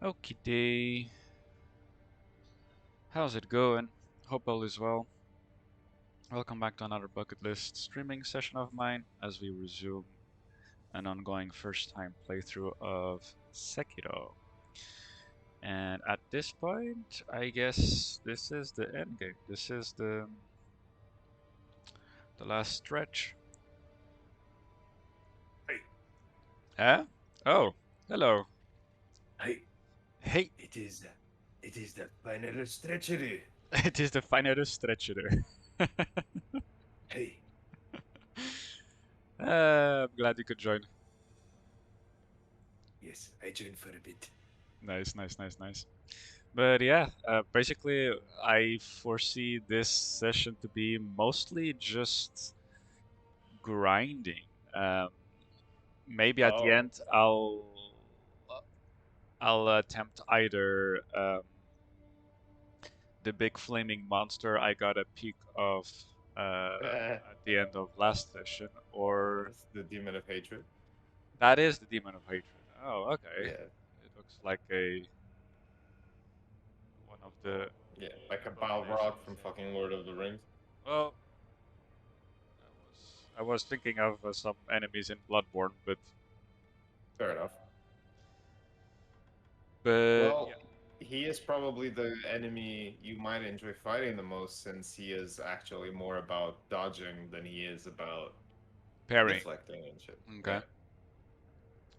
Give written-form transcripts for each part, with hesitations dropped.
Okie day. How's it going? Hope all is well. Welcome back to another bucket list streaming session of mine as we resume an ongoing first time playthrough of Sekiro. And at this point, I guess this is the end game. This is the last stretch. Hey, Huh? Oh, hello. hey, Hey, it is the final stretchery. it is the final stretcher. Hey, I'm glad you could join. yes, I joined for a bit. Nice, nice, nice, nice. But yeah, basically, I foresee this session to be mostly just grinding. Um, Maybe at the Oh, end, I'll attempt either the big flaming monster I got a peek of at the end of last session, or that's the demon of hatred. that is the demon of hatred. Oh, okay. Yeah, It looks like a one of the yeah, like a Balrog abominations. from Yeah. fucking Lord of the Rings. Well, I was thinking of some enemies in Bloodborne, Fair enough. but Well, yeah, he is probably the enemy you might enjoy fighting the most, since he is actually more about dodging than he is about parrying. deflecting and shit. Okay, Yeah.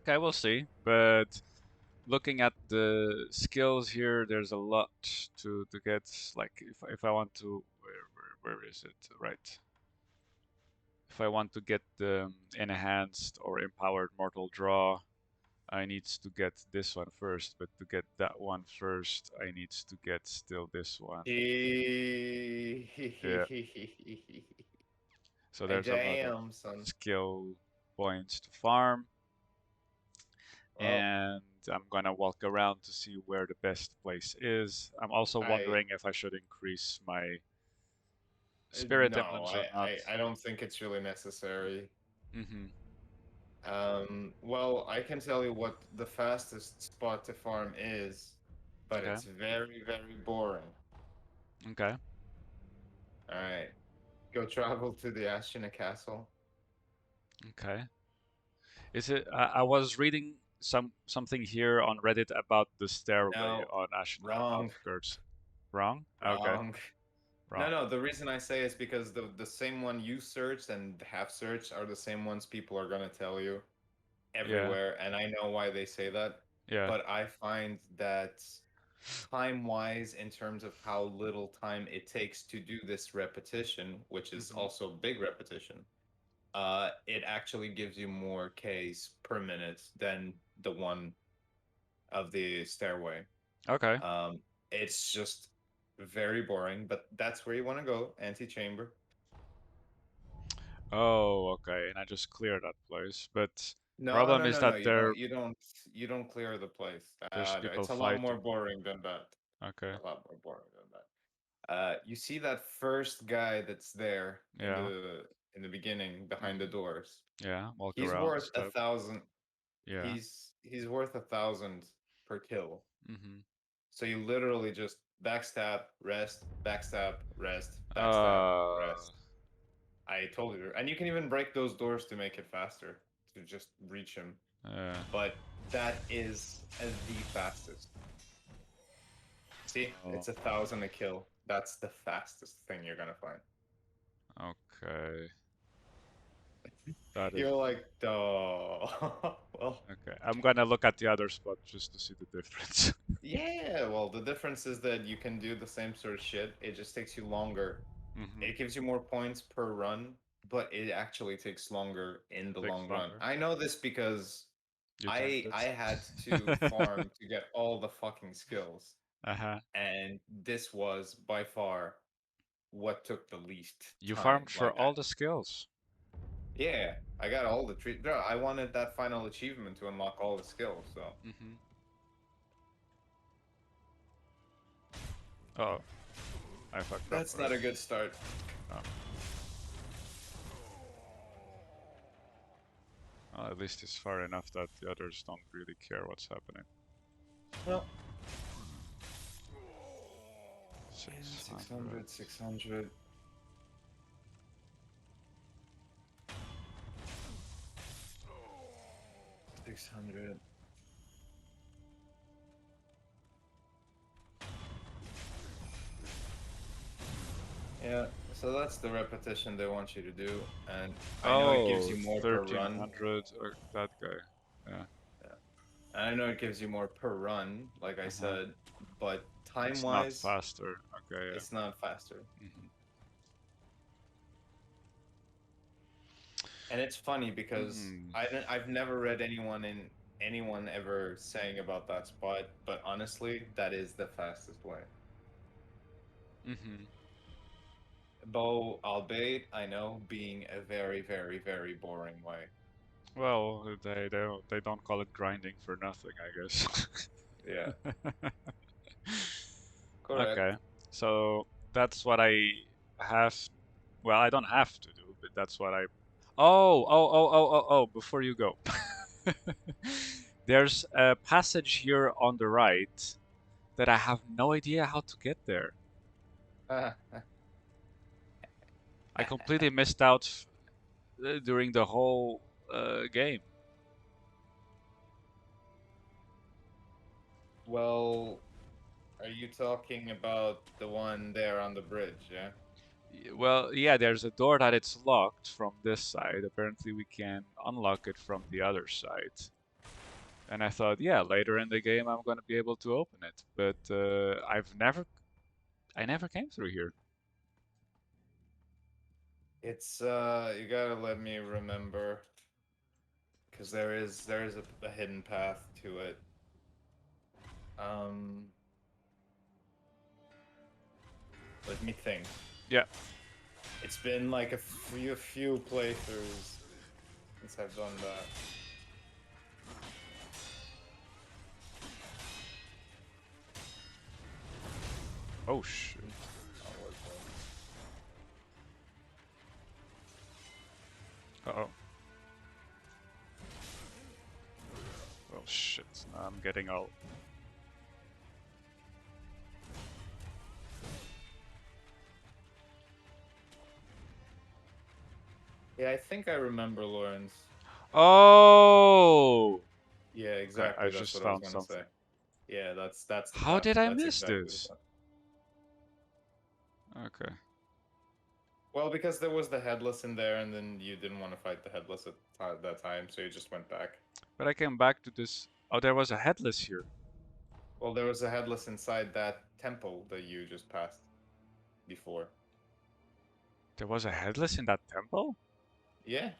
okay, we'll see. But looking at the skills here, there's a lot to get. Like if I want to, where is it? Right. If I want to get the enhanced or empowered mortal draw, I needs to get this one first. But to get that one first, I needs to get still this one. Yeah. So there's a lot of Damn, son. skill points to farm, Well, and I'm gonna walk around to see where the best place is. I'm also I wondering if I should increase my spirit no, emblems or not. I don't think it's really necessary. Mm-hmm. Well, I can tell you what the fastest spot to farm is, but Okay. it's very, very boring. Okay. All right, go travel to the Ashina Castle. Okay. Is it? I was reading something here on Reddit about the stairway No, on Ashina wrong, outskirts. Wrong? Okay. wrong. No, Wrong. no, the reason I say is because the same one you searched and have searched are the same ones people are gonna tell you Yeah. everywhere, and I know why they say that, Yeah. but I find that time-wise, in terms of how little time it takes to do this repetition, which is Mm-hmm. also big repetition, it actually gives you more Ks per minute than the one of the stairway. Okay. Um, it's just very boring, but that's where you want to go, antechamber. Oh, okay. And I just cleared that place, but No, problem no, is no, no. that there You don't clear the place. there's people It's a lot more fighting. boring than that. Okay. A lot more boring than that. You see that first guy that's there Yeah. in the beginning behind the Mm-hmm. doors. Yeah. Walk He's around worth a stuff. thousand. Yeah. He's worth 1,000 per kill. Mm-hmm. So you literally just backstab, rest, backstab, rest, backstab, Uh. rest. I told you, and you can even break those doors to make it faster to just reach him. Uh. But that is the fastest. See, Oh. it's 1,000 a kill. That's the fastest thing you're gonna find. Okay. That is You're like, duh. Well, okay. I'm gonna look at the other spot just to see the difference. yeah. Well, the difference is that you can do the same sort of shit. It just takes you longer. Mm-hmm. It gives you more points per run, but it actually takes longer in the Takes long run. longer. I know this because You tanked I it. had to farm to get all the fucking skills, Uh-huh. and this was by far what took the least You time. farmed for Like, all the skills. yeah, I got all the treat. Bro, I wanted that final achievement to unlock all the skills. So Mm-hmm. Oh, I fucked up, that's right? not a good start. Oh. Well, at least it's far enough that the others don't really care what's happening. No. And 600. 600, 600. 600. Yeah, so that's the repetition they want you to do, and I know it gives Oh, you more per run. 1300. That guy. Yeah. Yeah. And I know it gives you more per run, like I Uh-huh. said, but It's not time-wise, faster. Okay, yeah. it's not faster. Hmm. And it's funny because Hmm. I've never read anyone ever saying about that spot, but honestly, that is the fastest way. Hmm. Though, albeit, I know, being a very, very, very boring way. Well, they don't call it grinding for nothing, I guess. Yeah, Okay, correct. so that's what I have. Well, I don't have to do, but that's what I. Oh! Before you go, there's a passage here on the right that I have no idea how to get there. I completely missed out during the whole game. Well, are you talking about the one there on the bridge, yeah? Well, yeah, there's a door that it's locked from this side. Apparently, we can unlock it from the other side. And I thought, yeah, later in the game, I'm gonna be able to open it. But I never came through here. It's you gotta let me remember because there is a hidden path to it. Um, let me think. Yeah. It's been like a few playthroughs since I've done that. Oh shit. Not worth it. Uh-oh. Well, shit. Now I'm getting all. Yeah, I think I remember Lawrence. Oh. Yeah, Okay, I exactly. That's just what I was found gonna say. something. Yeah, that's the How path. did I That's miss exactly the this? path. Okay. Well, because there was the headless in there, and then you didn't want to fight the headless at that time, so you just went back. But I came back to this. Oh, there was a headless here. Well, there was a headless inside that temple that you just passed before. There was a headless in that temple? Yeah.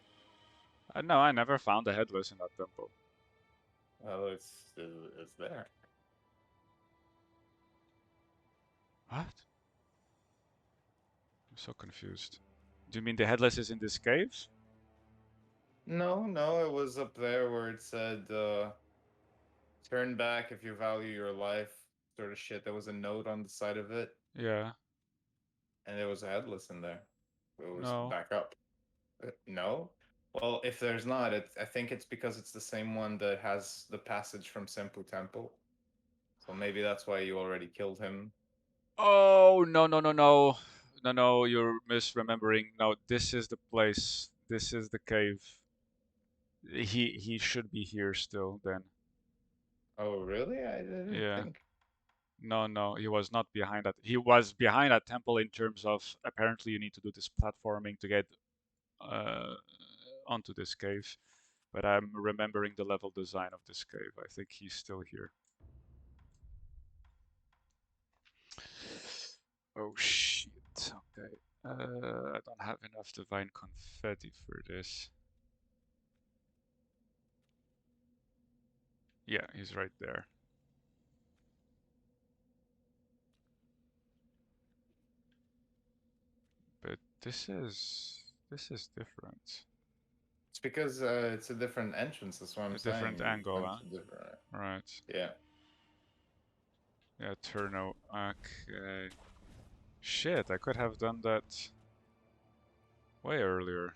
No, I never found a headless in that temple. Well, it's there. What? I'm so confused. Do you mean the headless is in this cave? No, no, it was up there where it said turn back if you value your life, sort of shit. There was a note on the side of it, Yeah. and there was a headless in there. It was No. back up. No? Well, if there's not, I think it's because it's the same one that has the passage from Senpu Temple. So maybe that's why you already killed him. Oh, no, no, no, no. No, no, you're misremembering. No, this is the place. This is the cave. He should be here still then. Oh, really? I didn't Yeah. think. No, no, he was not behind that. He was behind that temple in terms of apparently you need to do this platforming to get uh, onto this cave. But I'm remembering the level design of this cave. I think he's still here. Oh shit. Okay. I don't have enough divine confetti for this. Yeah, he's right there. But this is different. It's because it's a different entrance. That's what I'm A different saying. You angle, went huh? to different. Right. Yeah. Yeah, Turno. Okay. Shit, I could have done that way earlier.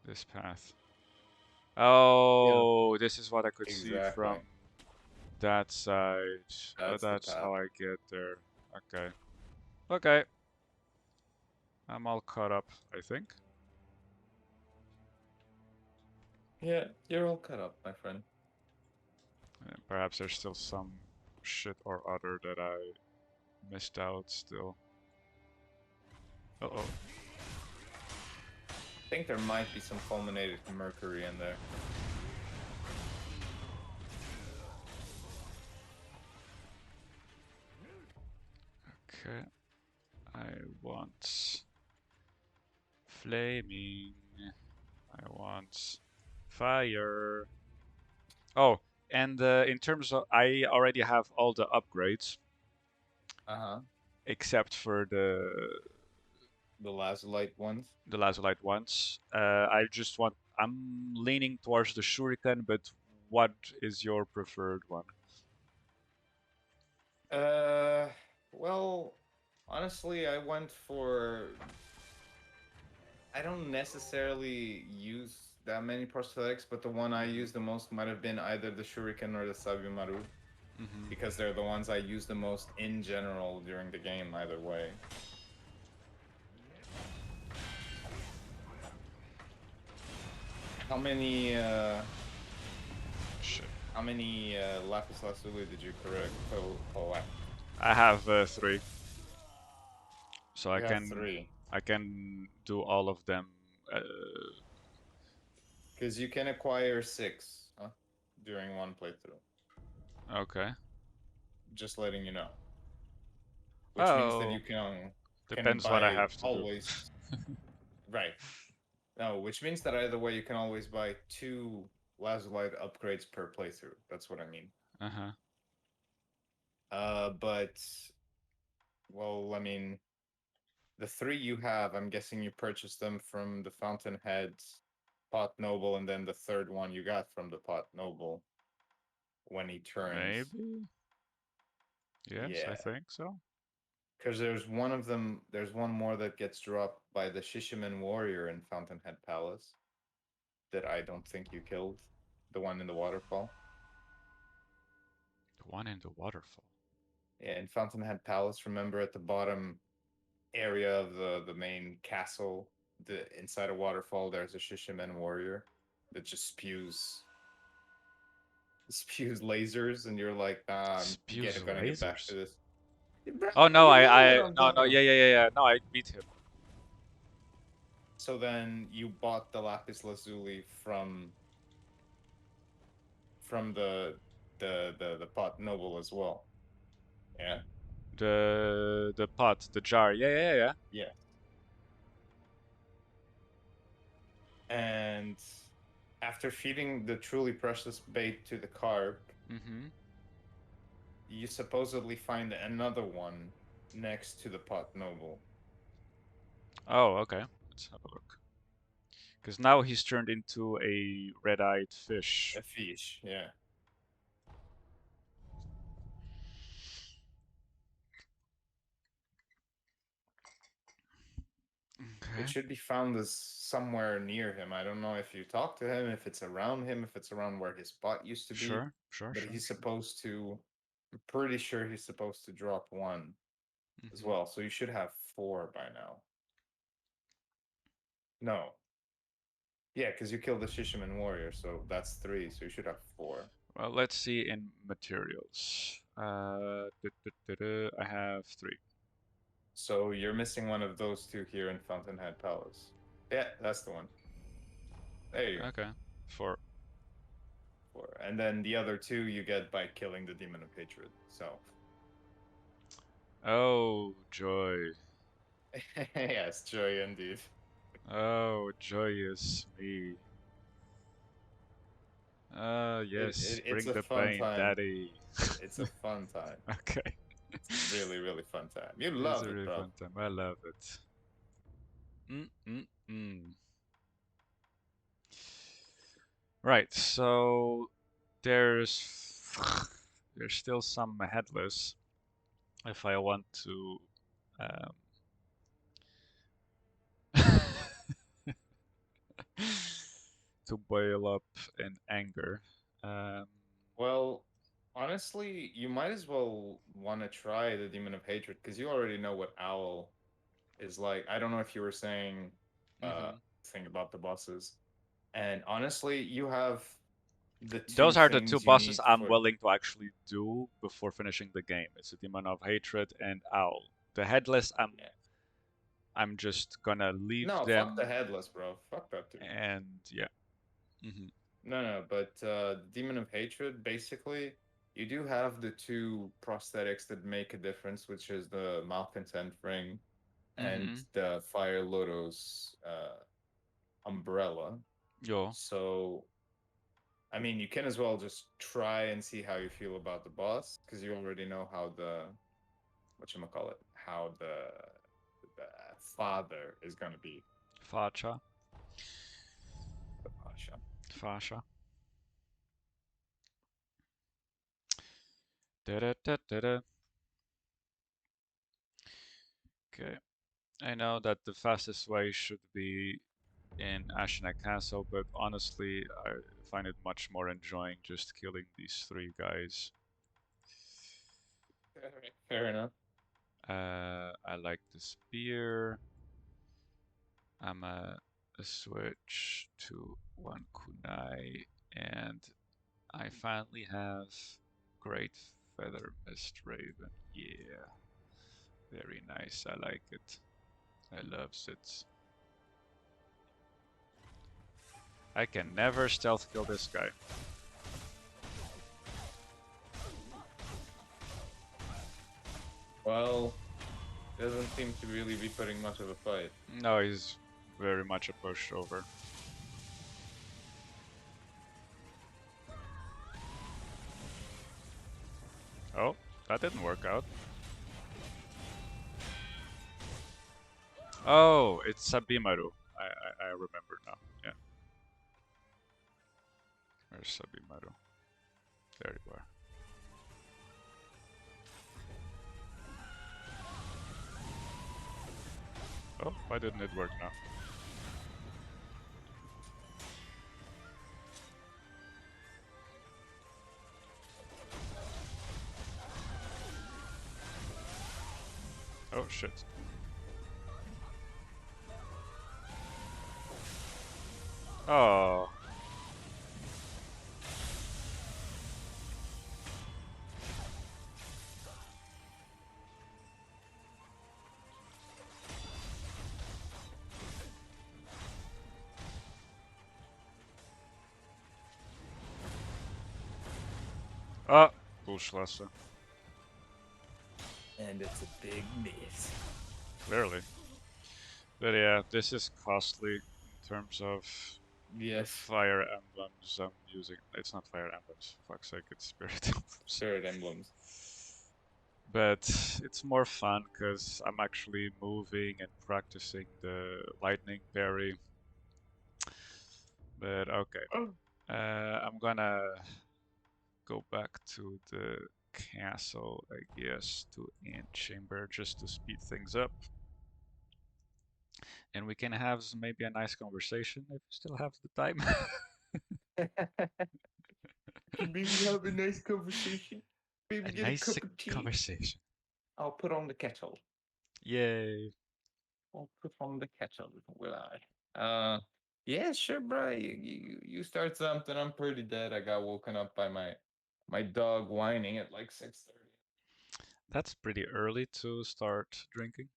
This path. Yeah. Oh, this is what I could see from Exactly. that side. That's the That's path. how I get there. Okay. Okay. I'm all caught up, I think. Yeah, you're all cut up, my friend. Perhaps there's still some shit or other that I missed out still. Uh-oh. I think there might be some fulminated mercury in there. Okay. I want flaming. I want fire. Oh, and in terms of, I already have all the upgrades Uh-huh. except for The lazulite ones. the lazulite ones. I just want. I'm leaning towards the shuriken, but what is your preferred one? Uh, well, honestly, I went for. I don't necessarily use that many prosthetics, but the one I Hmm. use the most might have been either the shuriken or the sabimaru, Hmm. because they're the ones I use the most in general during the game, either way. How many Shit. lapis lazuli did you collect? I have three, so You have three. I can do all of them. Uh, Because you can acquire six during one playthrough. okay. Just letting you know. Which means that you Oh, can depends what I buy have to do. always right. No, which means that either way you can always buy two Lazulite upgrades per playthrough. That's what I mean. Uh-huh. But well, I mean, the three you have, I'm guessing you purchased them from the Fountainhead, Pot Noble, and then the third one you got from the Pot Noble when he turns. Maybe. Yes, I Yeah, think so. because there's one of them. There's one more that gets dropped by the Shishiman warrior in Fountainhead Palace that I don't think you killed. The one in the waterfall. The one in the waterfall. Yeah, in Fountainhead Palace, remember at the bottom area of the main castle, the inside a waterfall, there's a Shishimen warrior that just spews lasers, and you're like, nah, Spews gonna get back to lasers. this. Bro, Oh no, you know what I'm no, talking no, about. yeah. No, I beat him. So then you bought the lapis lazuli from the pot noble as well. Yeah, The pot, the jar. Yeah. yeah. And after feeding the truly precious bait to the carp, Mm-hmm. you supposedly find another one next to the pot noble. Oh, okay. Let's have a look. Because now he's turned into a red-eyed fish. A fish, yeah. It Okay. should be found as somewhere near him. I don't know if you talk to him, if it's around him, if it's around where his spot used to be. But he's Sure. supposed to. I'm pretty sure he's supposed to drop one as Mm-hmm. well. So you should have four by now. No. Yeah, because you killed the Shishiman warrior, so that's three. So you should have four. Well, let's see in materials. I have three. So you're missing one of those two here in Fountainhead Palace. Yeah, that's the one. There you go. Okay. Four. Four. And then the other two you get by killing the Demon of Hatred. So, Oh, joy. yes, joy indeed. Oh, joyous me. Yes, It's bring a the fun pain, time. daddy. It's a fun time. Okay. It's a really, really fun time. You It's love a it, really bro. fun time. I love it. Mm-mm-mm. Right, so there's there's still some headless if I want to um, to boil up in anger. Um, Well, Honestly, you might as well want to try the Demon of Hatred because you already know what Owl is like. I don't know if you were saying uh Hmm. thing about the bosses. And honestly, you have the two Those are the two things you bosses need I'm for willing to actually do before finishing the game. It's the Demon of Hatred and Owl. The Headless, yeah. I'm just gonna leave No, fuck the them, headless, bro. Fuck that too. and yeah. Hmm. No, no, but Demon of Hatred, basically, you do have the two prosthetics that make a difference, which is the Malcontent Ring and Hmm. the Fire Lotus umbrella. Yo, So, I mean, you can as well just try and see how you feel about the boss, because you already know how the whatchamacallit, how the father is gonna be. Facha, The Pasha. Fasha. Da-da-da-da-da. Okay, I know that the fastest way should be in Ashina Castle, but honestly, I find it much more enjoying just killing these three guys. Fair enough. I like the spear. I'm a switch to one kunai, and I finally have Great Feather Mist Raven. Yeah, very nice. I like it. I love it. I can never stealth kill this guy. Well, doesn't seem to really be putting much of a fight. No, he's very much a pushover. Oh, that didn't work out. Oh, it's Sabimaru. I remember now. Yeah, where's Sabimaru? There you are. Oh, why didn't it work now? Oh shit. Oh. Ah, Bullschlasse. And it's a big miss. Clearly. But yeah, this is costly in terms of Yes, fire emblems I'm using. It's not fire emblems, for fuck's sake, it's spirit emblems. spirit emblems. But it's more fun because I'm actually moving and practicing the lightning parry. But okay, Oh. I'm gonna go back to the castle, I guess, to Ant Chamber just to speed things up. And we can have maybe a nice conversation if we still have the time. Maybe have a nice conversation. A Maybe get a nice cup of tea. conversation. I'll put on the kettle. Yay. I'll put on the kettle, will I? Yeah, sure, bro. You start something. I'm pretty dead. I got woken up by my dog whining at like 6:30. That's pretty early to start drinking.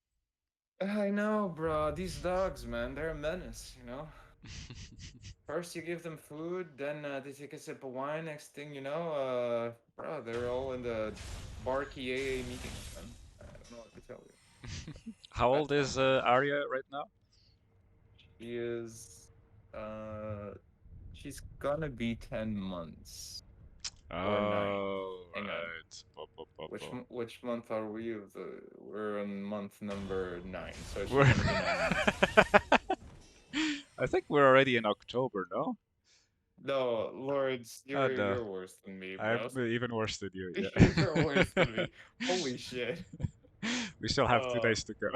I know, bro. These dogs, man, they're a menace. First you give them food, then they take a sip of wine. Next thing you know, bro, they're all in the barky AA meetings, man. I don't know what to tell you. How Bad old is times. Arya right now? She is, uh, she's gonna be 10 months or nine. Oh, Hang on. right. Which Bo. which month are we? Of the we're on month number 9, so she's We're gonna be 9 months. I think we're already in October, no? No, lords, Oh you're no, you're worse than me, I'm bro. even worse than you. You're worse Yeah. than me. Holy shit. We still have two Oh days to go.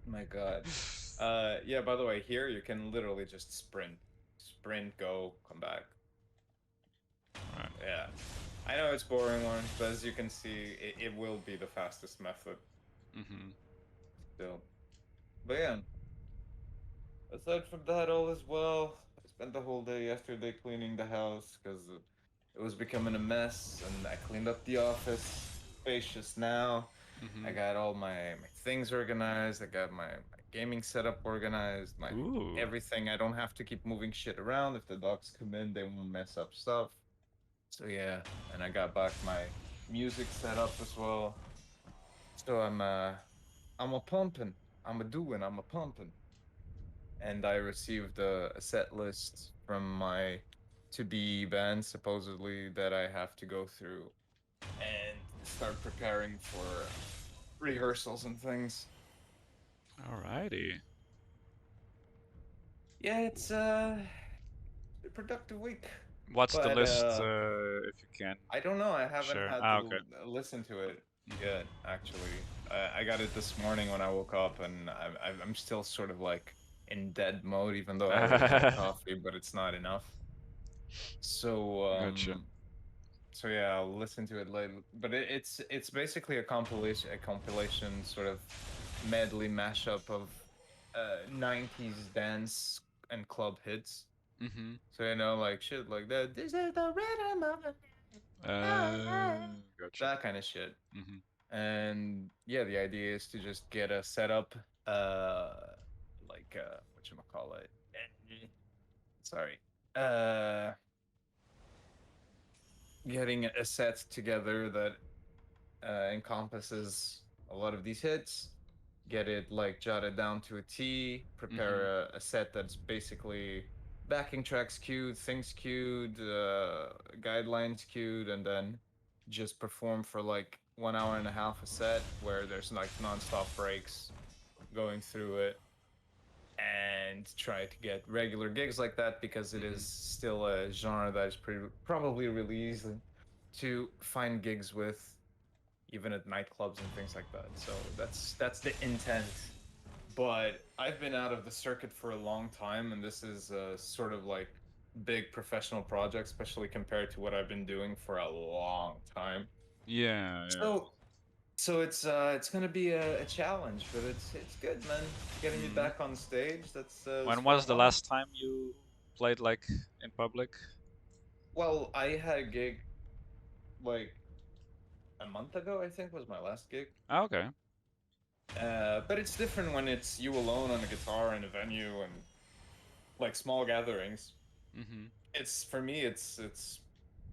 my god. Yeah, by the way, here you can literally just sprint. Sprint, go, come back. Right. Yeah. I know it's boring, Lawrence, but as you can see, it will be the fastest method Mm-hmm. still. But yeah, aside from that, all is well. I spent the whole day yesterday cleaning the house because it was becoming a mess, and I cleaned up the office. Spacious now. I Mm-hmm. got all my things organized. I got my gaming setup organized. My Ooh. everything. I don't have to keep moving shit around. If the dogs come in, they won't mess up stuff. So yeah, and I got back my music set up as well. So I'm a pumping. I'm a doing. I'm a pumping. And I received a set list from my to be band supposedly that I have to go through and start preparing for rehearsals and things. Alrighty. Yeah, it's a productive week. What's the But list, if you can I don't know. I haven't share? had to Ah, okay. listen to it yet. Mm-hmm. Actually, I got it this morning when I woke up, and I'm still sort of like in dead mode, even though I already had coffee, but it's not enough. So Gotcha. so yeah, I'll listen to it later. But it's basically a compilation sort of medley mashup of 90s dance and club hits. Mm-hmm. So like shit like that. This is the rhythm of Gotcha. that kind of shit. Mm-hmm. And yeah, the idea is to just get a setup, uh, like what you call it. Sorry, uh, getting a set together that encompasses a lot of these hits. Get it like jotted down to a T. Mm-hmm. Prepare a set that's basically backing tracks queued, things queued, guidelines queued, and then just perform for like 1 hour and a half a set where there's like nonstop breaks going through it, and try to get regular gigs like that because it is Mm-hmm. still a genre that is probably really easy to find gigs with, even at nightclubs and things like that. So that's the intent. But I've been out of the circuit for a long time, and this is a sort of like big professional project, especially compared to what I've been doing for a long time. Yeah, yeah. So it's gonna be a challenge, but it's good, man. Getting me Mm-hmm. back on stage, that's When what I was the want. last time you played like in public? Well, I had a gig like a month ago, I think was my last gig. Ah, okay. But it's different when it's you alone on a guitar in a venue and like small gatherings. Mm-hmm. It's for me, it's.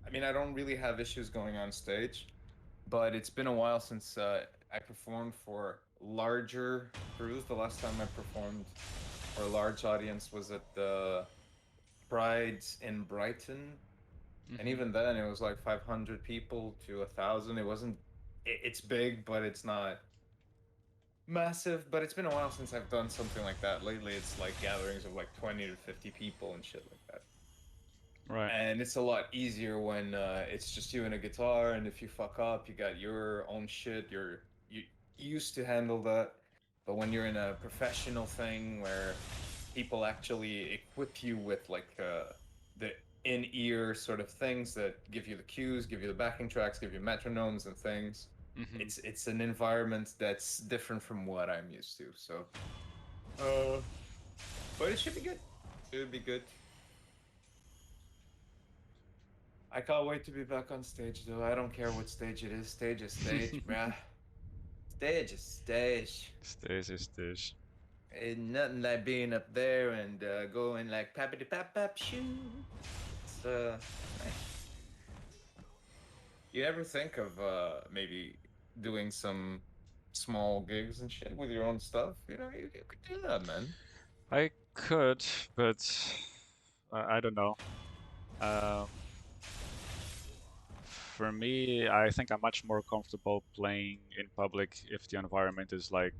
I mean, I don't really have issues going on stage, but it's been a while since I performed for larger crews. The last time I performed for a large audience was at the Pride in Brighton, and Mm-hmm. even then, it was like 500 people to 1,000. It wasn't. It's big, but it's not massive. But it's been a while since I've done something like that. Lately, it's like gatherings of like 20 to 50 people and shit like that. Right. And it's a lot easier when it's just you and a guitar, and if you fuck up you got your own shit, you used to handle that. But when you're in a professional thing where people actually equip you with like the in-ear sort of things that give you the cues, give you the backing tracks, give you metronomes and things, Mm-hmm. it's an environment that's different from what I'm used to. So uh but it should be good. It would be good. I can't wait to be back on stage, though. I don't care what stage it is. Stage is stage, bruh. Stage is stage. Stage is stage. Ain't nothing like being up there and going like pappity pap pap shoo. It's nice. You ever think of maybe doing some small gigs and shit with your own stuff? You could do that, man. I could, but I don't know. Um, for me, I think I'm much more comfortable playing in public if the environment is like,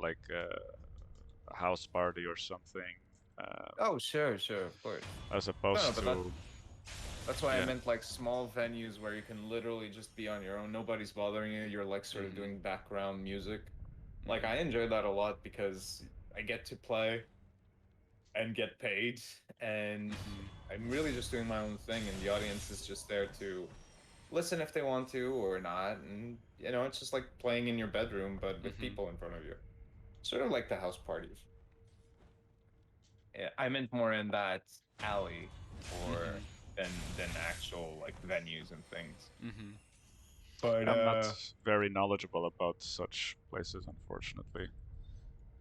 like a house party or something, uh, Oh, sure, sure, of course. as No, opposed but to, that's why I yeah. meant like small venues where you can literally just be on your own. Nobody's bothering you. You're like sort of Hmm. doing background music. Like Hmm. I enjoy that a lot because I get to play and get paid, and Hmm. I'm really just doing my own thing, and the audience is just there to listen if they want to or not. And it's just like playing in your bedroom, but with Mm-hmm. people in front of you. Sort of like the house parties. Yeah, I meant more in that alley or Mm-hmm. than actual like venues and things. Mm-hmm. But I'm not very knowledgeable about such places, unfortunately.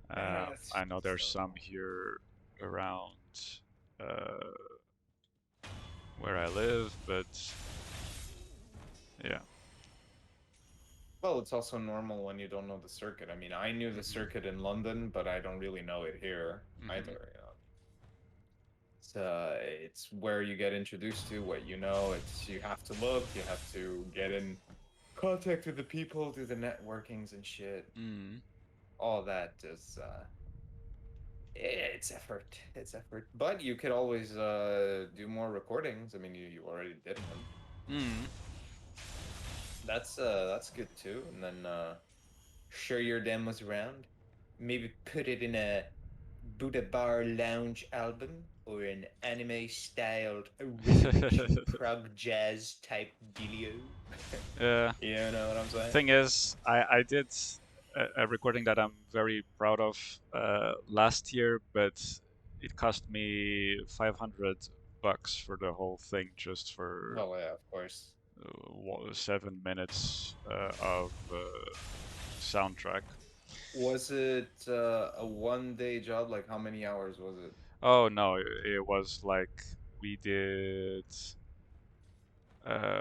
that's I know there's so some here around uh, where I live, but yeah. well, it's also normal when you don't know the circuit. I mean, I knew the Mm-hmm. circuit in London, but I don't really know it here Mm-hmm. either. It's where you get introduced to what you know. It's you have to look, you have to get in contact with the people, do the networkings and shit. Mm-hmm. All that is it's effort. It's effort. But you could always do more recordings. I mean, you already did one. Mm-hmm. That's good too. And then share your demos around. Maybe put it in a Buddha Bar Lounge album or an anime styled resurrection prog jazz type dealio. Yeah. You know what I'm saying? Thing is, I did a recording that I'm very proud of last year, but it cost me 500 bucks for the whole thing just for Well, yeah, of course. 7 minutes of soundtrack. Was it a 1 day job? Like, how many hours was it? Oh no, it was like we did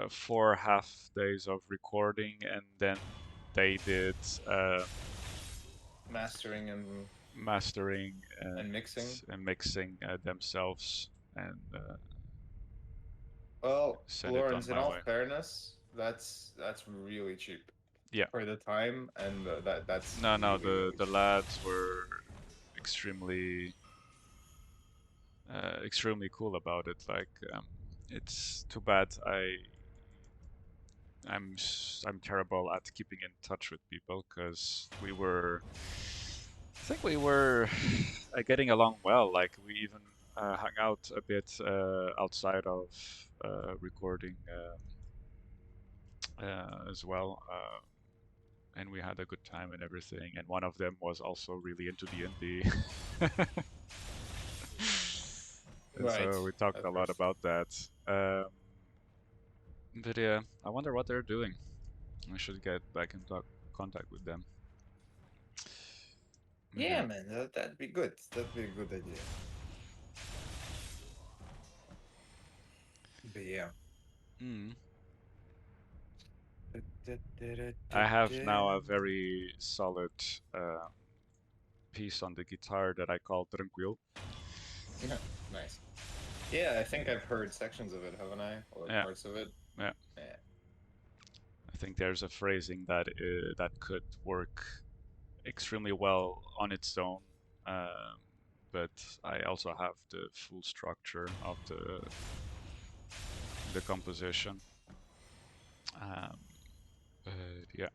4 half days of recording, and then they did Mastering and mastering mixing? and mixing themselves and Well, send it on Lawrence, in my all way. fairness, that's really cheap Yeah. for the time, and that's No, no, really the really the cheap. lads were extremely extremely cool about it. Like, it's too bad I'm terrible at keeping in touch with people because I think we were getting along well. Like, we even hung out a bit outside of recording as well, and we had a good time and everything. And one of them was also really into the indie, and Right, so we talked of a lot course. about that. But yeah, I wonder what they're doing. I should get back in contact with them. But Yeah, yeah. man, that'd be good. That'd be a good idea. But yeah. Mm. I have now a very solid piece on the guitar that I call Tranquil. Nice. Yeah, I think I've heard sections of it, haven't I? Or Yeah, parts of it. yeah. Yeah. I think there's a phrasing that could work extremely well on its own, um, but I also have the full structure of the composition. Um, but yeah.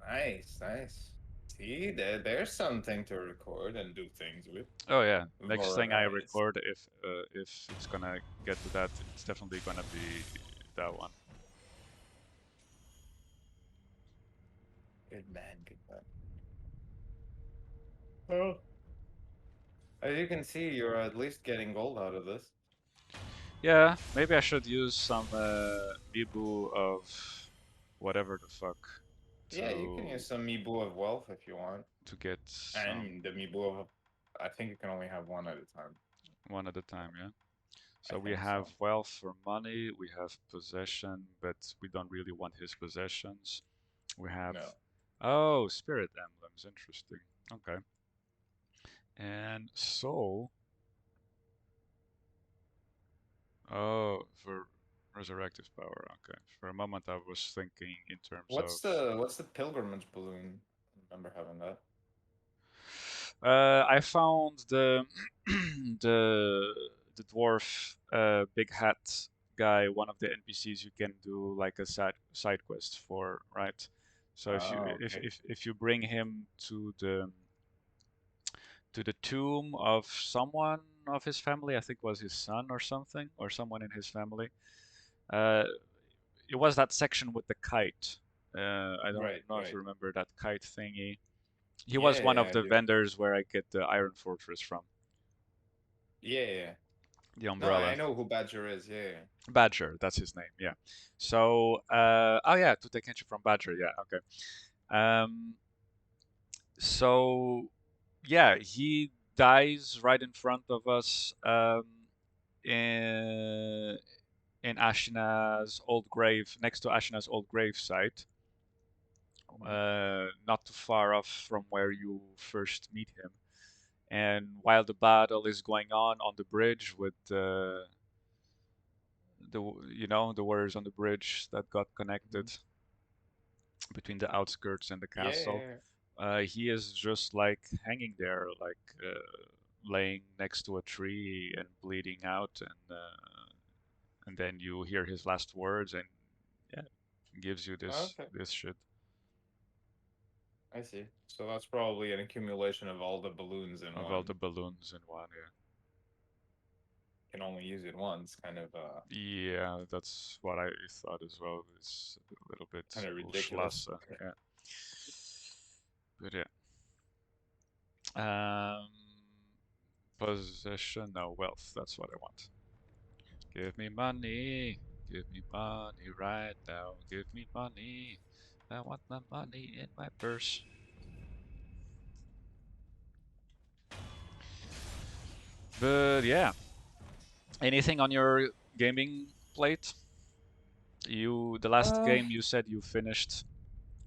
Nice, nice. See, there's something to record and do things with. Oh yeah. Next thing I Very nice. record, if it's gonna get to that, it's definitely gonna be that one. Good man, good man. Well, as you can see, you're at least getting gold out of this. Yeah, maybe I should use some Mibu of whatever the fuck Yeah, you can to use some Mibu of Wealth if you want. get some And the Mibu of, I think you can only have one at a time. one at a time, yeah. I So we think have so. wealth for money, we have possession, but we don't really want his possessions. We have, No. oh, spirit emblems, interesting. Okay. And soul, oh, for resurrective power, okay. For a moment I was thinking in terms of What's the pilgrimage balloon? I remember having that. I found the the the dwarf big hat guy, one of the NPCs you can do like a side quest for, right? So if you Oh, if okay. if if you bring him to the tomb of someone of his family. I think was his son or something, or someone in his family. Uh, it was that section with the kite. I don't Right, know if right. you remember that kite thingy. He was Yeah, one yeah, of I the do. vendors where I get the Iron Fortress from, Yeah, yeah, yeah. the No, I umbrella. know who Badger is. Yeah, yeah. Badger, that's his name. Yeah. So, oh yeah, to Kenshi from Badger. Yeah. Okay. Um, so yeah, he dies right in front of us in Ashina's old grave, next to Ashina's old grave site, Mhm. not too far off from where you first meet him. And while the battle is going on the bridge with the the warriors on the bridge that got Mhm. connected between the outskirts and the Yeah, yeah, castle, yeah. he is just like hanging there, like laying next to a tree and bleeding out, and then you hear his last words, and yeah, gives you Oh, this okay, this shit I see. So that's probably an accumulation of all the balloons in of all one. the balloons in one. Can only use it once, kind of Yeah, yeah, that's what I thought as well. It's a little bit kind of ridiculous. Schloss, yeah, but yeah. Um, Possession, no, wealth. That's what I want. Give me money. Give me money right now. Give me money. I want my money in my purse. But yeah, anything on your gaming plate? The last Uh, game you said you finished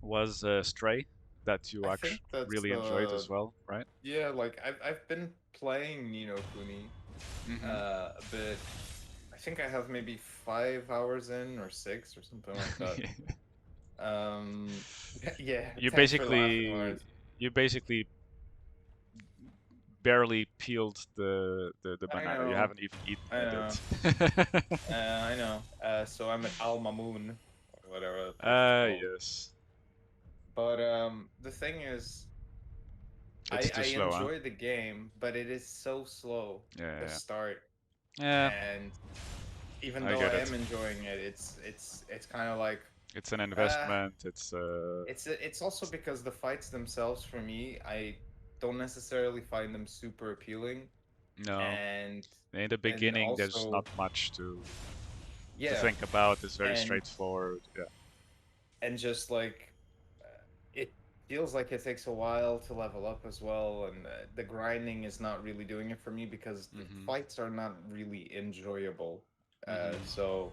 was Stray, that you I think actually that's really enjoyed as well, right? yeah, like I've been playing Nino Kuni Mm-hmm. a bit. I think I have maybe 5 hours in or six or something like that. Yeah, you thanks for laughing, basically Lars. you basically barely peeled the I banana. You know, haven't even eaten I know, it. I know. So I'm at Al Mamoon, or whatever the place is called. Yes. But the thing is, It's I too slow, huh? enjoy the game, but it is so slow to Yeah, start. yeah. And even Yeah, I though get I it. am enjoying it, it's kind of like It's an uh investment. It's it's also because the fights themselves for me, I don't necessarily find them super appealing, no. and In the and beginning, there's not also much to yeah, think about. It's very and straightforward. Yeah. just like it feels like it takes a while to level up as well, and the grinding is not really doing it for me because the Mhm. fights are not really enjoyable. Mhm. So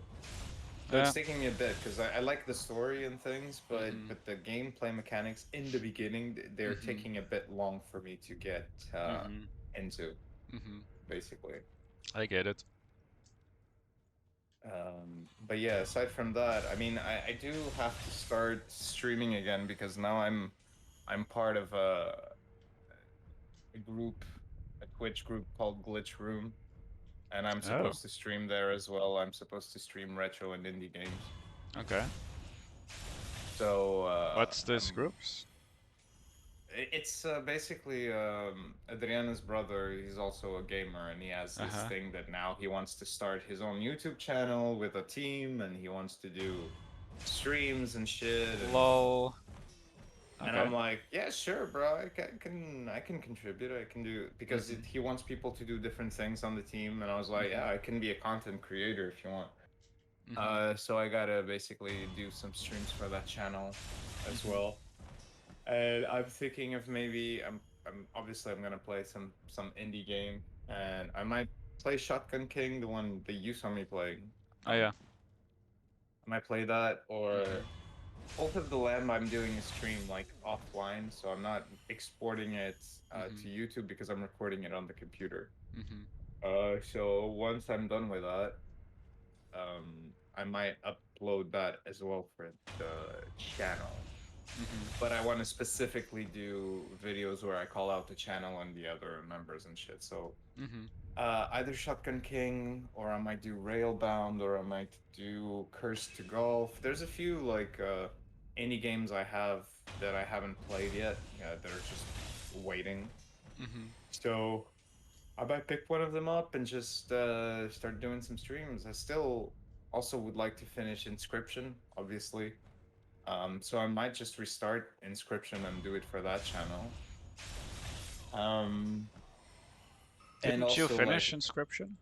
Yeah. it's taking me a bit because I like the story and things, Mhm. but the gameplay mechanics in the beginning they're Mhm. taking a bit long for me to get Mhm. into, Mhm. basically. I get it. But yeah, aside from that, I mean, I do have to start streaming again because now I'm part of a group, a Twitch group called Glitch Room, and I'm Oh. supposed to stream there as well. I'm supposed to stream retro and indie games. Okay. So What's this groups? it's basically Adriana's brother. He's also a gamer, and he has Uh this huh. thing that now he wants to start his own YouTube channel with a team, and he wants to do streams and shit. Lol. And Okay. I'm like, yeah, sure, bro. I can contribute. I can do because Mhm. he wants people to do different things on the team, and I was like, Mhm. yeah, I can be a content creator if you want. Mhm. So I gotta basically do some streams for that channel as Mhm. well. And I'm thinking of maybe I'm obviously I'm gonna play some indie game, and I might play Shotgun King, the one that you saw me playing. Oh yeah. I might play that, or Mhm. Cult of the Lamb. I'm doing a stream like offline, so I'm not exporting it Mhm. to YouTube because I'm recording it on the computer. Mhm. So once I'm done with that, I might upload that as well for the channel. Mhm. But I want to specifically do videos where I call out the channel and the other members and shit. So Mhm. either Shotgun King, or I might do Railbound, or I might do Curse to Golf. There's a few like indie games I have that I haven't played yet, that are just waiting. Mhm. So I might pick one of them up and just start doing some streams. I still also would like to finish Inscription, obviously. So I might just restart Inscription and do it for that channel. Um, and Didn't you also finish like Inscription?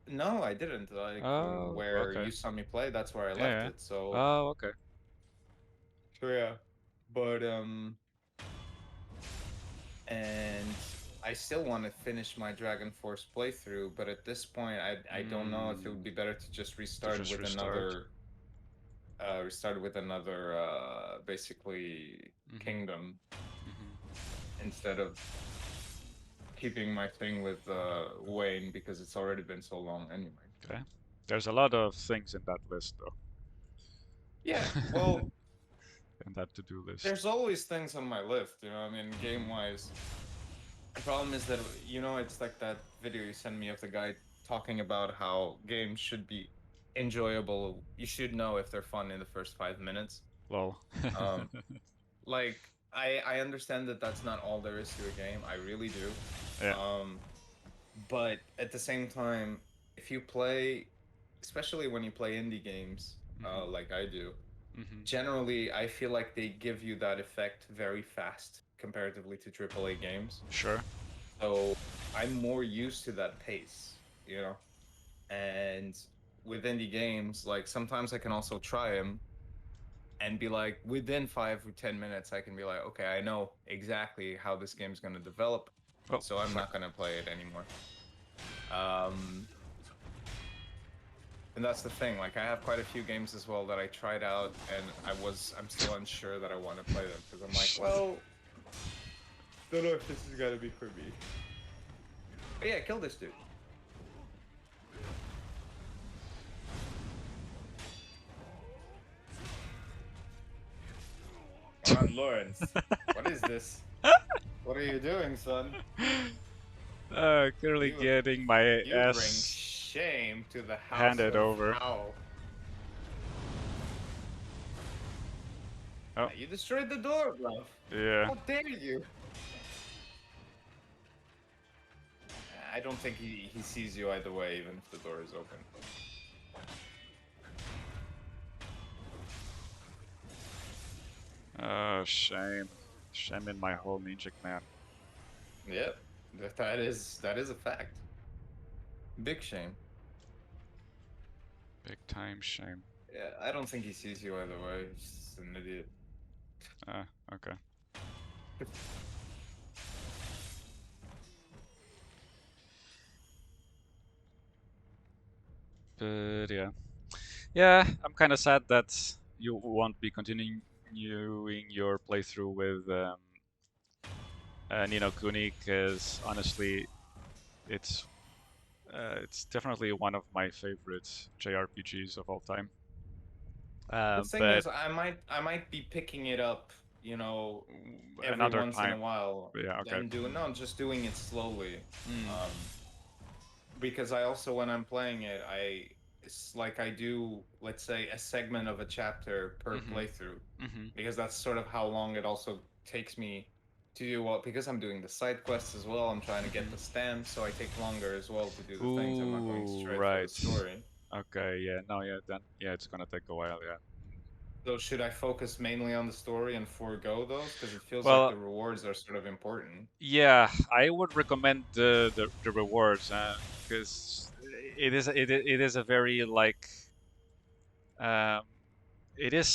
no, I didn't. Like Oh, where okay. you saw me play, that's where I Yeah, left yeah. it. So Oh, okay. yeah. But and I still want to finish my Dragon Force playthrough, but at this point I don't know if it Mm, would be better to just to just restart. restart with another basically Mhm. kingdom Mhm. instead of keeping my thing with Wayne because it's already been so long anyway. Okay. There's a lot of things in that list, though. Yeah, well, In that to-do list. there's always things on my list, you know, I mean, game Mhm. wise. The problem is that, you know, it's like that video you sent me of the guy talking about how games should be enjoyable. You should know if they're fun in the first 5 minutes. Lol. Um, like, I understand that that's not all there is to a game. I really do. Yeah. Um, but at the same time, if you play, especially when you play indie games, Mhm. like I do, Mhm. generally I feel like they give you that effect very fast comparatively to AAA games. Sure. So I'm more used to that pace, you know? And with indie games, like sometimes I can also try them and be like, within 5 or 10 minutes, I can be like, okay, I know exactly how this game's going to develop. Oh, So I'm fuck. not going to play it anymore. Um, and that's the thing. Like, I have quite a few games as well that I tried out, and I'm still unsure that I want to play them because I'm like, Shit. well, don't know if this is gonna be for me. But yeah, kill this dude. Come on, Lawrence. What is this? What are you doing, son? Clearly You getting my you bring ass shame to the house handed of over. Howl. Oh, You destroyed the door, bro. yeah. How dare you? I don't think he sees you either way, even if the door is open. Oh, shame. Shame in my whole ninja clan. Yep, that is a fact. Big shame. Big time shame. Yeah, I don't think he sees you either way. He's just an idiot. Ah, okay. But yeah. Yeah, I'm kind of sad that you won't be continuing your playthrough with Nino Kuni, because honestly, it's it's definitely one of my favorite JRPGs of all time. The thing But is, I might be picking it up, you know, every another once in a time. while Yeah, okay. and doing no, just doing it slowly. Mm. Because I also when I'm playing it, it's like I do, let's say, a segment of a chapter per Mhm. playthrough, Mhm. because that's sort of how long it also takes me to do what because I'm doing the side quests as well. I'm trying to get the Mhm. stamps, so I take longer as well to do the things. I'm not going Ooh, straight for the right. story. Okay, yeah. No, yeah, then yeah, it's gonna take a while, yeah. So should I focus mainly on the story and forego those? Because it feels like Well, the rewards are sort of important. yeah, I would recommend the rewards, because it is a very like um, it is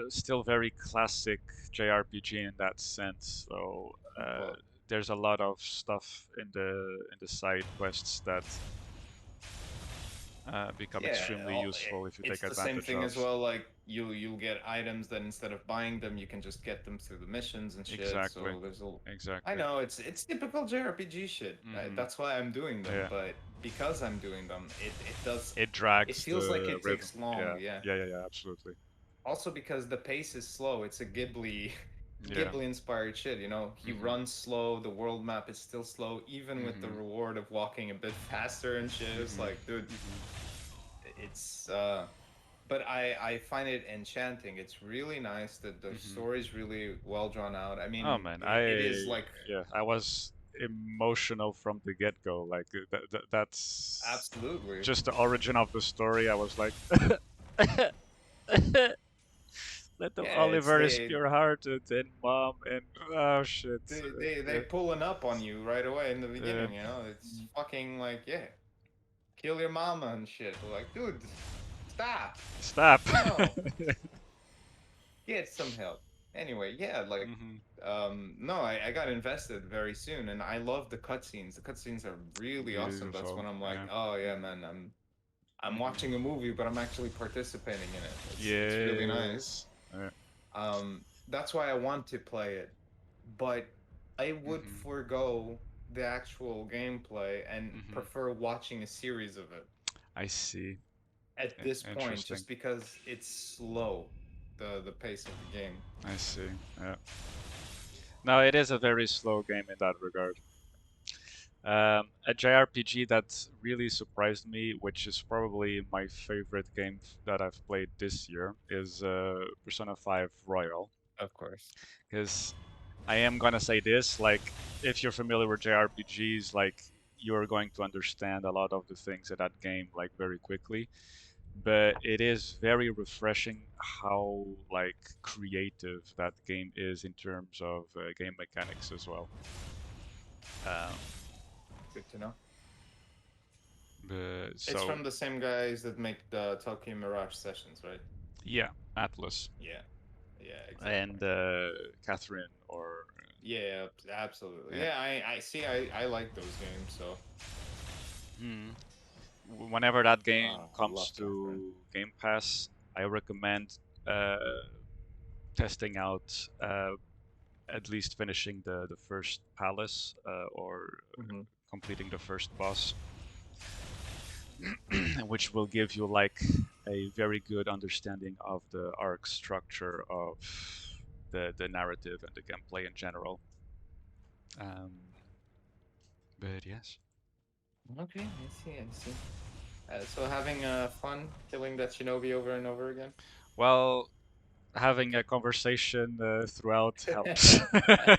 still very classic JRPG in that sense. So Well, there's a lot of stuff in the side quests that become yeah, extremely useful if you take it's the same advantage thing of. as well. Like you'll get items that instead of buying them, you can just get them through the missions and shit. Exactly, So there's a, I exactly. know it's typical JRPG shit. Hmm. That's why I'm doing them. Yeah, But because I'm doing them, it it drags feels like the it rhythm. takes long. Yeah, Yeah. yeah, yeah, yeah. Absolutely. Also because the pace is slow. It's a Ghibli Yeah. Ghibli inspired shit, you know. He Hmm. runs slow, the world map is still slow, even with the Hmm. reward of walking a bit faster and shit. It's Hmm. like, dude, Hmm. it's but I find it enchanting. It's really nice that the Hmm. story's really well drawn out. I Oh mean, man, it is like yeah, I was. emotional from the get-go. Like that's Absolutely. just the origin of the story. I was like, let the Yeah, it's Oliver is pure-hearted and mom and oh shit. they Yeah. pulling up on you right away in the Uh, beginning, you know? It's fucking like, yeah, kill your mama and shit. Like, dude, stop. Stop. No, get some help. Anyway, yeah, like Hmm. no, I got invested very soon and I love the cutscenes. The cutscenes are really awesome. That's Beautiful. when I'm like, Yeah. oh yeah, man, I'm Hmm. watching a movie, but I'm actually participating in it. It's really nice. Yes. Yeah. That's why I want to play it, but I would Hmm. forego the actual gameplay and Hmm. prefer watching a series of it I see. at this point, Interesting. just because it's slow, the pace of the game. I see. Yeah. No, it is a very slow game in that regard. A JRPG that really surprised me, which is probably my favorite game that I've played this year, is Persona 5 Royal. Of course. Because I am gonna say this, like, if you're familiar with JRPGs, like, you're going to understand a lot of the things in that game, like, very quickly. But it is very refreshing how, like, creative that game is in terms of game mechanics as well. Um, Good to know. but It's so from the same guys that make the Tokyo Mirage sessions, right? yeah, Atlas Yeah. Yeah, exactly. and Catherine or Yeah, absolutely. yeah. Yeah, I see. I like those games, so Hmm. Whenever that game ah, I comes love Catherine. to Game Pass, I recommend uh, testing out at least finishing the first palace or Hmm. completing the first boss, which will give you like a very good understanding of the arc structure of the narrative and the gameplay in general. Um, but yes. Okay, I see. I see. So having fun killing that shinobi over and over again. Well, having a conversation throughout helps. I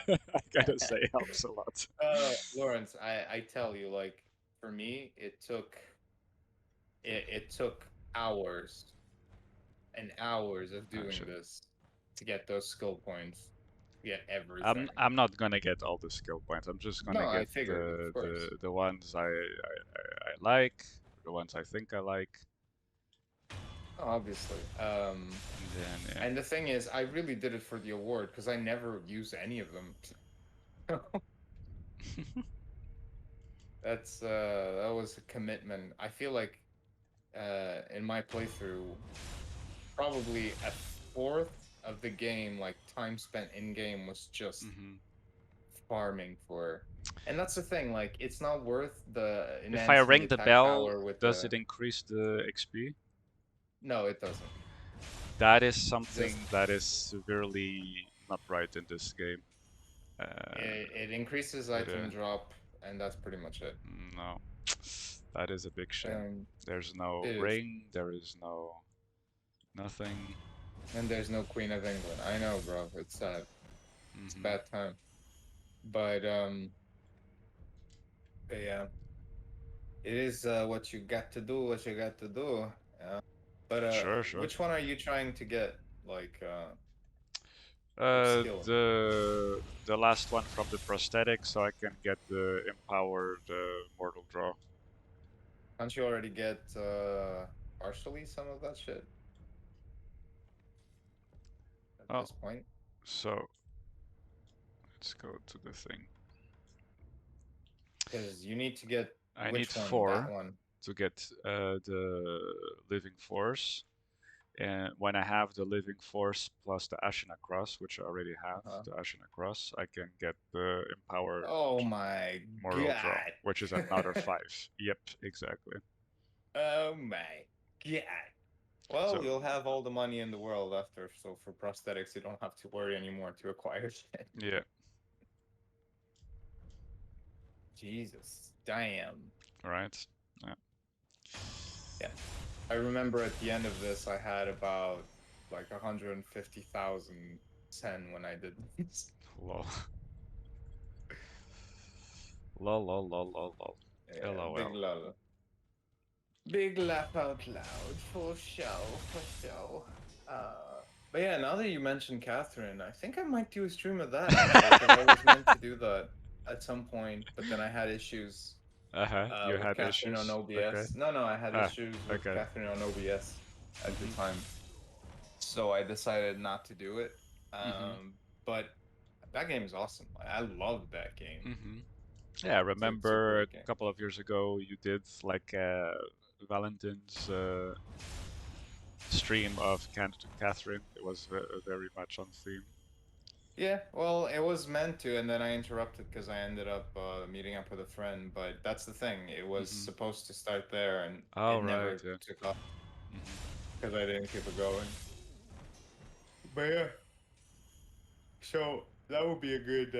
gotta say, helps a lot. Lawrence, I tell you, like for me, it took hours and hours of Oh doing shit. this to get those skill points, to get I'm everything. I'm not gonna get all the skill points. I'm just No, gonna I get figured, of the course. the ones I like, the ones I think I like, Oh, obviously. and then And the thing is, I really did it for the award because I never use any of them. yeah. That was a commitment. I feel like in my playthrough, probably a fourth of the game, like time spent in game, was just Hmm. farming for. And that's the thing, like it's not worth the If I enhancing ring the attack bell, power with does the. it increase the XP? No, it doesn't. That is Just something that is severely not right in this game. it increases But item drop, and that's pretty much it. no, that is a big shame. Um, There's it no is. ring. There is no nothing. And there's no Queen of England. I know, bro. It's sad. It's a Hmm. bad time. But yeah, it is what you got to do. What you got to do. Yeah. But Sure, sure. which one are you trying to get? Like which skill? The last one from the prosthetic, so I can get the empowered mortal draw. Can't you already get partially some of that shit at Oh, this point? so let's go to the thing. Because you need to get I need which one? That four one. to get the living force, and when I have the living force plus the Ashina cross, which I already have, Uh-huh. the Ashina cross, I can get the empowered Oh my mortal draw, which is god. another five. Yep, exactly. Oh my god. Well, So you'll have all the money in the world after, so for prosthetics, you don't have to worry anymore to acquire shit. yeah, Jesus, damn. all right. Yeah. Yeah, I remember at the end of this, I had about like 150,000 sen when I did this. Lol. Lol, lol, lol, lol, lol. Yeah, big LOL. lol. Big laugh out loud, for show, for show. But yeah, now that you mentioned Catherine, I think I might do a stream of that actually, because I was meant to do that at some point, but then I had issues Uh-huh. You with had Catherine on issues. Okay. OBS. No, I had Ah, issues with okay. Catherine on OBS at the Mm-hmm. time, so I decided not to do it. Mm-hmm. But that game is awesome. I love that game. Mm-hmm. Yeah, I It's a remember a great game. couple of years ago you did like Valentine's stream of Catherine. It was very much on theme. Yeah, well, it was meant to, and then I interrupted because I ended up meeting up with a friend. But that's the thing; it was Mm-hmm. supposed to start there, and Oh, it right, never yeah. took off Mm-hmm. because I didn't keep it going. But yeah, so that would be a good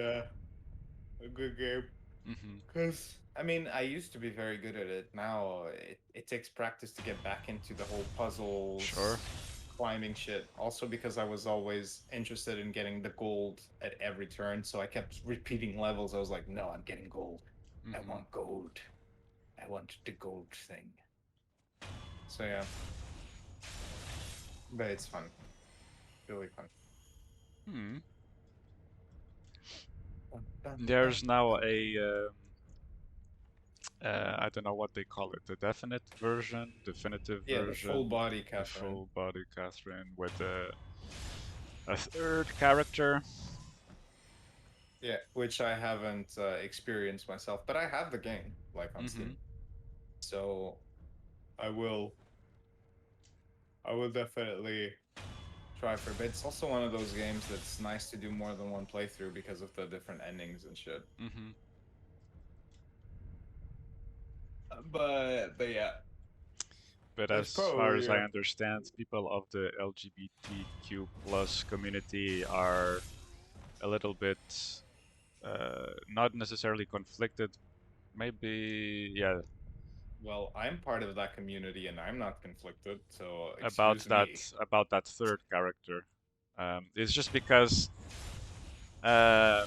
game. Mm-hmm. Because I mean, I used to be very good at it. Now it takes practice to get back into the whole Sure. puzzles, climbing shit. Also because I was always interested in getting the gold at every turn, so I kept repeating levels. I was like, no, I'm getting gold. I Mm-hmm. want gold. I want the gold thing. So yeah, but it's fun, really fun. Hmm. Dun, dun, dun, There's now dun. I don't know what they call it, the definite version, definitive Yeah, the full version, body the Catherine. full body Catherine with a third character. Yeah, which I haven't experienced myself, but I have the game like on Mm-hmm. Steam. So I will I will definitely try for it. But it's also one of those games that's nice to do more than one playthrough because of the different endings and shit. Mm-hmm. But yeah, But that's as far probably as I understand, people of the LGBTQ plus community are a little bit not necessarily conflicted. Maybe, yeah, well, I'm part of that community and I'm not conflicted, so about excuse that me. about that third character. It's just because uh,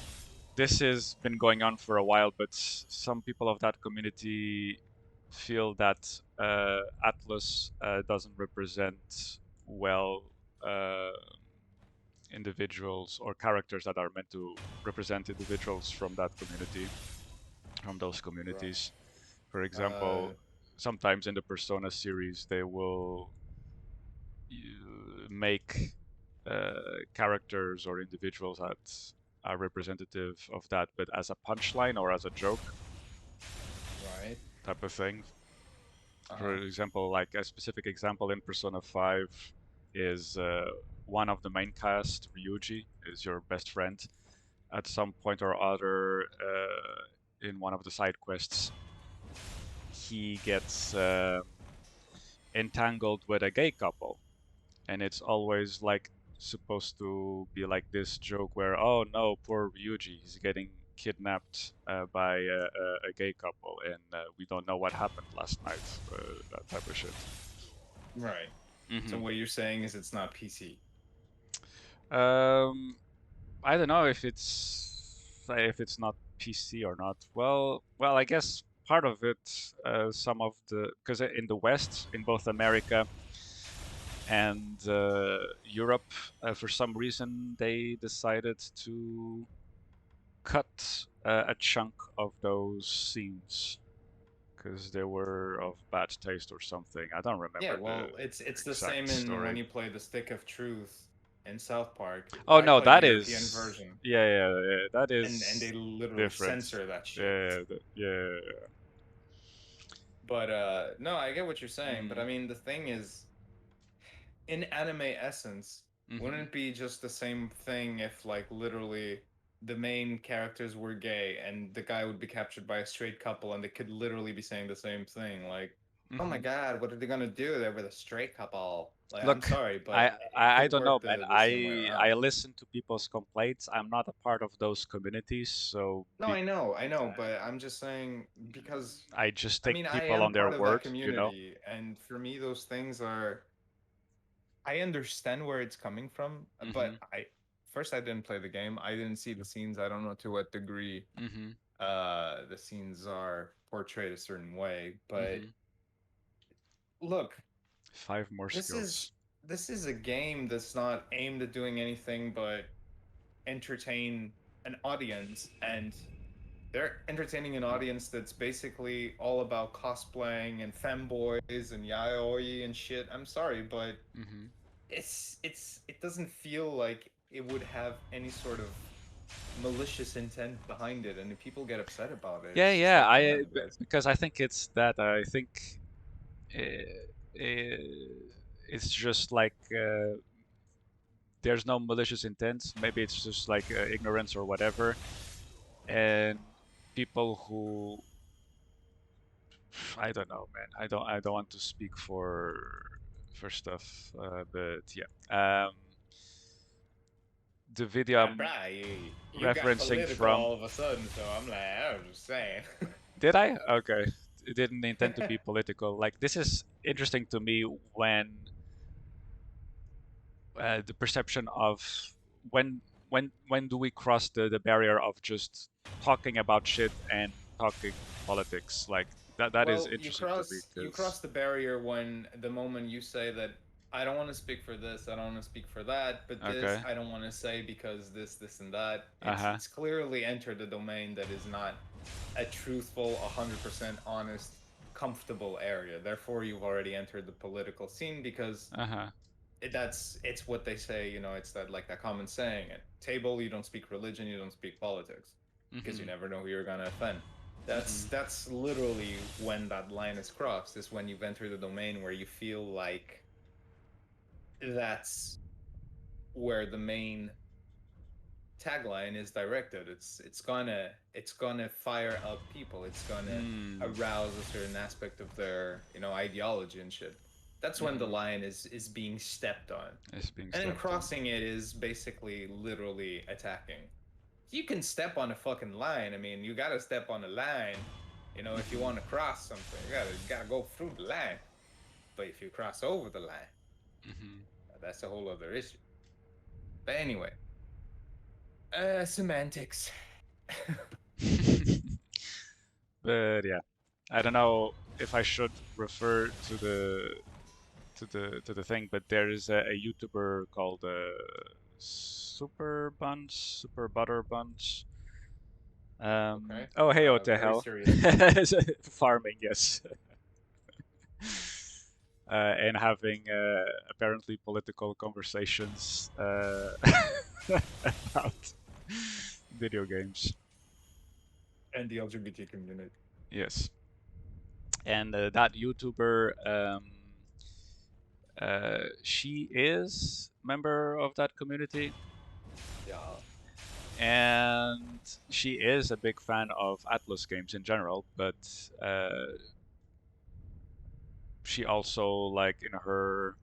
this has been going on for a while, but some people of that community feel that Atlas doesn't represent well uh, individuals or characters that are meant to represent individuals from that community, from those Right. communities. For Uh example, sometimes in the Persona series, they will make characters or individuals that are representative of that, but as a punchline or as a joke right. type of thing. For Uh-huh. example, like a specific example in Persona 5 is one of the main cast, Ryuji, is your best friend. At some point or other, in one of the side quests, he gets entangled with a gay couple, and it's always like supposed to be like this joke where, oh no, poor Ryuji, he's getting kidnapped by a gay couple, and we don't know what happened last night, that type of shit. Right. So Hmm. what you're saying is it's not PC. Um, I don't know if it's not PC or not. Well, I guess part of it, some of the because in the West, in both America and Europe, for some reason they decided to cut a chunk of those scenes because they were of bad taste or something. I don't Yeah, remember the well, it's the exact same in when story. you play the Stick of Truth in South Park. Oh I no, played the that European is version, yeah, that and they is literally different. censor that shit. Yeah. But no, I get what you're saying, but Mm, I mean the thing is in anime essence, wouldn't mm-hmm, it be just the same thing if like literally the main characters were gay and the guy would be captured by a straight couple and they could literally be saying the same thing like, "Oh my mm-hmm. god, what are they going to do? They're with a straight couple." Like, I'm Look, sorry, but I, it I could don't know, work man. the same way I around. listen to people's complaints. I'm not a part of those communities, so No, I know, but I'm just saying because I just I take mean, I people am on their part of that word, you know. community, and for me, those things are. I understand where it's coming from, Mm-hmm, but I first I didn't play the game. I didn't see the scenes. I don't know to what degree mm-hmm. the scenes are portrayed a certain way. But Mm-hmm. look, 5 more this is skills. this is a game that's not aimed at doing anything but entertain an audience, and they're entertaining an audience that's basically all about cosplaying and femboys and yaoi and shit. I'm sorry, but Mm-hmm. it doesn't feel like it would have any sort of malicious intent behind it, and if people get upset about it, Yeah, it's just yeah. like, come on, guys. Because I think it's that. I think it's just like there's no malicious intent. Maybe it's just like ignorance or whatever. And people who I don't know, man. I don't want to speak for stuff, but yeah. The video I'm Bruh, you got referencing political from. all of a sudden, so I'm like, I was just saying. Did I? Okay. It didn't intend to be political. Like this is interesting to me when the perception of when do we cross the barrier of just talking about shit and talking politics? Like that is Well, interesting to me you because cross the barrier when the moment you say that I don't want to speak for this, I don't want to speak for that, but this okay. I don't want to say because this and that. Uh-huh. It's clearly entered a domain that is not a truthful, 100% honest, comfortable area. Therefore, you've already entered the political scene because Uh-huh. it's what they say, it's that, like, that common saying, at table you don't speak religion, you don't speak politics, because you Mhm. never know who you're going to offend. that's Mhm. that's literally when that line is crossed, is when you've entered a domain where you feel like that's where the main tagline is directed. It's gonna fire up people. It's gonna Mm. arouse a certain aspect of their ideology and shit. That's when the Mhm. line is being stepped on. It's being And then stepped on. crossing it is basically literally attacking. You can step on a fucking line. I mean, you gotta step on a line. If you Mhm. want to cross something, you gotta go through the line. But if you cross over the line, Mhm. that's a whole other issue. But anyway, semantics. But yeah, I don't know if I should refer to the thing, but there is a YouTuber called Super Butter Buns. Okay. Oh, hey, what the Very hell? serious farming. Farming, yes. And having apparently political conversations about video games. And the LGBT community. Yes. And that YouTuber, she is member of that community, Yeah. and she is a big fan of Atlas games in general, but she also like in her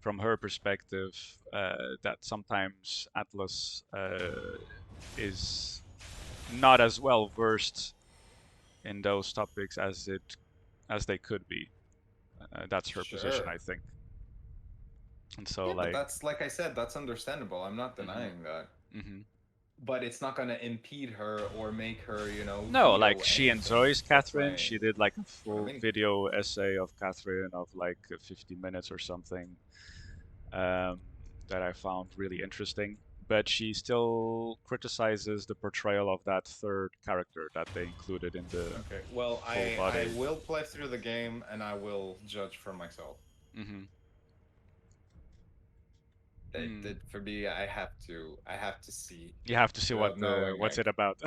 from her perspective that sometimes Atlas is not as well versed in those topics as they could be. That's her position, Sure. I think. And so Yeah, but like, that's, like I said, that's understandable. I'm not hmm denying that. hmm But it's not going to impede her or make her, no, like veto she anything enjoys for Catherine. playing. She did like a What I full mean? video essay of Catherine of like 50 minutes or something um, that I found really interesting. But she still criticizes the portrayal of that third character that they included in the Okay. Well, full I body. will play through the game and I will judge for myself. Hmm That Mm. for me, I have to see You have to see without knowing. what's it about.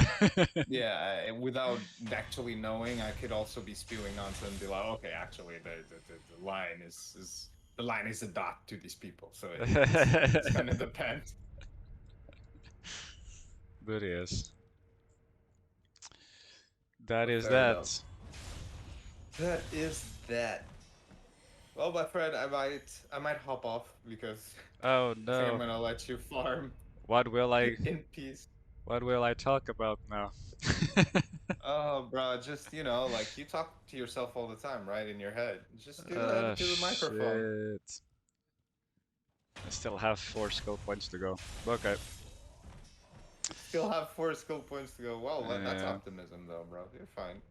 Yeah, without actually knowing, I could also be spewing nonsense and be like, okay, actually, the line is the line is a dot to these people, so it's gonna depend. But yes, that But is fair enough. that. That is that. Well, my friend, I might hop off because Oh I think I'm no. gonna let you farm What will I in peace. what will I talk about now? Oh, bro, just like you talk to yourself all the time, right, in your head. Just add it to the microphone. Shit. I still have 4 skill points to go. Okay. Still have 4 skill points to go. Well, that's Yeah. optimism, though, bro. You're fine.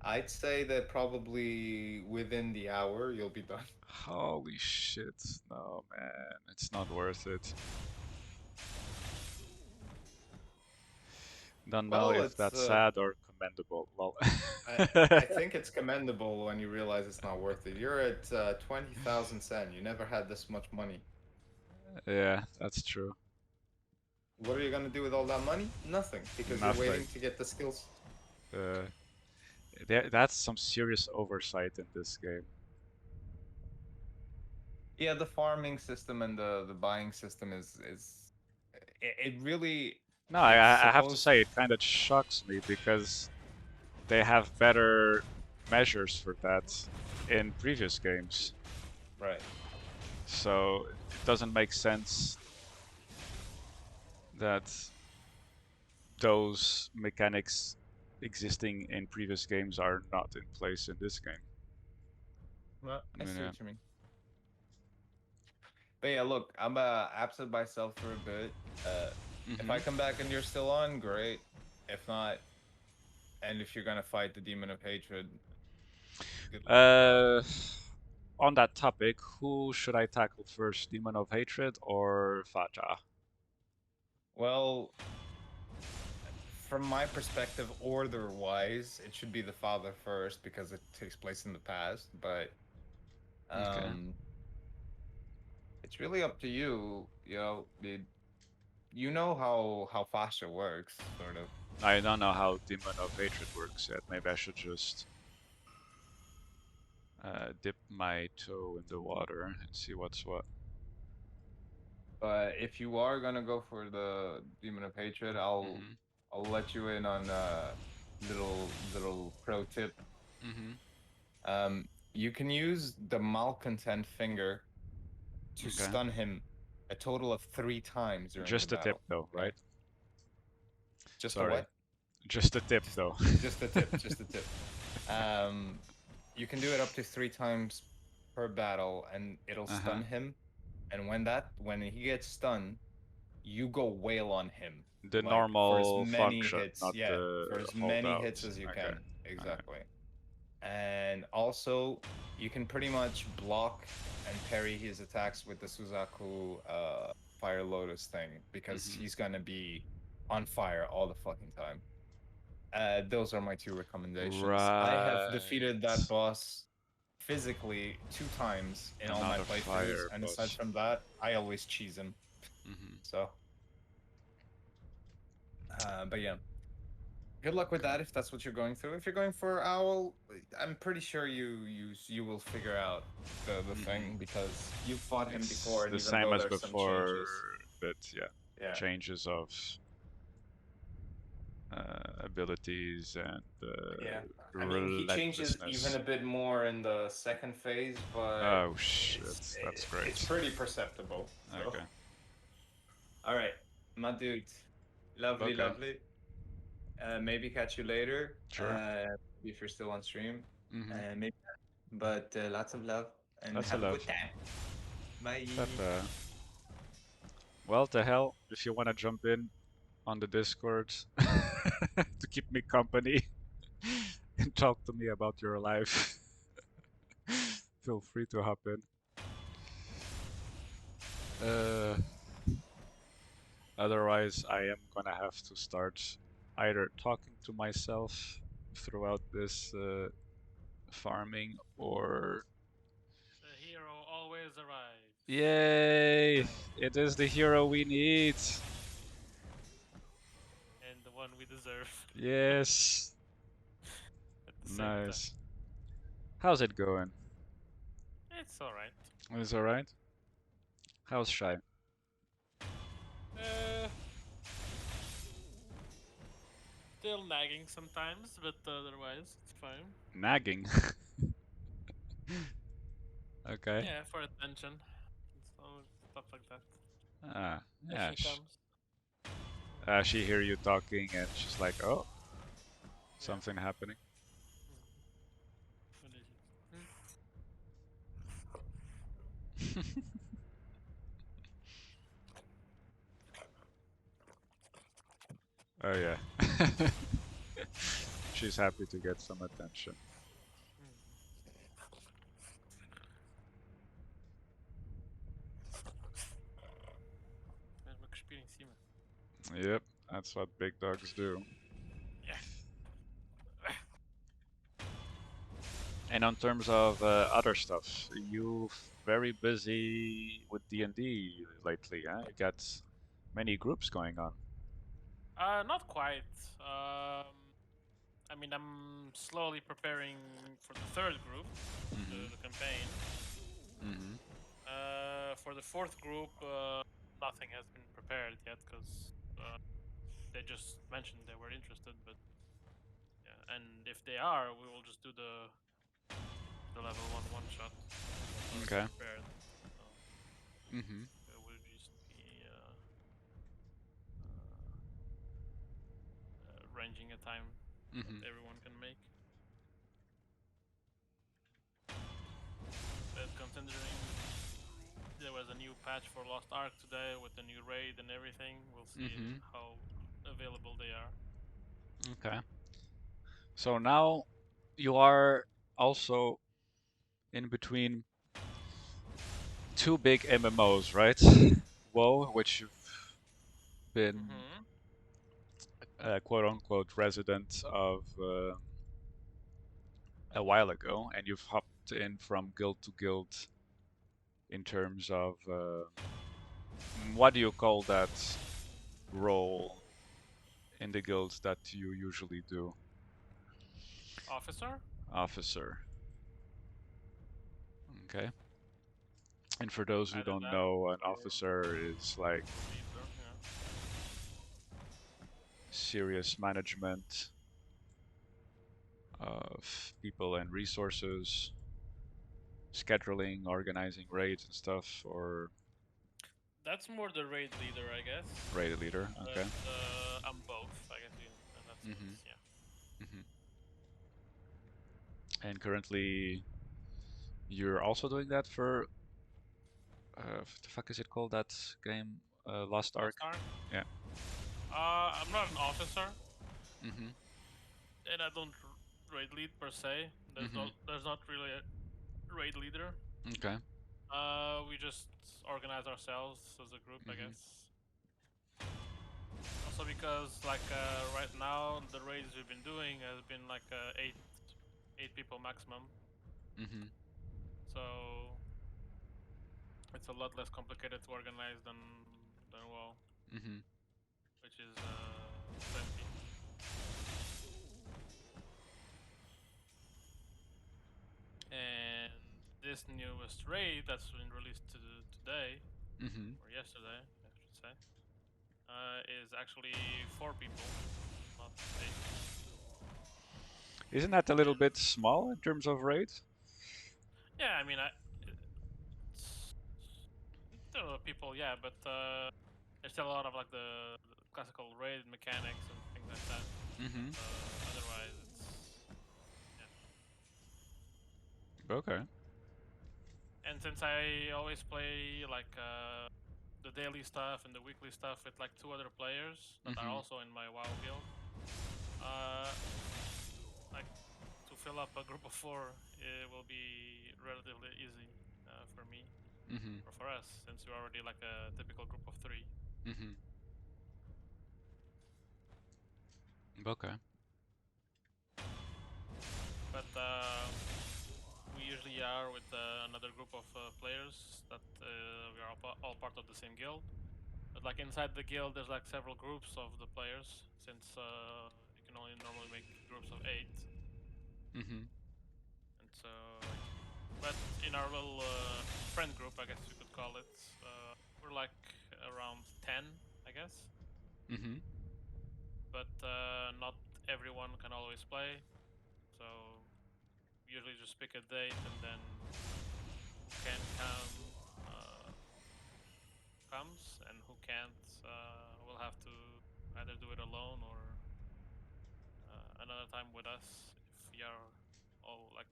I'd say that probably within the hour you'll be done. Holy shit. No, man. It's not worth it. Don't know Well, if it's that's sad or commendable. Lol. I think it's commendable when you realize it's not worth it. You're at 20,000 sen. You never had this much money. Yeah, that's true. What are you gonna do with all that money? Nothing, because you're Nothing. waiting to get the skills. Uh, that's some serious oversight in this game. Yeah, the farming system and the buying system is it really No, it's I have to supposed say it kind of shocks me because they have better measures for that in previous games. right. So it doesn't make sense that those mechanics existing in previous games are not in place in this game. Well, I see Yeah. what you mean. But yeah, look, I'm absent myself for a bit. If I Hmm. come back and you're still on, great. If not, and if you're gonna fight the demon of hatred, good luck with that. Uh, on that topic, who should I tackle first, Demon of Hatred or Faja? Well, from my perspective, order-wise, it should be the father first because it takes place in the past. But Okay. um, it's really up to you. You know how Fasha works, sort of. I don't know how Demon of Hatred works yet. Maybe I should just dip my toe in the water and see what's what. But if you are gonna go for the Demon of Hatred, I'll Hmm. I'll let you in on a little pro tip. Hmm. You can use the malcontent finger to Okay. stun him a total of 3 times during the Just a tip battle. though, Okay, right? just a Sorry. what? Just a tip Just though. just a tip, just a tip. Um, you can do it up to 3 times per battle, and it'll Uh-huh. stun him. And when he gets stunned, you go wail on him The like for as normal many function, hits, not yeah, the for as many hits holdout. as you Okay. can. Alright. Exactly. And also you can pretty much block and parry his attacks with the Suzaku Fire Lotus thing because Hmm. he's gonna be on fire all the fucking time. Those are my two recommendations. I have defeated that Right. boss physically 2 times in all my Another playthroughs, fire and aside boss. from that, I always cheese him. Hmm. So, but yeah, good luck with Okay. that if that's what you're going through. If you're going for Owl, I'm pretty sure you will figure out the Hmm. thing because you fought him before, It's and the even same though as there's some before, changes, but yeah, yeah, changes of abilities and yeah. I mean, he changes even relentlessness. a bit more in the second phase, but Oh shit, that's it's great. pretty perceptible. So, Okay, all right, my dude, lovely, okay, lovely. Maybe catch you later. sure. If you're still on stream, Mm-hmm. maybe. But lots of love and That's a have a good love. time. Bye. But well, the hell, if you wanna jump in on the Discord to keep me company and talk to me about your life, feel free to hop in. Uh, Otherwise, I am gonna have to start either talking to myself throughout this farming or. The hero always arrives. Yay! It is the hero we need! And the one we deserve Yes! at the same time. Nice. How's it going? It's alright. Is alright? How's Shy? Uh, Still nagging sometimes, but otherwise it's fine. Nagging. Okay. Yeah, for attention. And so stuff like that. Ah, If yeah. she comes. She hear you talking and she's like, oh, Yeah. something happening. What is it? Oh yeah. She's happy to get some attention. Mas me cuspir em cima. Yep, that's what big dogs do. Yeah. And on terms of other stuff, you very busy with D&D lately, huh? You got many groups going on. Not quite. I mean, I'm slowly preparing for the third group, the campaign. Mm-hmm. For the fourth group, nothing has been prepared yet because they just mentioned they were interested. But yeah, and if they are, we will just do the level one shot. Already Okay. prepared. So Mm-hmm. it will just be arranging a time that Mm-hmm. everyone can make. But considering there was a new patch for Lost Ark today with the new raid and everything, we'll see Mm-hmm. how available they are. Okay. So now you are also in between two big MMOs, right? WoW, which you've been Mm-hmm. quote unquote resident of a while ago, and you've hopped in from guild to guild in terms of what do you call that role in the guilds that you usually do? Officer? Officer. Okay. And for those who Either don't that know, an or officer is like leader, yeah. serious management of people and resources, scheduling, organizing raids and stuff, or That's more the raid leader, I guess. raid leader. Okay. But I'm both, I guess, in that Mm-hmm. sense, yeah. Mm-hmm. And currently, you're also doing that for the fuck is it called that game? Lost Ark. Lost Ark? Yeah. I'm not an officer, Mm-hmm. and I don't raid lead per se. Mm-hmm. There's not really a raid leader. Okay. We just organize ourselves as a group, I Mm-hmm. guess. Also because like right now the raids we've been doing has been like eight people maximum. Mm-hmm. So it's a lot less complicated to organize than WoW, Mm-hmm. which is plenty. And this newest raid that's been released today Mm-hmm. or yesterday, I should say, is actually 4 people, not 8. Isn't that a little And bit small in terms of raid? yeah, I mean, it's, there are people, yeah, but there's still a lot of like the classical raid mechanics and things like that. Mm-hmm. Otherwise, it's yeah. Okay. And since I always play like the daily stuff and the weekly stuff with like 2 other players that are Mm-hmm. also in my WoW guild, uh, like to fill up a group of 4, it will be relatively easy for me Mm-hmm. or for us since we're already like a typical group of 3. Mm-hmm. Okay. But we usually are with another group of players that we are all part of the same guild. But like inside the guild, there's like several groups of the players since you can only normally make groups of 8. Mm-hmm. And so, but in our little friend group, I guess you could call it, we're like around 10, I guess. Mm-hmm. But not everyone can always play. So we usually just pick a date and then who can come comes and who can't will have to either do it alone or another time with us if we are all like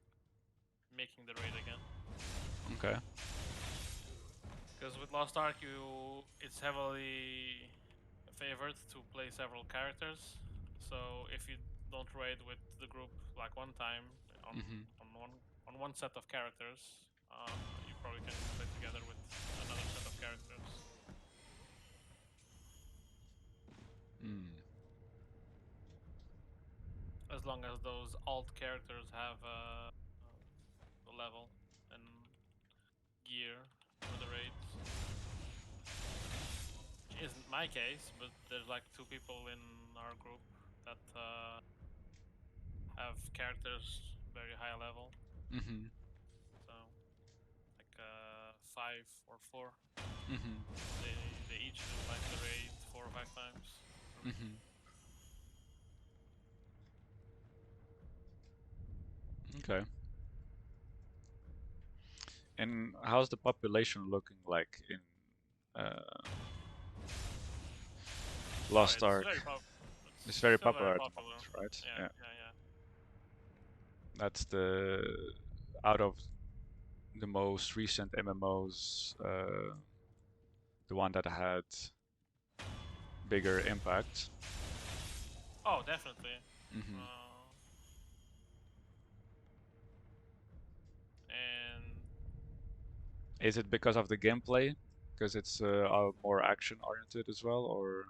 making the raid again. Okay. Because with Lost Ark, it's heavily favored to play several characters. So if you don't raid with the group like one time on Mm-hmm. on one set of characters, you probably can play together with another set of characters. Mm. As long as those alt characters have the level and gear for the raids. Which isn't my case, but there's like 2 people in our group that have characters very high level. Mm-hmm. So like 5 or 4. Mm-hmm. They each do like the raid 4 or 5 times per week. Mm-hmm. Okay. And how's the population looking like in Oh, Lost it's Ark? very It's it's very still very popular at the popular. moment, right? Yeah, Yeah. yeah, yeah. That's the out of the most recent MMOs, the one that had bigger impact. Oh, definitely. Mm-hmm. Uh, and Is it because of the gameplay? Because it's more action oriented as well, or?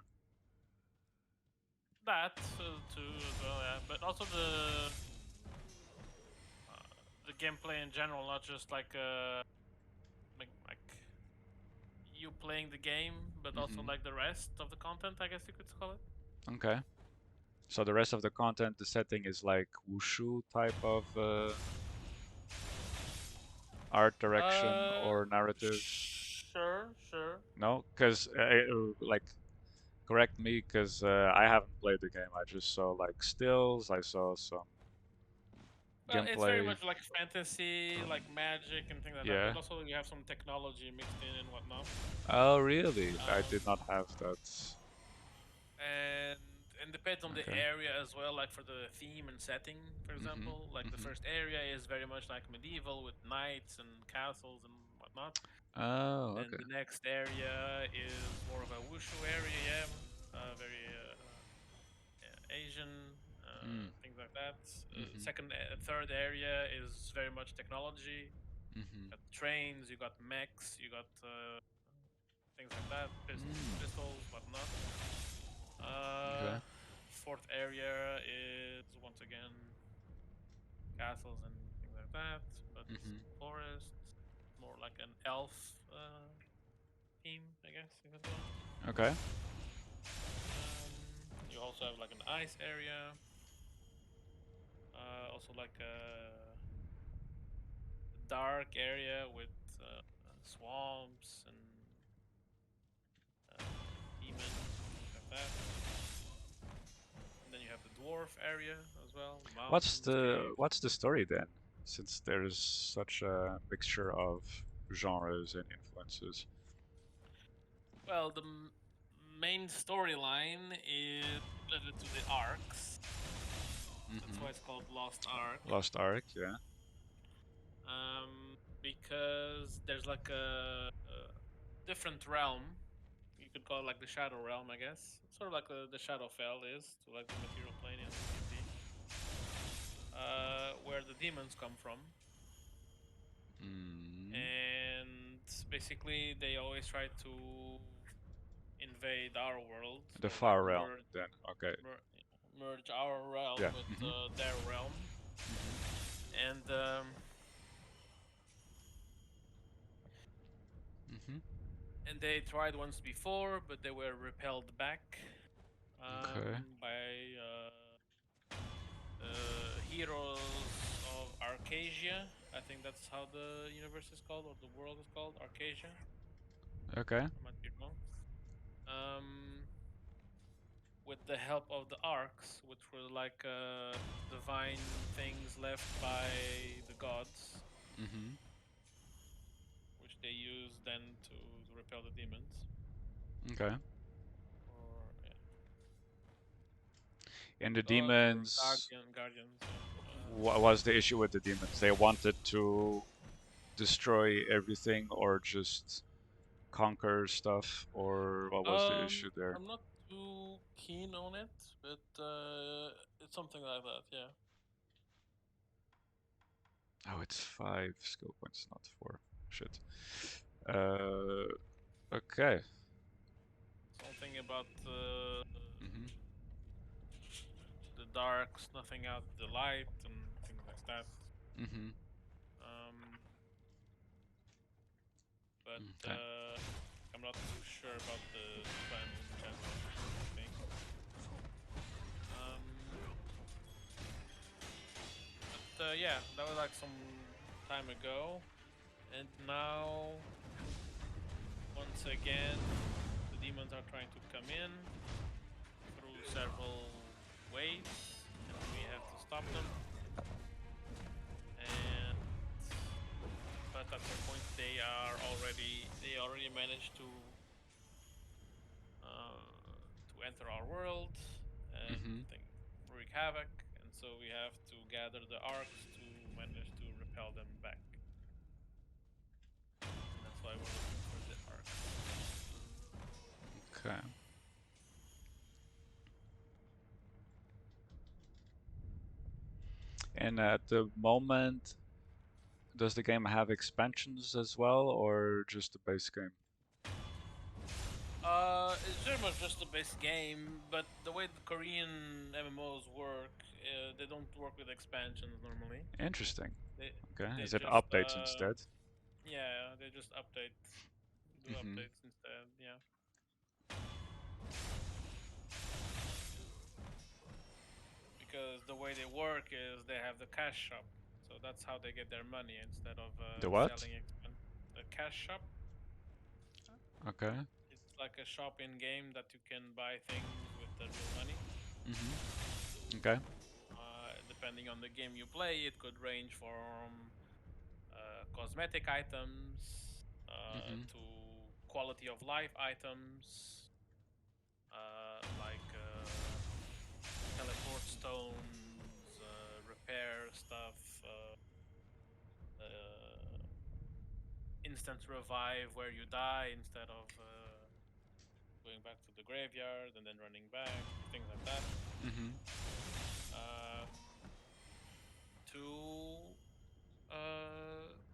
that too as well, yeah. But also the gameplay in general, not just like you playing the game, but also Mm-hmm. like the rest of the content, I guess you could call it. Okay. So the rest of the content, the setting is like wushu type of art direction or narrative. Sure. No, because like correct me, because I haven't played the game. I just saw like stills. I saw some Well, it's very gameplay. much like fantasy, like magic and things like that. Yeah. But also you have some technology mixed in and whatnot. Oh, really? I Um, did not have that. and depends on the Okay. area as well. Like for the theme and setting, for Mm-hmm. example, like the Mm-hmm. first area is very much like medieval with knights and castles and whatnot. Oh, Then okay. the next area is more of a wushu area, yeah, very Asian, Mm. things like that. Mm-hmm. Third area is very much technology. Mm-hmm. You got trains, you got mechs, you got things like that, Mm. pistols, whatnot. Okay. Fourth area is once again castles and things like that, but Mm-hmm. forest, more like an elf theme, I guess you could call it. Okay. You also have like an ice area, also like a dark area with swamps and demons and things like that. And then you have the dwarf area as well, mountains, caves. What's the story then? Since there's such a mixture of genres and influences. Well, the main storyline is related to the arcs. That's Mm-hmm. why it's called Lost Ark. Lost Ark, yeah. Because there's like a different realm. You could call it like the Shadow Realm, I guess. Sort of like the Shadowfell is to like the material plane in D&D, where the demons come from. Mm. And basically, they always try to invade our world The or like Far Realm, then. Okay. merge our realm Yeah. with Mm-hmm. their realm. Mm-hmm. And Mm-hmm. they tried once before, but they were repelled back Okay. by heroes of Arcasia. I think that's how the universe is called, or the world is called, Arcasia. Okay. I might be wrong. Um, with the help of the arcs, which were like divine things left by the gods, Mm-hmm. which they use then to repel the demons. Okay. Or yeah, And the gods or demons, guardians. Yeah. what was the issue with the demons? They wanted to destroy everything or just conquer stuff, or what was the issue there? I'm not too keen on it, but it's something like that. Yeah. Oh, it's 5 skill points, not 4. Shit. Uh, okay. Something about Mm-hmm. the dark snuffing out the light and things like that. Mm-hmm. Um, but Okay. I'm not too sure about the plans in general. I think. Yeah, that was like some time ago, and now once again the demons are trying to come in through several ways, and we have to stop them. And but at some point they already managed to enter our world and Mm-hmm. wreak havoc, and so we have to gather the arcs to manage to repel them back. And that's why we're looking for the arcs. Okay. And at the moment, does the game have expansions as well, or just the base game? It's very much just a base game, but the way the Korean MMOs work, they don't work with expansions normally. Interesting. They Okay. they Is it just updates instead? yeah, they just do Mm-hmm. updates instead. Yeah. Because the way they work is they have the cash shop, so that's how they get their money instead of The what? selling the cash shop. Okay. It's like a shop in game that you can buy things with the real money. Mm-hmm. Okay. Depending on the game you play, it could range from cosmetic items Mm-hmm. to quality of life items, like teleport stones, repair stuff, uh, instant revive where you die instead of going back to the graveyard and then running back, things like that. Mm-hmm. Um, to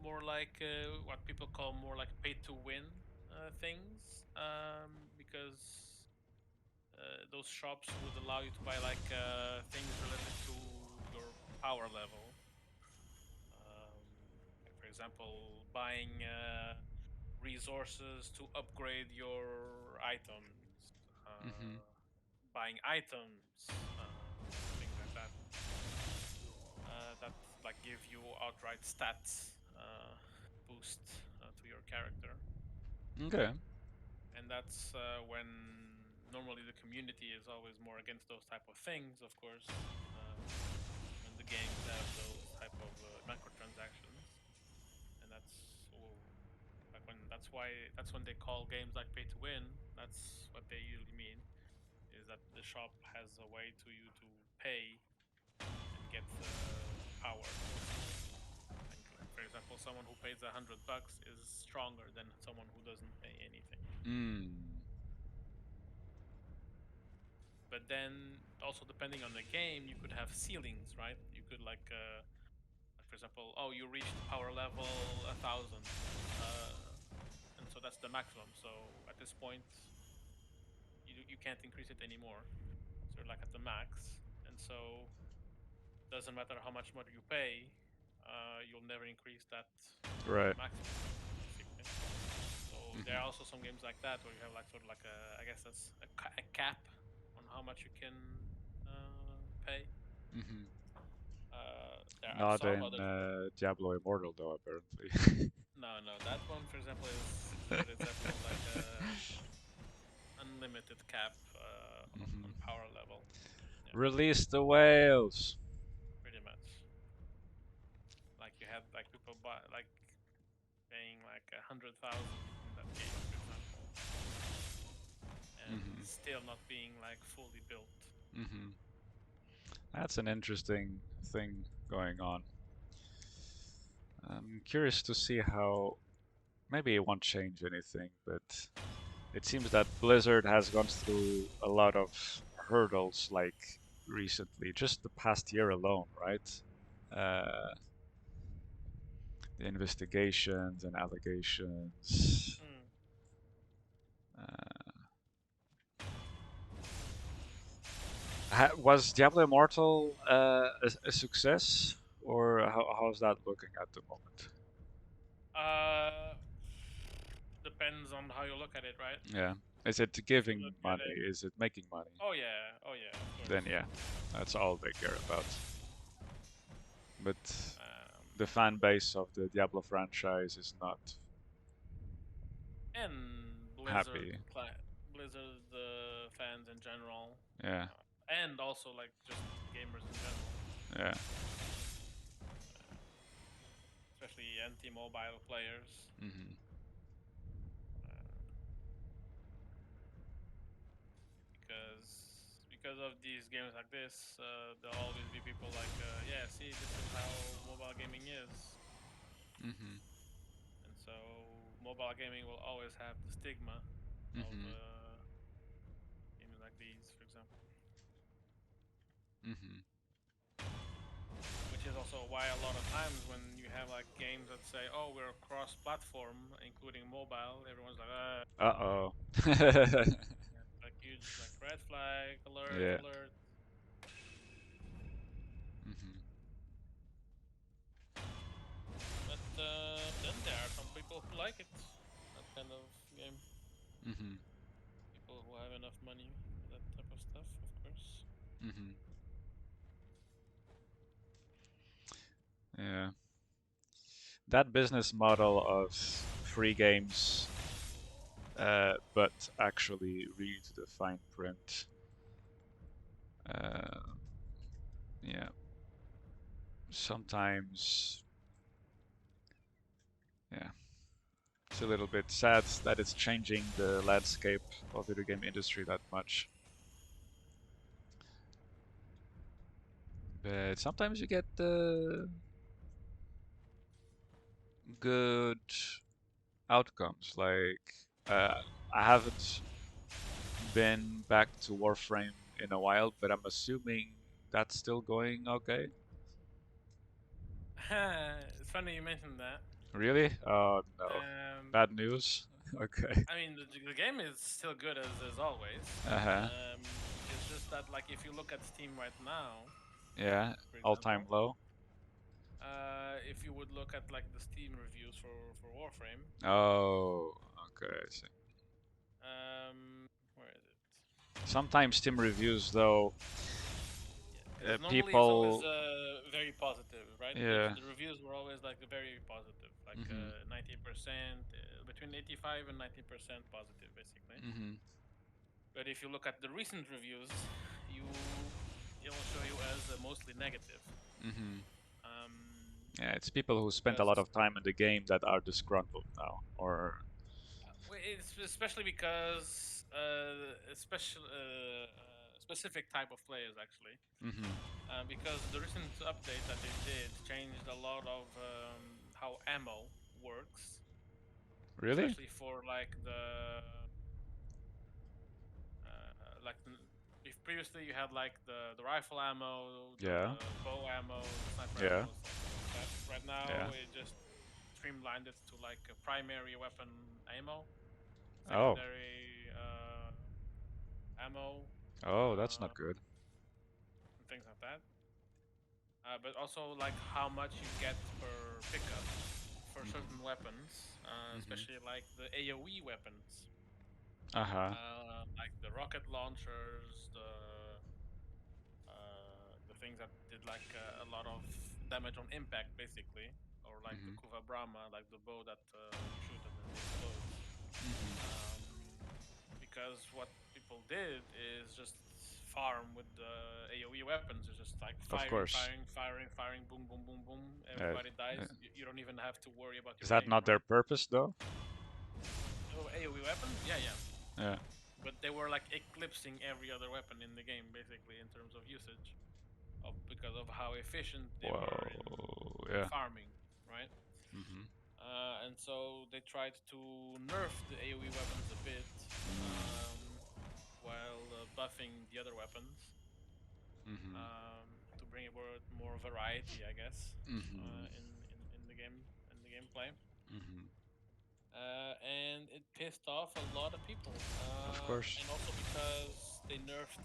more like what people call more like pay to win things, because those shops would allow you to buy like things related to your power level. Like for example, buying resources to upgrade your items, Mm-hmm. buying items, things like that. That like give you outright stats boost to your character, Okay. and that's when normally the community is always more against those type of things, of course. When the games have those type of microtransactions, and that's when they call games like pay to win. That's what they usually mean, is that the shop has a way to you to pay and get power. Like for example, someone who pays $100 is stronger than someone who doesn't pay anything. Mm. But then also depending on the game, you could have ceilings, right? You could like for example, oh, you reached power level 1,000, and so that's the maximum. So at this point, you can't increase it anymore. So you're like at the max, and so doesn't matter how much money you pay, you'll never increase that Right. maximum, basically. So there are Mm-hmm. also some games like that where you have like sort of like I guess that's a cap on how much you can pay. Mm-hmm. There are Not some in others where Diablo Immortal, though, apparently. no, that one for example is a good example of like a unlimited cap on Mm-hmm. power level. Yeah, Release the whales. pretty much. Like you had like people buy like paying like 100,000 in that game, for example, and Mm-hmm. still not being like fully built. Mm-hmm. That's an interesting thing going on. I'm curious to see how. Maybe it won't change anything, but it seems that Blizzard has gone through a lot of hurdles, like recently, just the past year alone, right? Uh, the investigations and allegations. Mm. Uh, was Diablo Immortal a success, or how's that looking at the moment? Uh, depends on how you look at it, right? Yeah. Is it If you giving look at money? it, Is it making money? oh yeah, of Then course. yeah, that's all they care about. But Um, the fan base of the Diablo franchise is not and happy. Blizzard fans in general, Yeah, and also like just gamers in general, yeah. especially anti-mobile players. Mhm, Uh, because of these games like this, there'll always be people like, yeah, see, this is how mobile gaming is, mhm, and so mobile gaming will always have the stigma of mhm, games like these, for example. mhm. Which is also why a lot of times when you have like games that say, "Oh, we're cross-platform, including mobile," everyone's like, Uh-oh. like huge like red flag, alert, Yeah. alert." Mhm, But then there are some people who like it, that kind of game. mhm, People who have enough money for that type of stuff, of course. mhm. Yeah. That business model of free games, but actually read the fine print. Uh, yeah. Sometimes, yeah, it's a little bit sad that it's changing the landscape of video game industry that much. But sometimes you get good outcomes. Like I haven't been back to Warframe in a while, but I'm assuming that's still going okay. It's funny you mentioned that. Really? Oh no. Um, Bad news. Okay. I mean, the game is still good as always. Uh-huh. It's just that, like, if you look at Steam right now, Yeah. for All-time example, low. if you would look at like the Steam reviews for Warframe, Oh, okay, I see. where is it? Sometimes Steam reviews though, Yeah, because normally it's always people, very positive, right? yeah. The reviews were always like very positive, like Mhm. 90%, between 85 and 90% positive, basically. Mhm. But if you look at the recent reviews, you it will show you as mostly negative. Mhm. Um, Yeah, it's people who spent a because lot of time in the game that are disgruntled now, or it's especially because specific type of players actually. mhm. Because the recent update that they did changed a lot of how ammo works, Really? especially for like if previously you had like the rifle ammo, Yeah. the bow ammo, the sniper Yeah. ammo, stuff like that. Right Yeah. now, it just streamlined it to like a primary weapon ammo, Oh. secondary ammo, Oh, that's not good. and things like that. But also like how much you get per pickup for certain Mhm. weapons, Mhm. especially like the AOE weapons, Uh-huh. like the rocket launchers, the things that did like a lot of damage on impact, basically, or like the Mhm. Kuva Brahma, like the bow that you shoot and then it explodes. Mhm. Um, because what people did is just farm with the AOE weapons. It's just like Of firing, course. firing, firing, firing, boom, boom, boom, boom. Uh, Everybody uh, dies. You don't even have to worry about is your that aim, not their right? purpose though? Oh, AOE weapons? Yeah, yeah. Yeah. But they were like eclipsing every other weapon in the game, basically, in terms of usage, because of how efficient they were Whoa. in Yeah. farming, right? Mhm. And so they tried to nerf the AoE weapons a bit, while buffing the other weapons, Mm-hmm. to bring about more variety, I guess, Mm-hmm. in the game, in the gameplay. Mm-hmm. And it pissed off a lot of people, Of course. and also because they nerfed,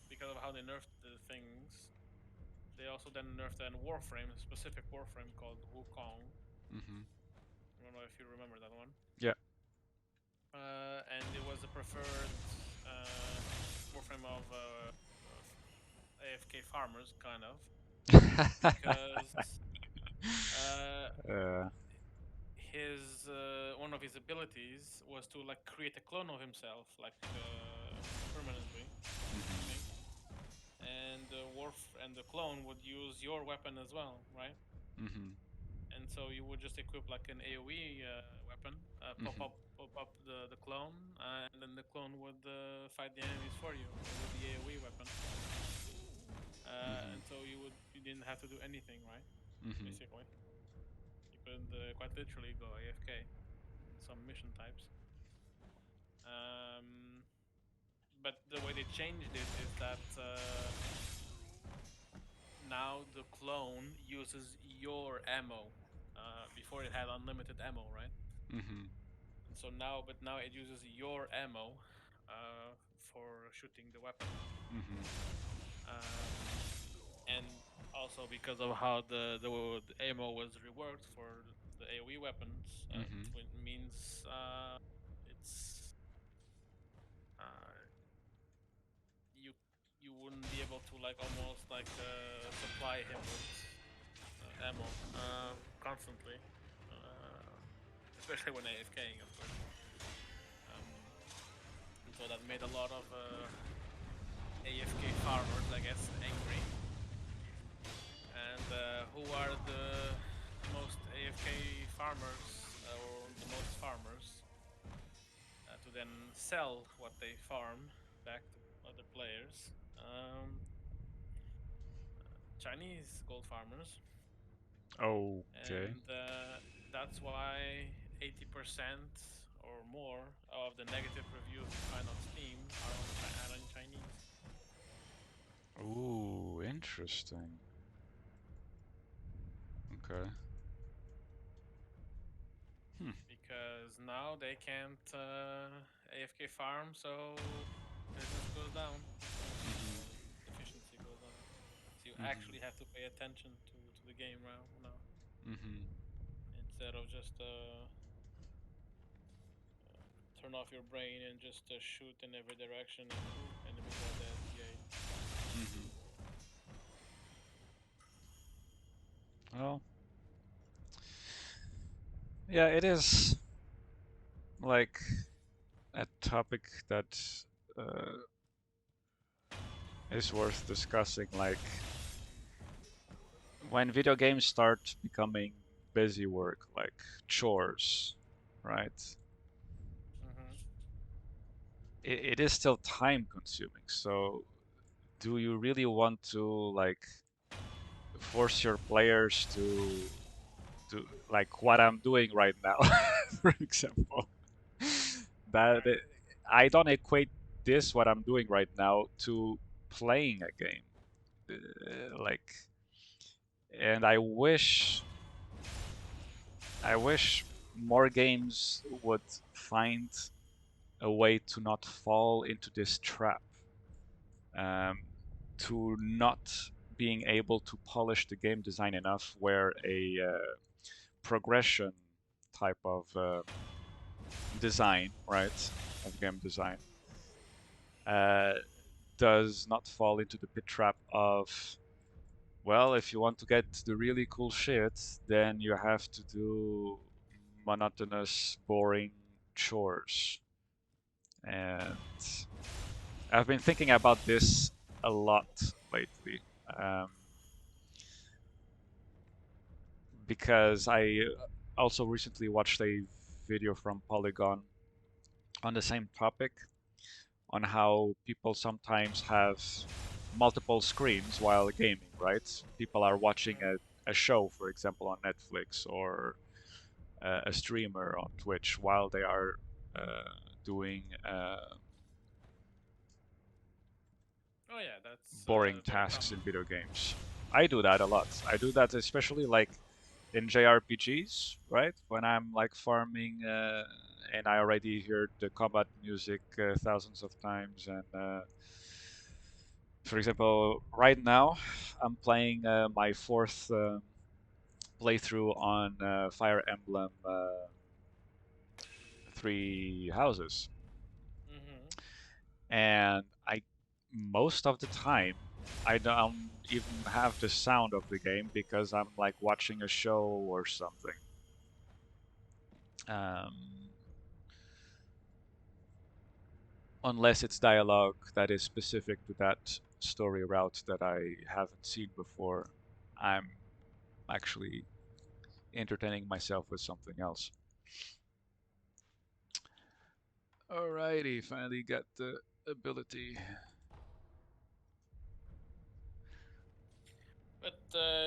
because of how they nerfed the things. They also then nerfed an Warframe, a specific Warframe called Wukong. Mm-hmm. I don't know if you remember that one. Yeah. And it was the preferred Warframe of AFK farmers, kind of, because uh, uh, his one of his abilities was to like create a clone of himself, like permanently, I think. And the clone would use your weapon as well, right? mm-hmm. And so you would just equip like an AOE weapon, Mm-hmm. pop up the clone, and then the clone would fight the enemies for you with the AOE weapon. Mm-hmm. And so you didn't have to do anything, right? Mm-hmm. Basically, you could quite literally go AFK in some mission types. Um, but the way they changed it is that now the clone uses your ammo. Before it had unlimited ammo, right? Mm-hmm. And so now, but now it uses your ammo for shooting the weapon. Mm-hmm. And also because of how the ammo was reworked for the AOE weapons, Mm-hmm. it means it's uh, you you wouldn't be able to like almost like supply him with ammo constantly, uh, especially when AFKing, of course. Um, and so that made a lot of AFK farmers, I guess, angry. And who are the most AFK farmers, or the most farmers, to then sell what they farm back to other players? Chinese gold farmers. Okay. And that's why 80% or more of the negative reviews you find on Steam are in Chinese. Ooh, interesting. Okay. Hmm. Because now they can't AFK farm, so business goes down, or efficiency goes down. So you Mm-hmm. actually have to pay attention to the game now, Mm-hmm. instead of just turn off your brain and just shoot in every direction and ooh, enemies are dead, yay. Mm-hmm. Well, yeah, it is like a topic that uh, is worth discussing. Like when video games start becoming busy work, like chores, right? Mm-hmm. It is still time consuming. So, do you really want to like force your players to do like what I'm doing right now, for example? That Right. I don't equate this what I'm doing right now to playing a game. Like, and I wish more games would find a way to not fall into this trap, um, to not being able to polish the game design enough where a progression type of design, right, of game design, uh, does not fall into the pit trap of, well, if you want to get the really cool shit, then you have to do monotonous, boring chores. And I've been thinking about this a lot lately, because I also recently watched a video from Polygon on the same topic, on how people sometimes have multiple screens while gaming, right? People are watching Mm-hmm. a show, for example, on Netflix, or a streamer on Twitch while they are doing Oh yeah, that's boring very tasks common. in video games. I do that a lot. I do that especially like in JRPGs, right? When I'm like farming and I already heard the combat music thousands of times. And for example, right now I'm playing my fourth playthrough on Fire Emblem Three Houses, Hmm. and I most of the time I don't even have the sound of the game because I'm like watching a show or something. Um, unless it's dialogue that is specific to that story route that I haven't seen before, I'm actually entertaining myself with something else. Alrighty, finally got the ability. But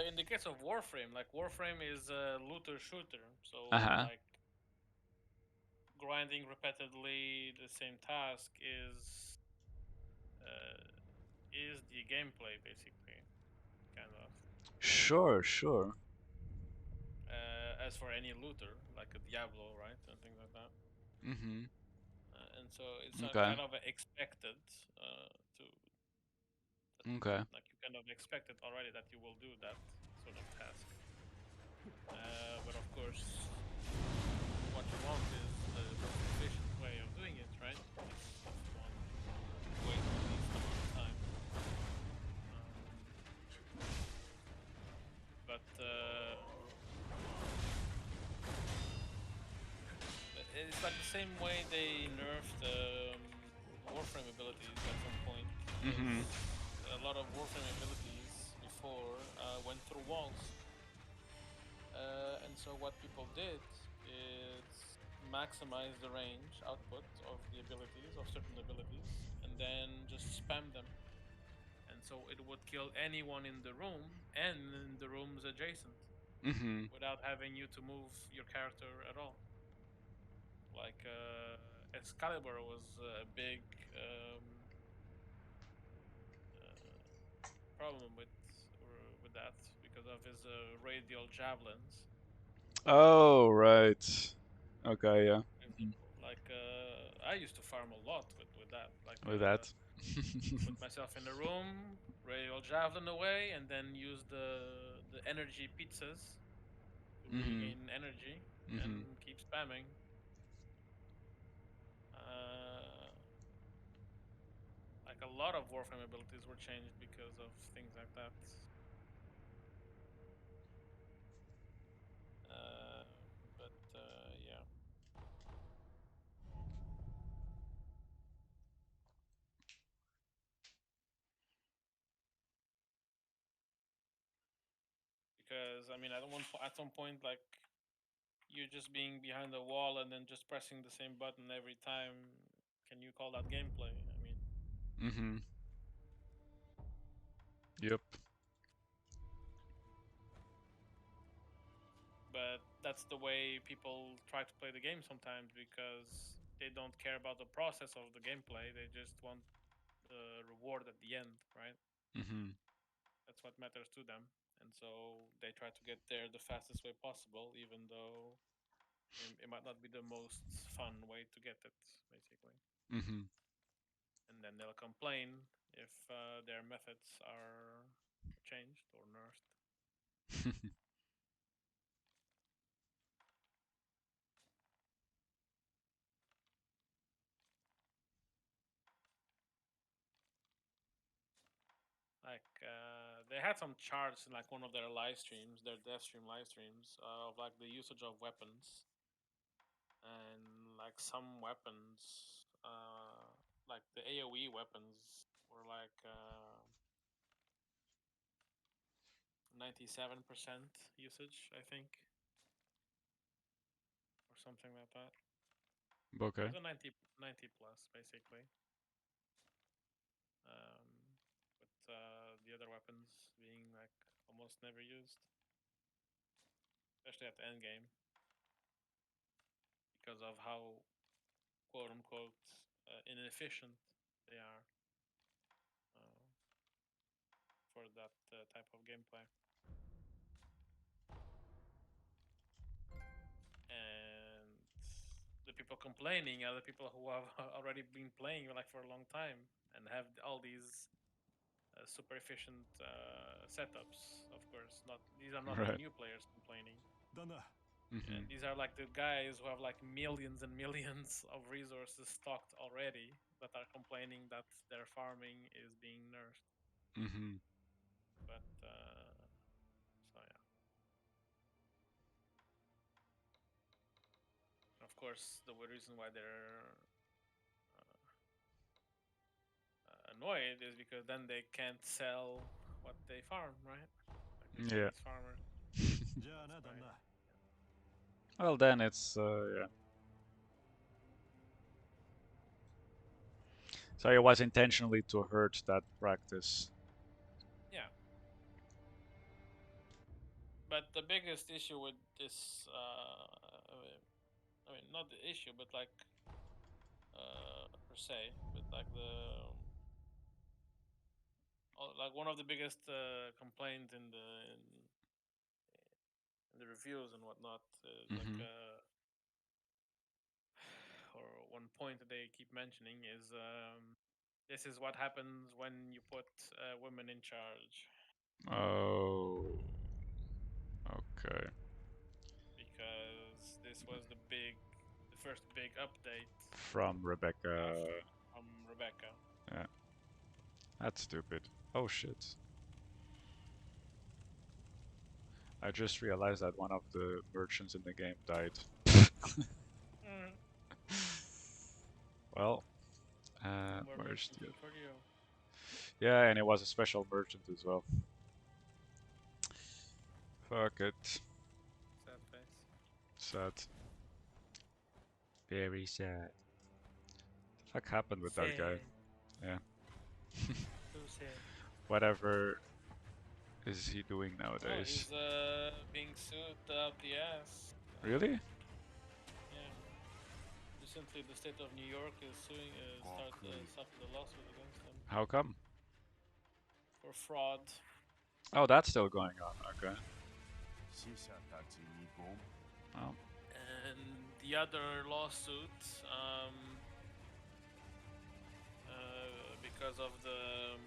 in the case of Warframe, like Warframe is a looter shooter, so Uh huh. like grinding repeatedly the same task uh, is the gameplay basically, kind of. Sure, sure. As for any looter, like a Diablo, right, and things like that. Mm-hmm. And so it's Okay. kind of expected to that, Okay. like you kind of expect it already that you will do that sort of task. But of course, what you want is the most efficient way of doing it, right? If you want to wait the least amount of time. But it's like the same way they nerfed Warframe abilities at some point, because Mm-hmm. a lot of Warframe abilities before went through walls. And so what people did is maximize the range output of the abilities, of certain abilities, and then just spam them. And so it would kill anyone in the room and in the rooms adjacent Mm-hmm. without having you to move your character at all. Like Excalibur was a big problem with that because of his radial javelins. Oh, right. Okay, yeah. For Hmm. example, like I used to farm a lot with that. Like With that. put myself in a room, radial javelin away, and then use the energy pizzas to Mm-hmm. regain energy Mm-hmm. and keep spamming. Uh, like a lot of Warframe abilities were changed because of things like that. Uh, but yeah, because I mean, at some point, like you're just being behind the wall and then just pressing the same button every time. Can you call that gameplay? I mean, Mm-hmm. Yep. but that's the way people try to play the game sometimes because they don't care about the process of the gameplay. They just want the reward at the end, right? Mm-hmm. That's what matters to them. And so they try to get there the fastest way possible, even though it might not be the most fun way to get it, basically. Mm-hmm. And then they'll complain if their methods are changed or nerfed. Like they had some charts in like one of their live streams, their death stream live streams, of like the usage of weapons, and like some weapons, like the AOE weapons, were like 97% usage, I think, or something like that. It Okay. was a 90 plus, basically. Um, with the other weapons being like almost never used, especially at the end game. because of how quote unquote inefficient they are for that type of gameplay. And the people complaining are the people who have already been playing like for a long time and have all these super efficient setups. Of course, not these are not the Right. new players complaining. だな。 Mm-hmm. And these are like the guys who have like millions and millions of resources stocked already that are complaining that their farming is being nerfed. Mm-hmm. But so yeah, of course the reason why they're annoyed is because then they can't sell what they farm, right? Like the Yeah. Chinese farmers. じゃあ That's な、旦 why. 那。 Well, then it's yeah. So it was intentionally to hurt that practice. Yeah. But the biggest issue with this, I mean, not the issue, but like per se, but like like one of the biggest complaints in the reviews and whatnot, like Mm-hmm. or one point that they keep mentioning is this is what happens when you put women in charge, Oh. Okay. because this was the first big update From Rebecca. from Rebecca. Yeah. That's stupid. Oh shit. I just realized that one of the merchants in the game died. Mm. Well, More where's the... merchant for you. Yeah, and it was a special merchant as well. Fuck it. Sad face. Sad. Very sad. The fuck happened with that guy? Yeah. So sad. Whatever is he doing Oh, nowadays? he's being sued out the ass. Really? Yeah. Recently, the state of New York is suing, started a lawsuit against him How come? for fraud. Oh, that's still going on. Okay. 死者たちにご Well, And the other lawsuit, because of the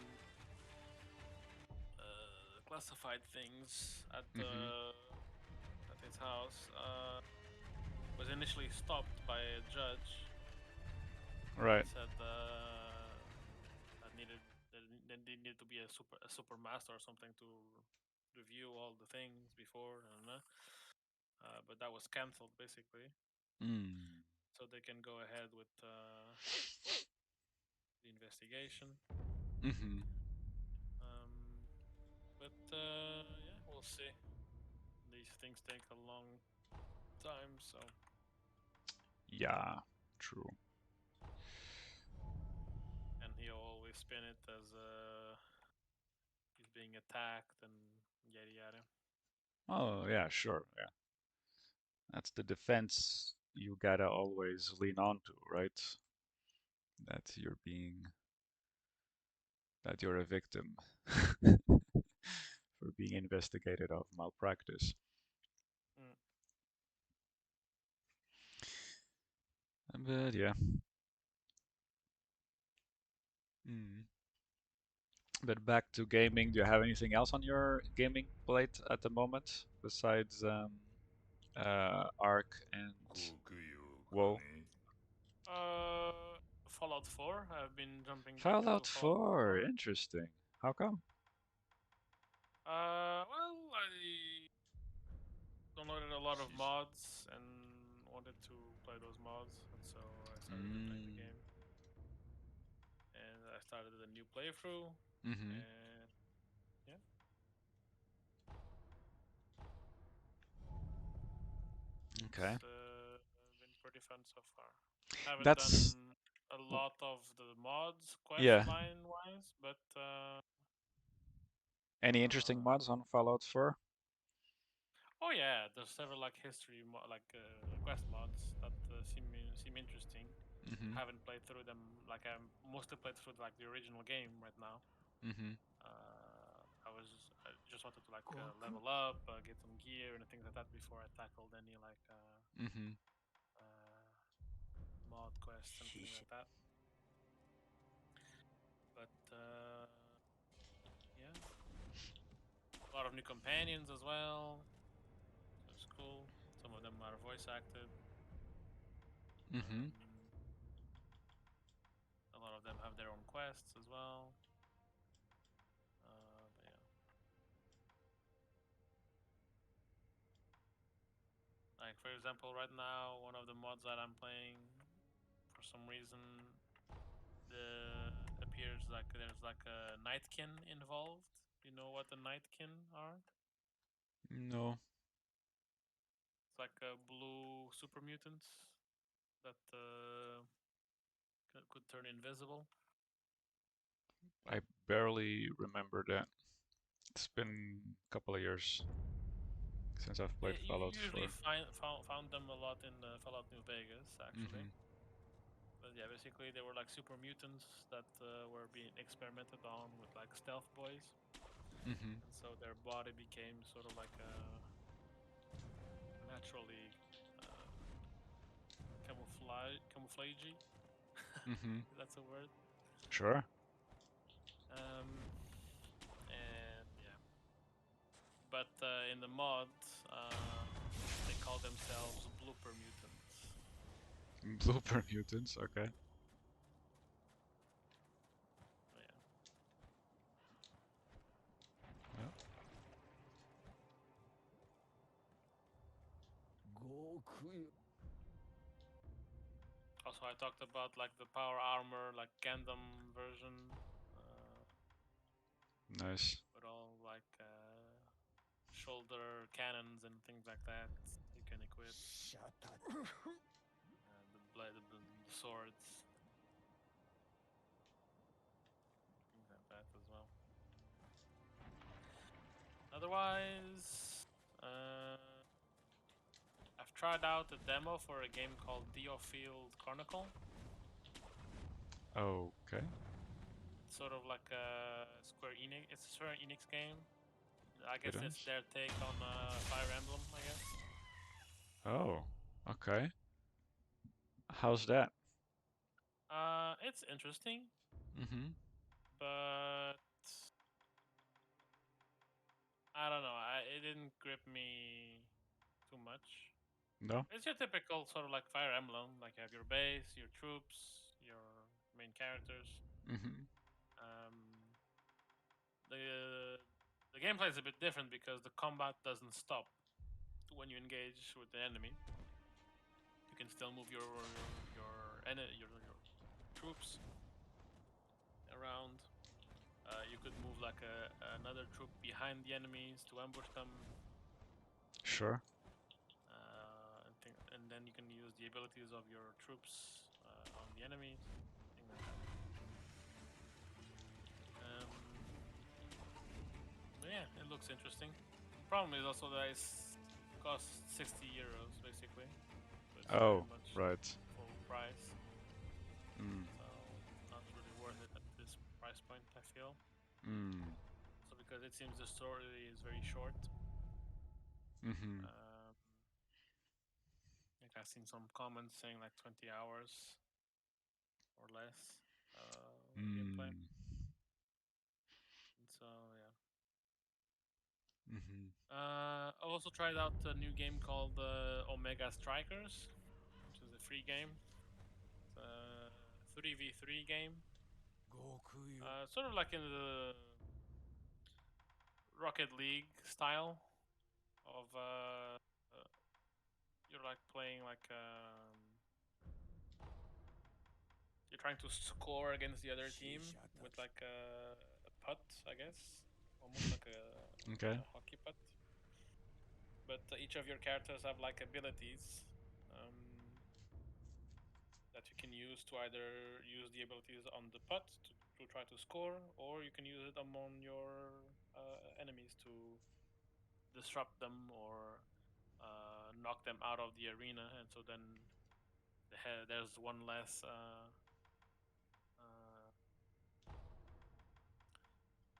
classified things at at his house, was initially stopped by a judge. right. Said that there needed to be a super master or something to review all the things before, but that was cancelled basically, Mm. so they can go ahead with the investigation. Mm-hmm. But yeah, we'll see. These things take a long time, so Yeah, true. and he'll always spin it as he's being attacked and yada yada. Oh, yeah, sure. Yeah. That's the defense you gotta always lean on to, right? That you're being... that you're a victim for being investigated of malpractice. Mm. But yeah. Mm. But back to gaming, do you have anything else on your gaming plate at the moment besides Ark and くよか WoW? ね。 Fallout 4. I've been jumping deep into Fallout Fallout 4, 4. interesting. How come? Well, I downloaded a lot of mods and wanted to play those mods, and so I started replaying the game. And I started a new playthrough, Mm-hmm. and yeah, Okay. it's been pretty fun so far. Haven't That's... done a lot of the mods quest yeah. line wise, but Any interesting mods on Fallout 4? oh yeah, there's several like history quest mods that seem interesting. Mm-hmm. Haven't played through them. Like I mostly played through like the original game right now. Mm-hmm. I just wanted to like level up, get some gear and things like that before I tackled any like Mm-hmm. mod quests and things like that. But yeah, a lot of new companions as well. So it's cool. Some of them are voice acted. Mm-hmm. A lot of them have their own quests as well. But yeah. Like for example, right now, one of the mods that I'm playing, for some reason, appears like there's like a nightkin involved. You know what the nightkin are? No, It's like blue super mutants that could turn invisible. I barely remember that. It's been a couple of years since I've played You Fallout usually 4. found them a lot in Fallout New Vegas, actually. Mm-hmm. But yeah, basically they were like super mutants that were being experimented on with like stealth boys, Mm-hmm. and so their body became sort of like a naturally camouflagey. Mm-hmm. If that's a word. Sure. Um, and yeah, but in the mod, they call themselves blooper mutants. Blooper mutants, okay. So, yeah. Yeah. Also, I talked about like the power armor, like Gundam version, uh, Nice. with all like shoulder cannons and things like that you can equip. The blade, the swords, things like that as well. Otherwise, I've tried out a demo for a game called Diofield Chronicle. Okay. It's sort of like a Square Enix. It's a Square Enix game. I guess It it's is. their take on Fire Emblem. I guess. Oh, okay. How's that? It's interesting, Mm-hmm. but I don't know. It didn't grip me too much. No? It's your typical sort of like Fire Emblem. Like you have your base, your troops, your main characters. Mm-hmm. Um, the gameplay is a bit different because the combat doesn't stop when you engage with the enemy. You can still move your troops around. You could move like another troop behind the enemies to ambush them, Sure. and then you can use the abilities of your troops on the enemies, things like that. Um, but yeah, it looks interesting. Problem is also that it costs 60 euros basically, so it's very Oh, much right. full price. Mm. So not really worth it at this price point, I feel. Mm. So because it seems the story is very short. Mm-hmm. Like I've seen some comments saying like 20 hours or less gameplay. Mm. And so yeah. Mm-hmm. I also tried out a new game called Omega Strikers, which is a free game. It's a 3v3 game. Sort of like in the Rocket League style of you're like playing like you're trying to score against the other team with like a putt, I guess, almost like Okay. a hockey putt. But each of your characters have like abilities that you can use to either use the abilities on the putt to try to score, or you can use it among your enemies to disrupt them or knock them out of the arena, and so then there's one less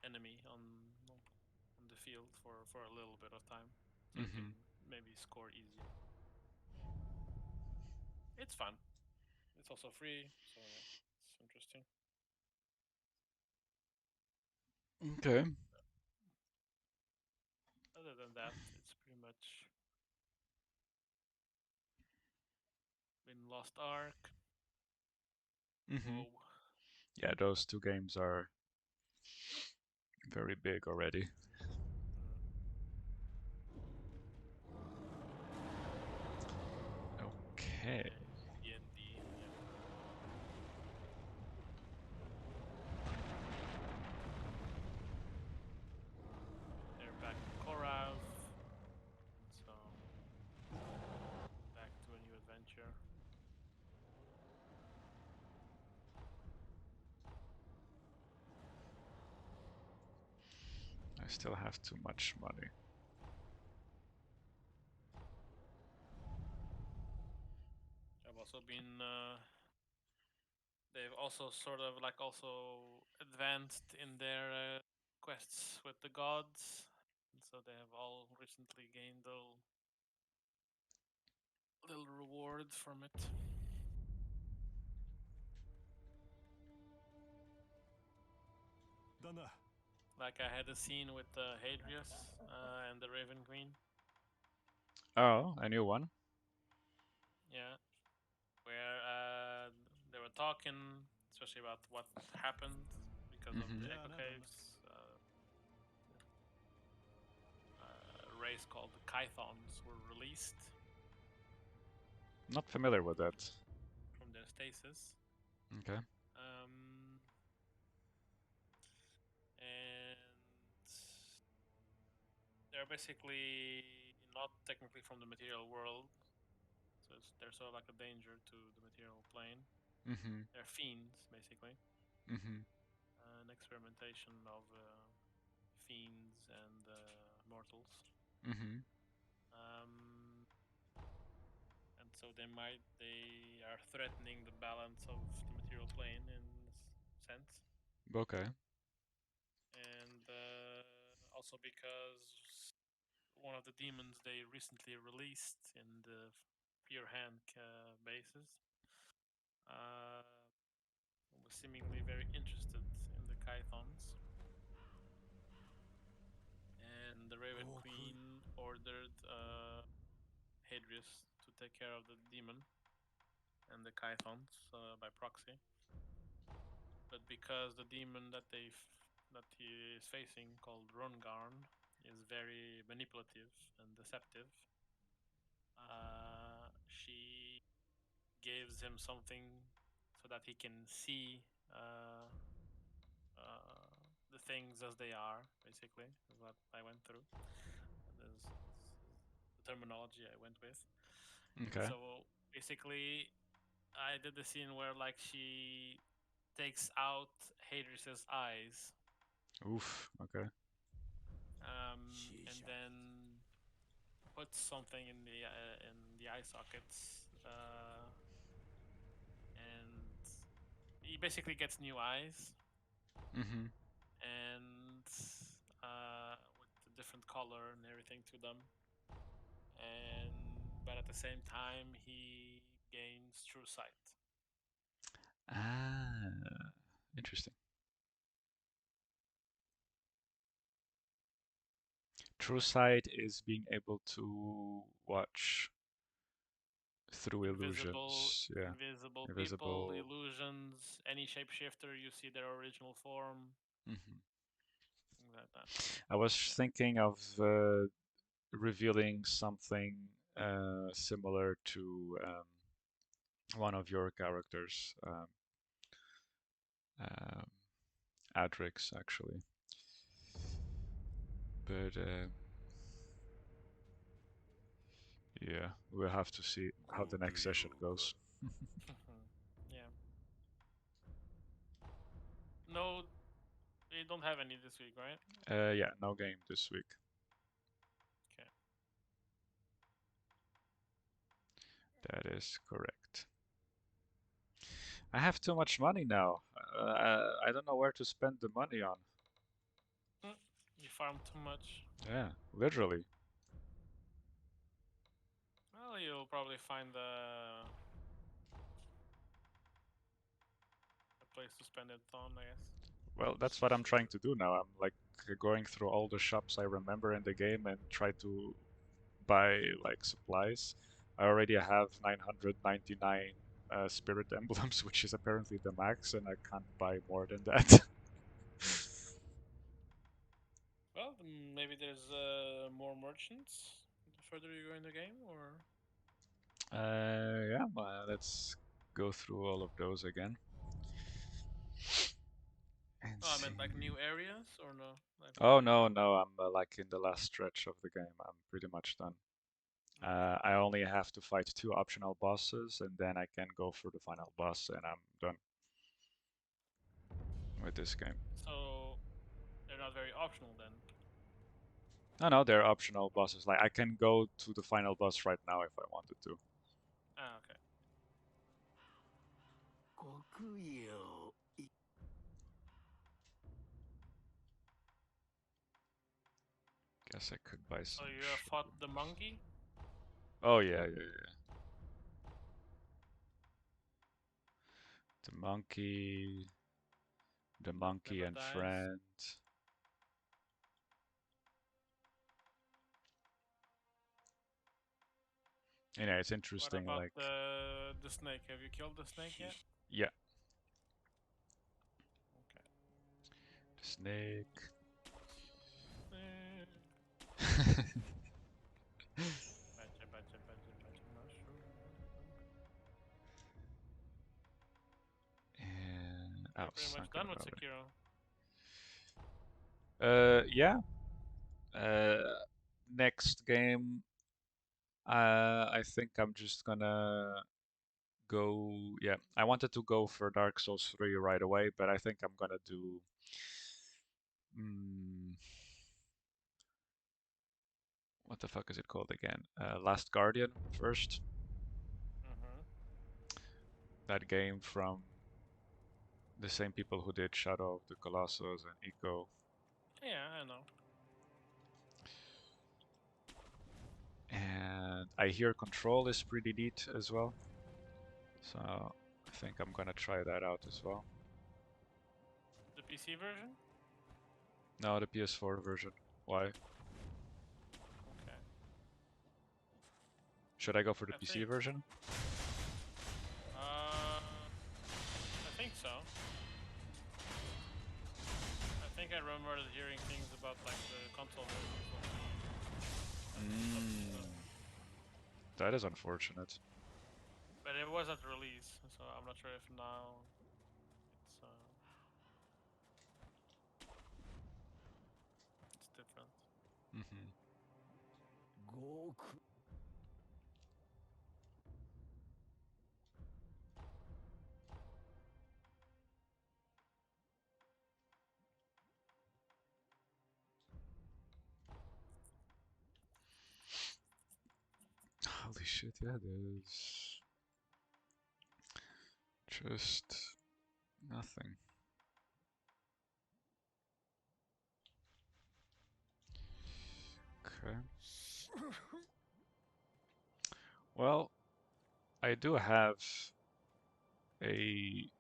enemy on the field for a little bit of time, so you can maybe score easier. It's fun. It's also free, so yeah, it's interesting. Okay. Other than that, it's pretty much been Lost Ark. Whoa. Yeah, those two games are very big already. Okay. D&D, yeah. They're back in Korav, so back to a new adventure. I still have too much money. I've also been. They've also sort of like also advanced in their quests with the gods, and so they have all recently gained a little reward from it. Like I had a scene with Hadrius and the Raven Queen. Oh, a new one? Yeah, where they were talking, especially about what happened because of the Echo Caves. A race called the Kythons were released Not familiar with that. from their stasis. Okay. And they're basically not technically from the material world, so they're sort of like a danger to the material plane. They're fiends, basically. An experimentation of fiends and mortals. And so they are threatening the balance of the material plane in a sense. Okay. And also because one of the demons they recently released in the Pure Hand bases was seemingly very interested in the Kythons. And the Raven Queen ordered Hadrius to take care of the demon and the Kythons by proxy. But because the demon that he is facing, called Rongarn, is very manipulative and deceptive, she gives him something so that he can see the things as they are. Basically, is what I went through. This is the terminology I went with. Okay. So basically, I did the scene where like she takes out Hadrius's eyes. Oof. Okay. And then puts something in the eye sockets, and he basically gets new eyes, and with a different color and everything to them. But at the same time, he gains true sight. Ah, interesting. True sight is being able to watch through illusions. Yeah. Invisible people, Invisible. illusions, any shapeshifter, you see their original form, things like that. I was thinking of revealing something similar to one of your characters, um, Adrix, actually. But yeah, we'll have to see how the next session goes. Yeah. No, you don't have any this week, right? Yeah, no game this week. Okay. That is correct. I have too much money now. I don't know where to spend the money on. You farm too much. Yeah, literally. Well, you'll probably find a place to spend it on, I guess. Well, that's what I'm trying to do now. I'm like going through all the shops I remember in the game and try to buy like supplies. I already have 999 spirit emblems, which is apparently the max, and I can't buy more than that. Well, maybe there's more merchants the further you go in the game, or Yeah, let's go through all of those again. And oh, I see. meant like new areas, or no? Like Oh no, no, I'm like in the last stretch of the game. I'm pretty much done. I only have to fight 2 optional bosses, and then I can go for the final boss, and I'm done with this game. So they're not very optional then. No, no, they're optional bosses. Like I can go to the final boss right now if I wanted to. Ah, okay. Guess I could buy So some you have fought sugar. the monkey? Oh yeah, yeah, yeah. The monkey Never and dies. friend. Yeah, it's What interesting. about Like, the snake? Have you killed the snake yet? yeah, Okay. the snake. Badger mushroom. And You're oh, pretty much sunken done with valley. Sekiro. Yeah. Uh, Next game, I think I'm just gonna go. Yeah, I wanted to go for Dark Souls 3 right away, but I think I'm gonna do. Mm, what the fuck is it called again? Last Guardian first. Mm-hmm. That game from the same people who did Shadow of the Colossus and Eco. Yeah, I know. And I hear Control is pretty neat as well. So I think I'm gonna try that out as well. The PC version? No, the PS4 version. Why? Okay. Should I go for the I PC think. version? I think so. I think I remember hearing things about like the console versions of Mm, that is unfortunate. but it was at release, so I'm not sure if now it's different. Hmm. Holy shit, yeah, there's just nothing. Okay. Well, I do have a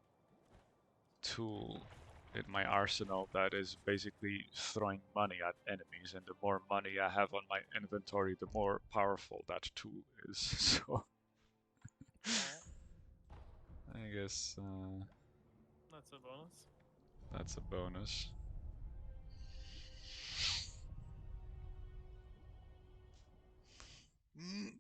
tool in my arsenal that is basically throwing money at enemies, and the more money I have on my inventory, the more powerful that tool is. So I guess That's a bonus. that's a bonus. I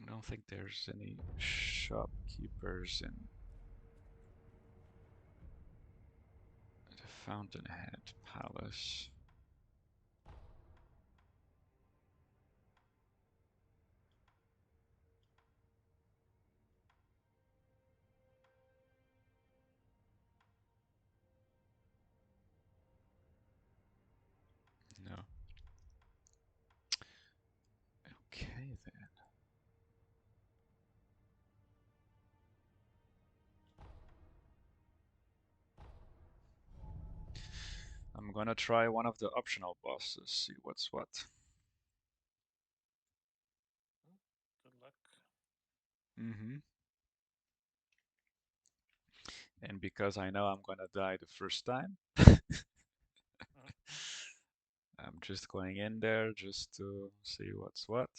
don't think there's any shopkeepers in the Fountainhead Palace. Okay then. I'm gonna try one of the optional bosses, see what's what. Good luck. Mm-hmm. And because I know I'm gonna die the first time, I'm just going in there just to see what's what,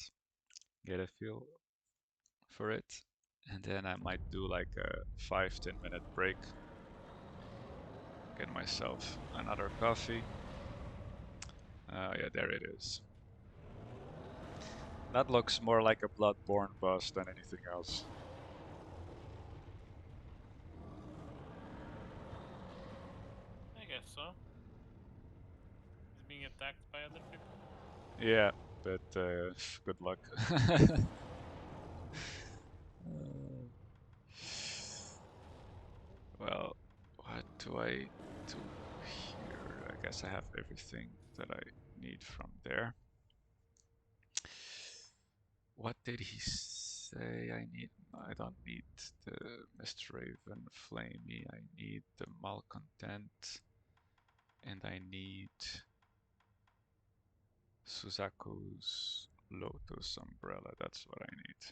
get a feel for it, and then I might do like a 5-10 minute break, get myself another coffee. Yeah, there it is. That looks more like a Bloodborne boss than anything else. I guess so. He's being attacked by other people. Yeah, but good luck. Well, what do I do here? I guess I have everything that I need from there. What did he say I need? I don't need the Mist Raven Flamey. I need the Malcontent. And I need Suzaku's Lotus Umbrella. That's what I need.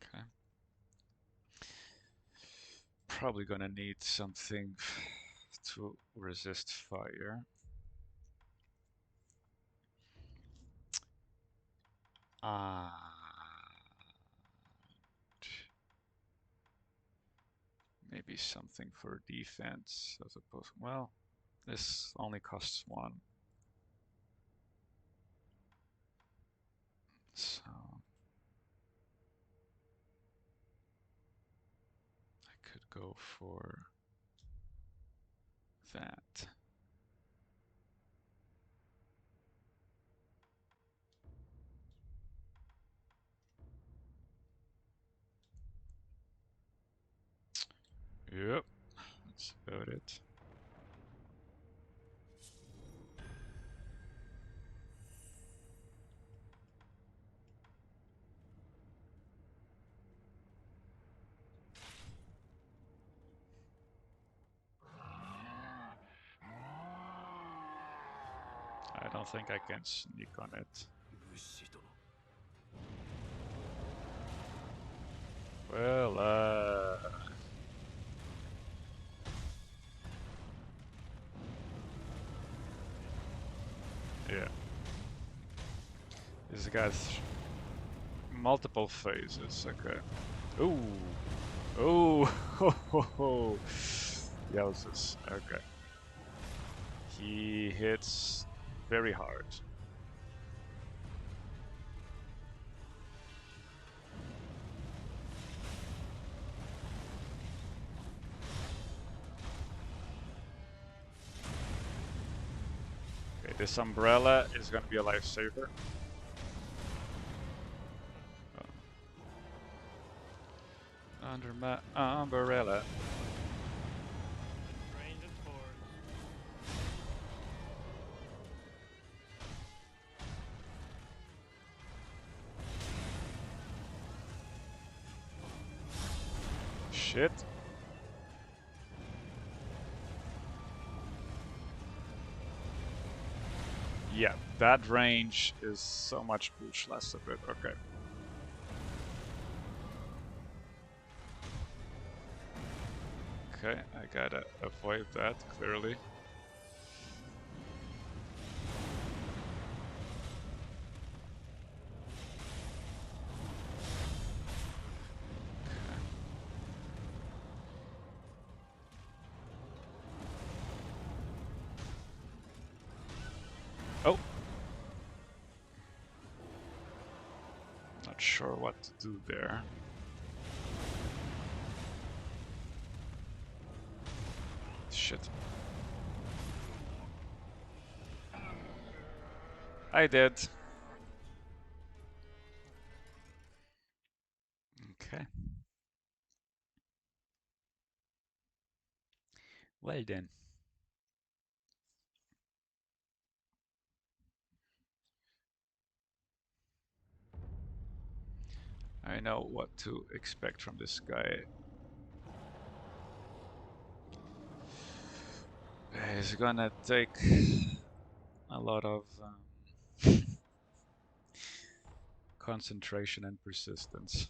Okay. Probably gonna need something to resist fire. Maybe something for defense as opposed. Well, this only costs one. So I could go for that. Yep, that's about it. I don't think I can sneak on it. Well, yeah. This guy's multiple phases. Okay. Ooh. Ooh. Ho ho ho. Yowzers. Okay. He hits very hard. Okay, this umbrella is gonna be a lifesaver. Under my umbrella. Range and force. Shit. Yeah, that range is so much push less of it. Okay. Okay, I gotta avoid that, clearly. Oh! Not sure what to do there. Shit. I did. Okay. Well then. I know what to expect from this guy. He's gonna take a lot of concentration and persistence.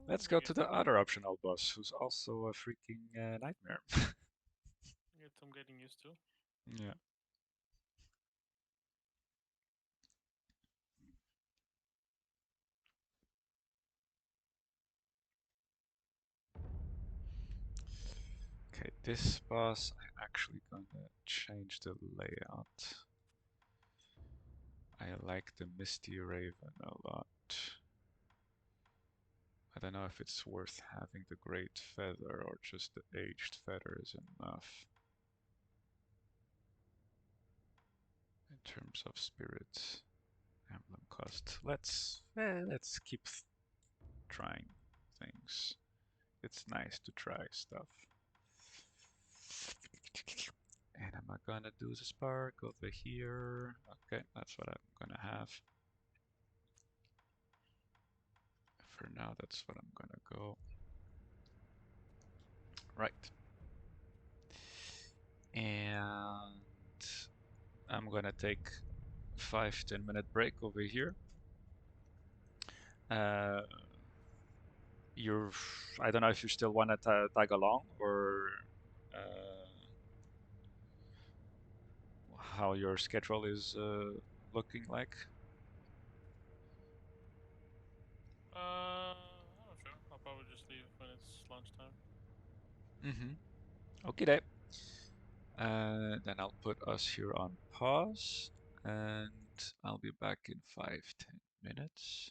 Let's go to the other optional boss, who's also a freaking nightmare. Get some getting used to. Yeah. Okay, this boss, I'm actually gonna change the layout. I like the Misty Raven a lot. I don't know if it's worth having the Great Feather or just the Aged Feather is enough. In terms of spirit emblem cost, let's keep trying things. It's nice to try stuff. And am I gonna do the spark over here? Okay, that's what I'm gonna have. For now, that's what I'm gonna go. Right. And I'm gonna take 5-10 minute break over here. You're, I don't know if you still want to tag along or how your schedule is looking like. I'm not sure. I'll probably just leave when it's lunchtime. Okay, then. Then I'll put us here on pause, and I'll be back in 5-10 minutes.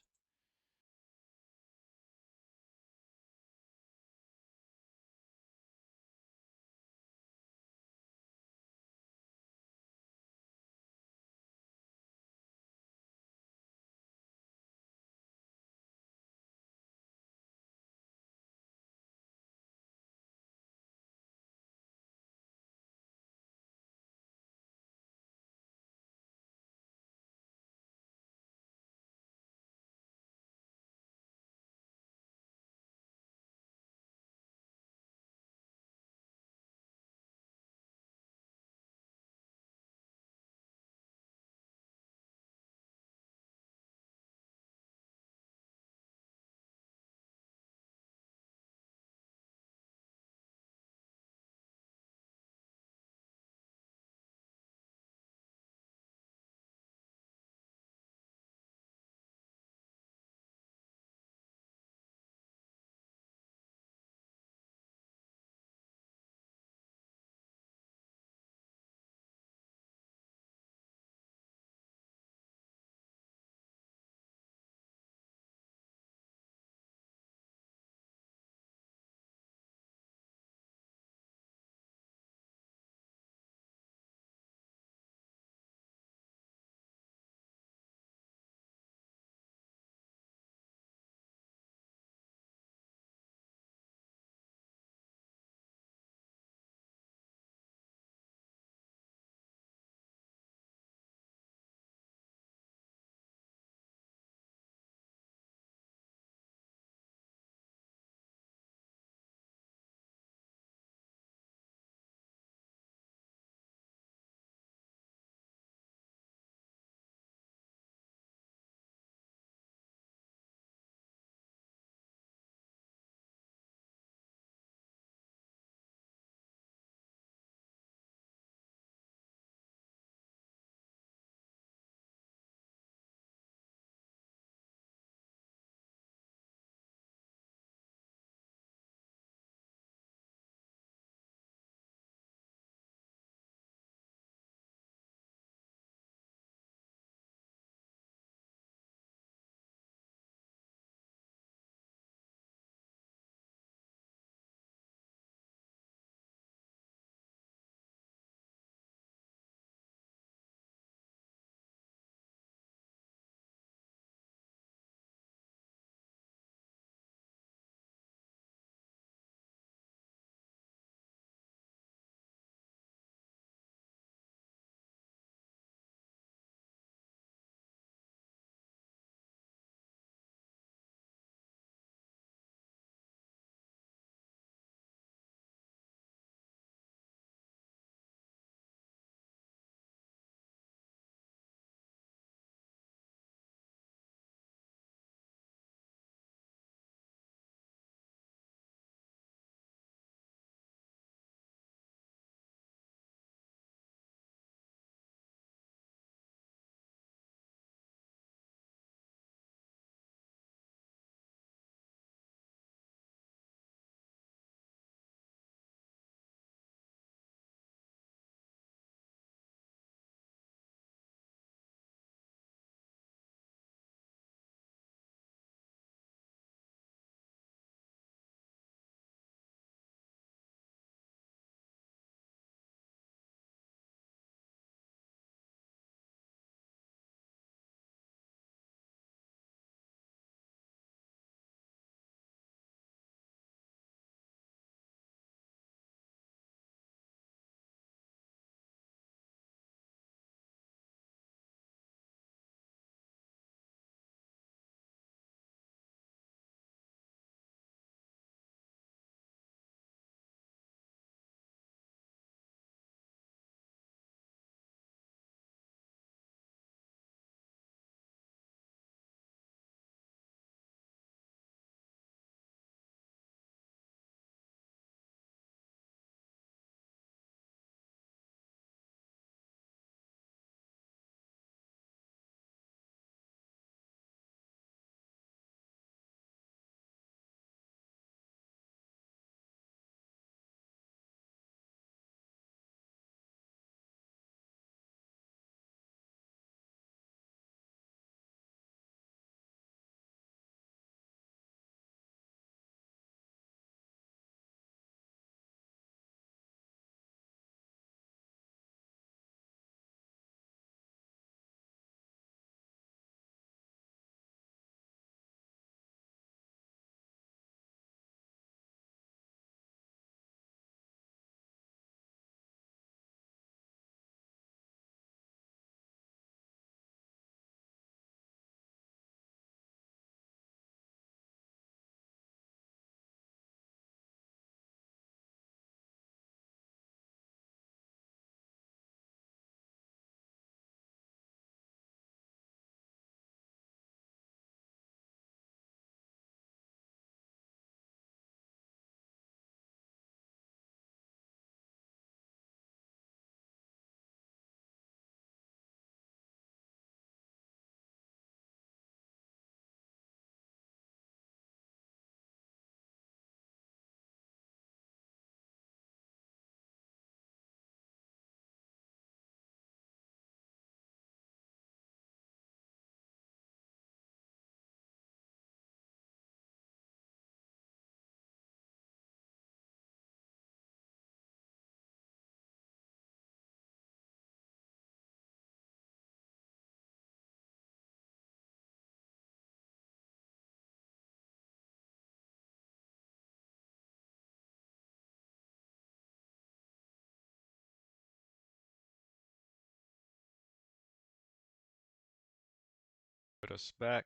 us back.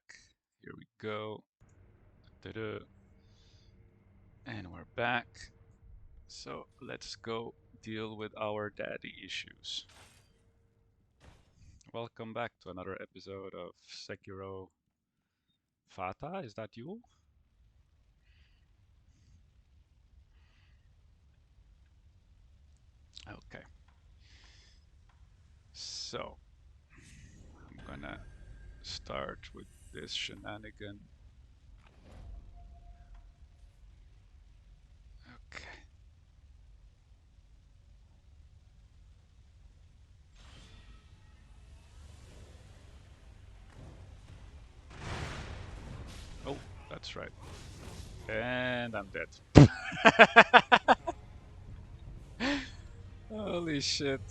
Here we go. Ta-da. And we're back. So let's go deal with our daddy issues. Welcome back to another episode of Sekiro. Fata, is that you? Okay. So I'm gonna start with this shenanigan. Okay. Oh, that's right. And I'm dead. Holy shit.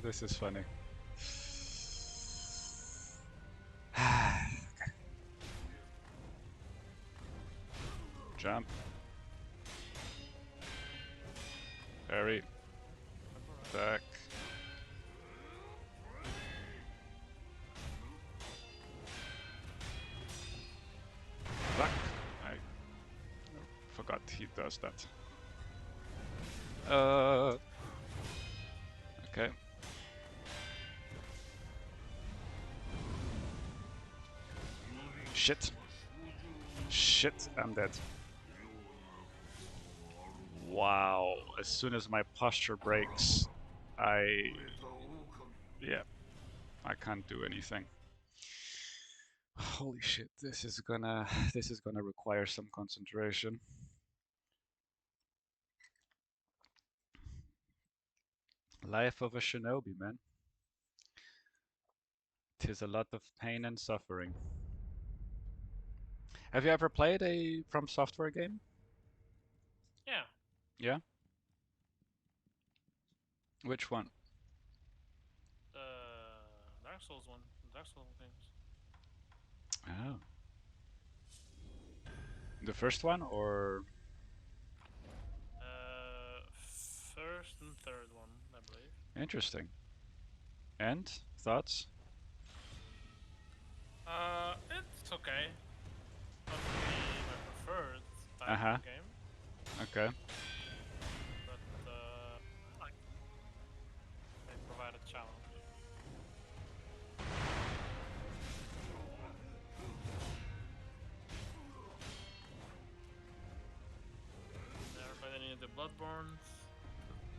This is funny. Jump. Parry. Attack. Fuck. I forgot he does that. Okay. Shit. Shit, I'm dead. Wow. As soon as my posture breaks, yeah, I can't do anything. Holy shit, this is gonna require some concentration. Life of a shinobi, man. 'Tis a lot of pain and suffering. Have you ever played a From Software game? Yeah. Yeah? Which one? Dark Souls one. Dark Souls games. Oh. The first one or First and third one, I believe. interesting. And thoughts? It's okay. Not really my preferred type Uh-huh. of game, Okay. but I like them. They provide a challenge. Never played any of the Bloodborns.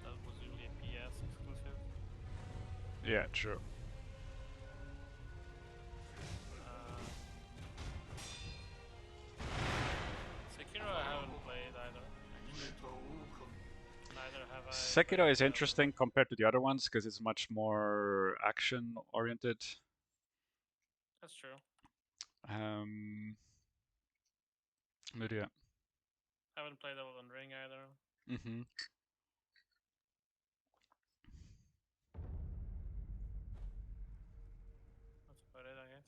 That was usually a PS exclusive. Yeah, true. Sekiro I haven't played either, actually. Neither have I Sekiro played is the other interesting compared to the other ones because it's much more action oriented. That's true. But yeah. Haven't played Elden Ring either. Mm-hmm. That's about it, I guess.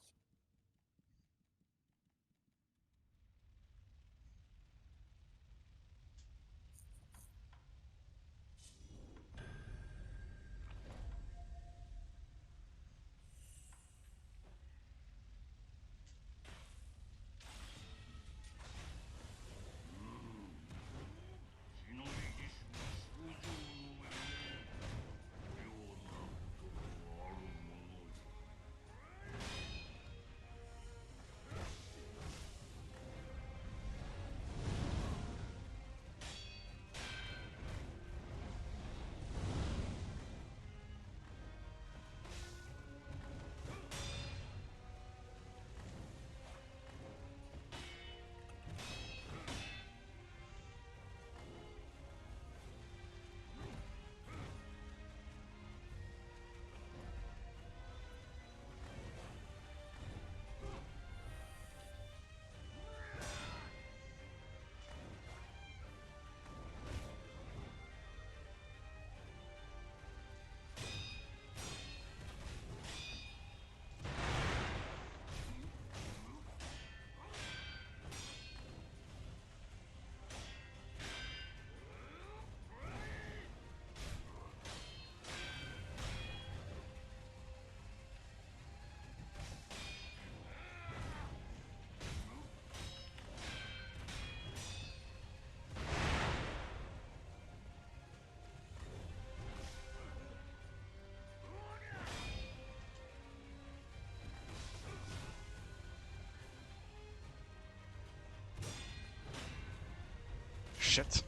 Shit.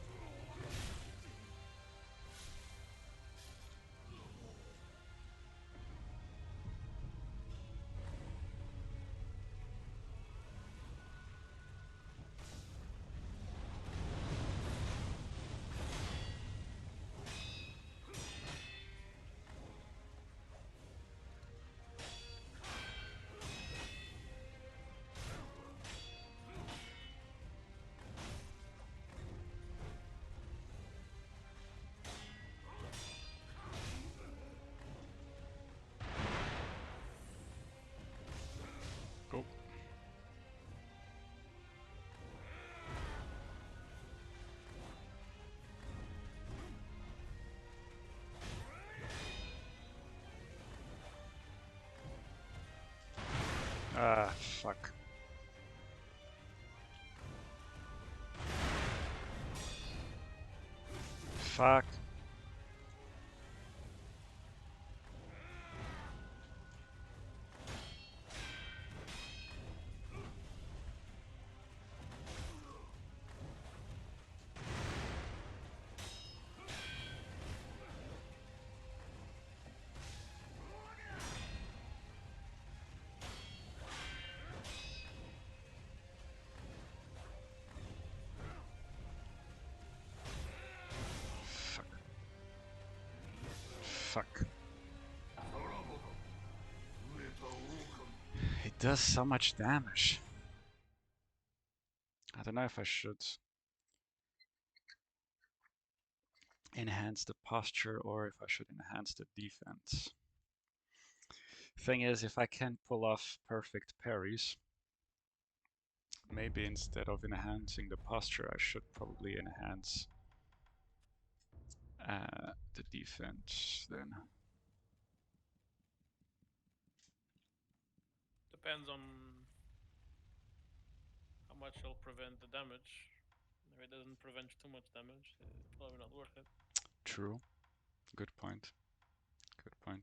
Oh. Ah, fuck. Fuck. Fuck. Fuck. It does so much damage. I don't know if I should enhance the posture or if I should enhance the defense. Thing is, if I can pull off perfect parries, maybe instead of enhancing the posture, I should probably enhance the defense then. Depends on how much it'll prevent the damage. If it doesn't prevent too much damage, it's probably not worth it. True. Good point. Good point.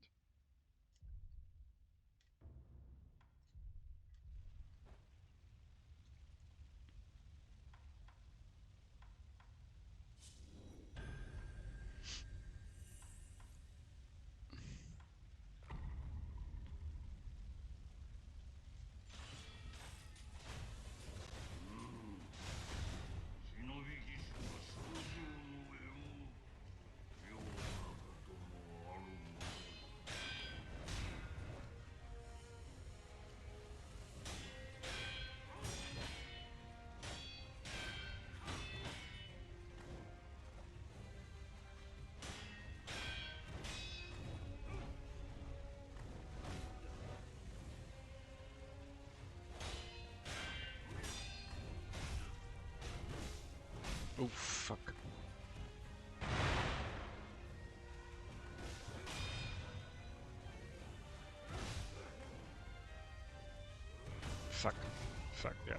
Oh, fuck. Fuck. Fuck, yeah.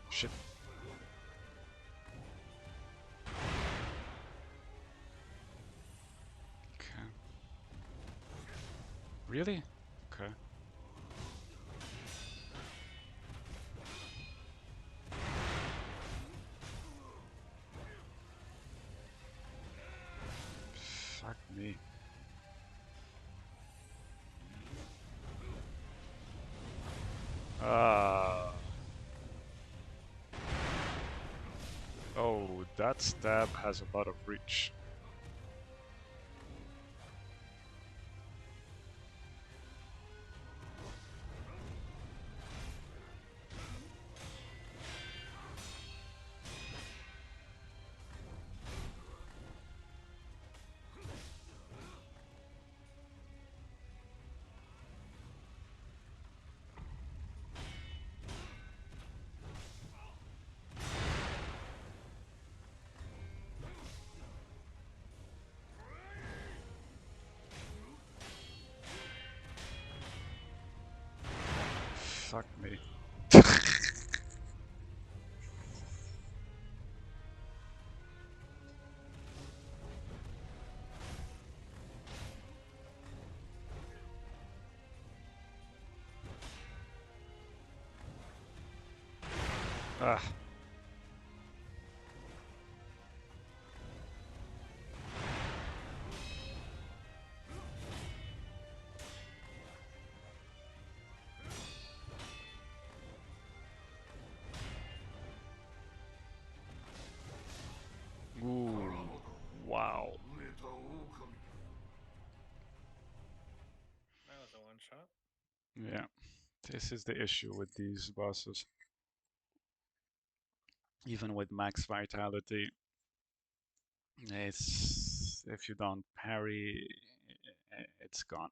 Shit. Okay. Really? Okay. Fuck me. Ah. Oh, that stab has a lot of reach. Fuck me. Ah. shot. Yeah, this is the issue with these bosses. Even with max vitality, it's if you don't parry, it's gone.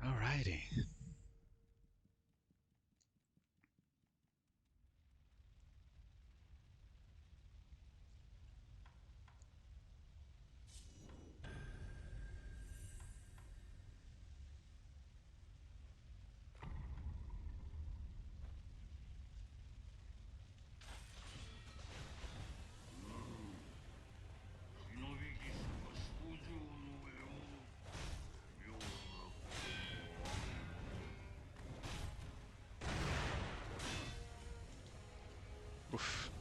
Alrighty. Oof.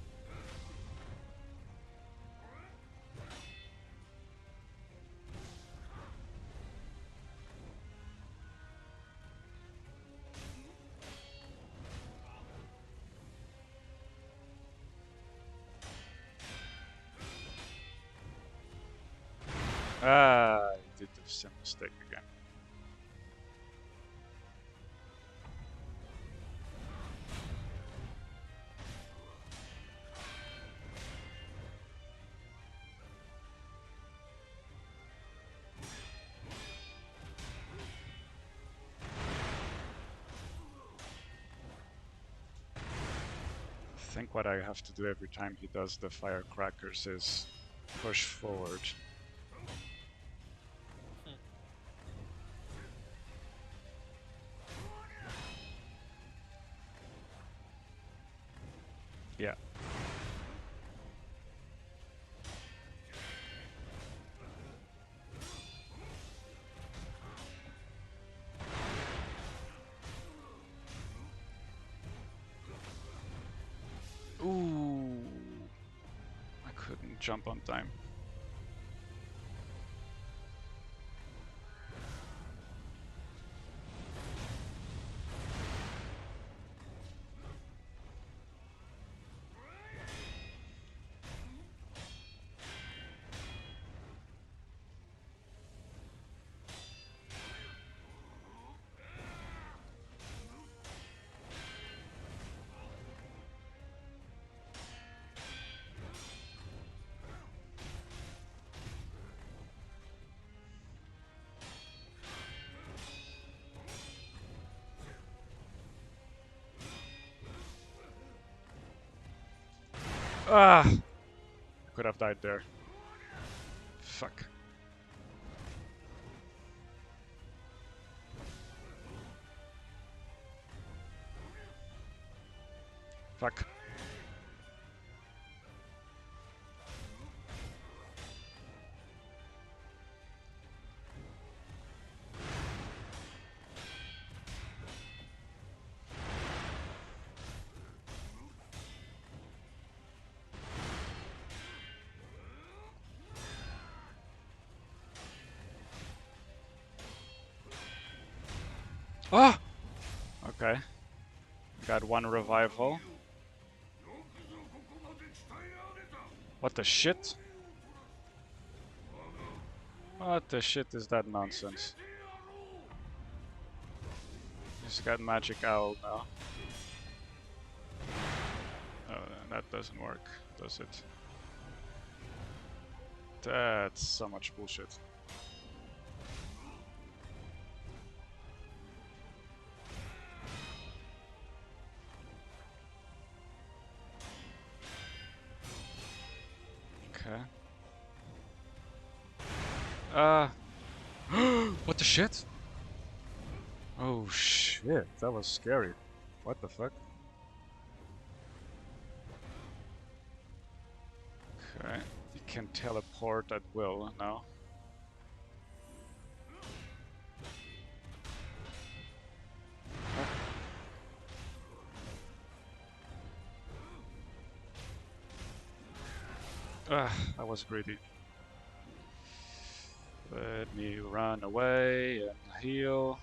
Ah, I did the same mistake again. I think what I have to do every time he does the firecrackers is push forward. Yeah. Ooh. I couldn't jump on time. Ah! I could have died there. Fuck. Fuck. Ah! Okay. Got one revival. What the shit? What the shit is that nonsense? He's got magic owl now. Oh, that doesn't work, does it? That's so much bullshit. Okay. What the shit? Oh shit, that was scary. What the fuck? Okay. You can teleport at will now. I was greedy. Let me run away and heal.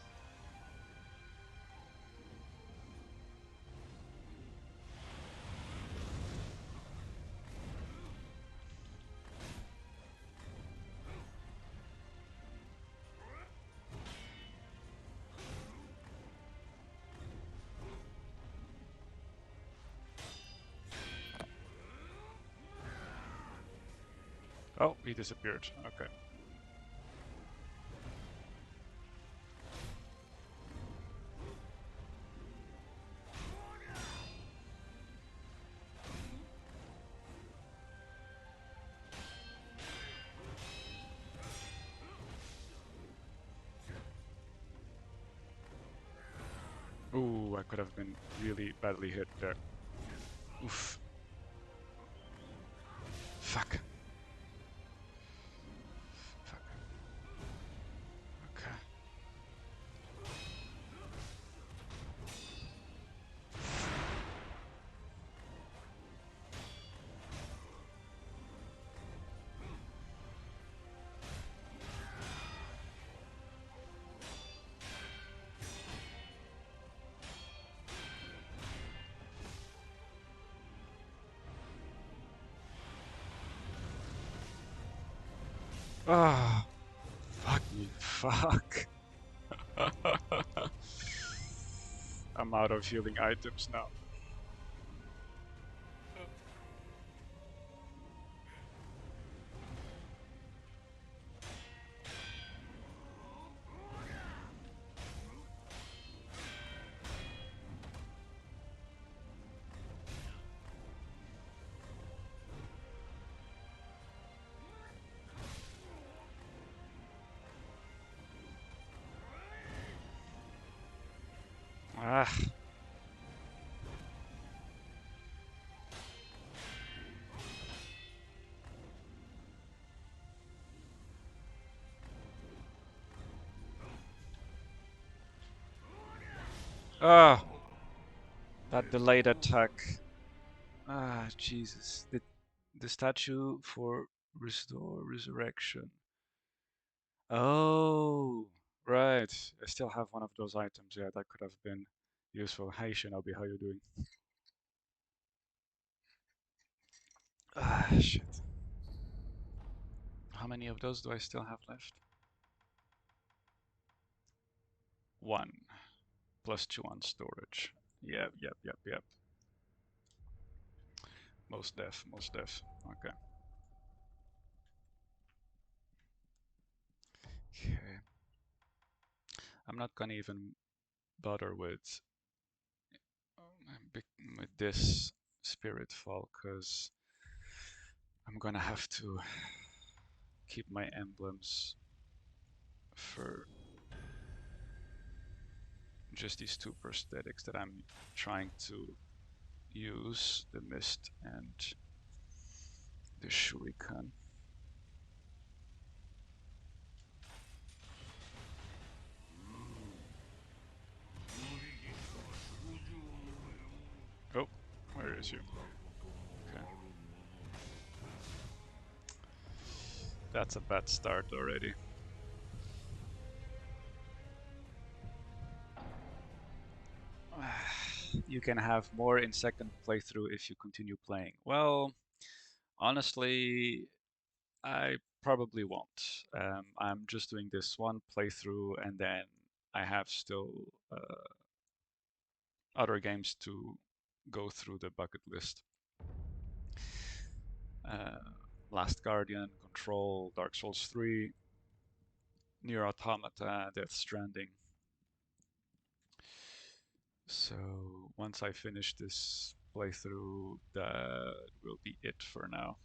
Oh, he disappeared. Okay. Ooh, I could have been really badly hit there. Oof. Fuck. Fuck. Okay. Ah, fuck me. Fuck. I'm out of healing items now. Ah. Ah. That delayed attack. Ah, Jesus. The statue for restore resurrection. Oh, right. I still have one of those items. Yeah, that could have been useful. Hey, Shinobi, how you doing? Ah, shit. How many of those do I still have left? One. Plus two on storage. Yep, yep, yep, yep. Most def, most def. Okay. Okay. I'm not gonna even bother with this spirit fall because I'm gonna have to keep my emblems for just these two prosthetics that I'm trying to use, the mist and the shuriken. Oh, where is you? Okay. That's a bad start already. You can have more in second playthrough if you continue playing. Well, honestly, I probably won't. I'm just doing this one playthrough and then I have still other games to go through the bucket list. Uh, Last Guardian, Control, Dark Souls 3, Nier Automata, Death Stranding. So once I finish this playthrough, that will be it for now.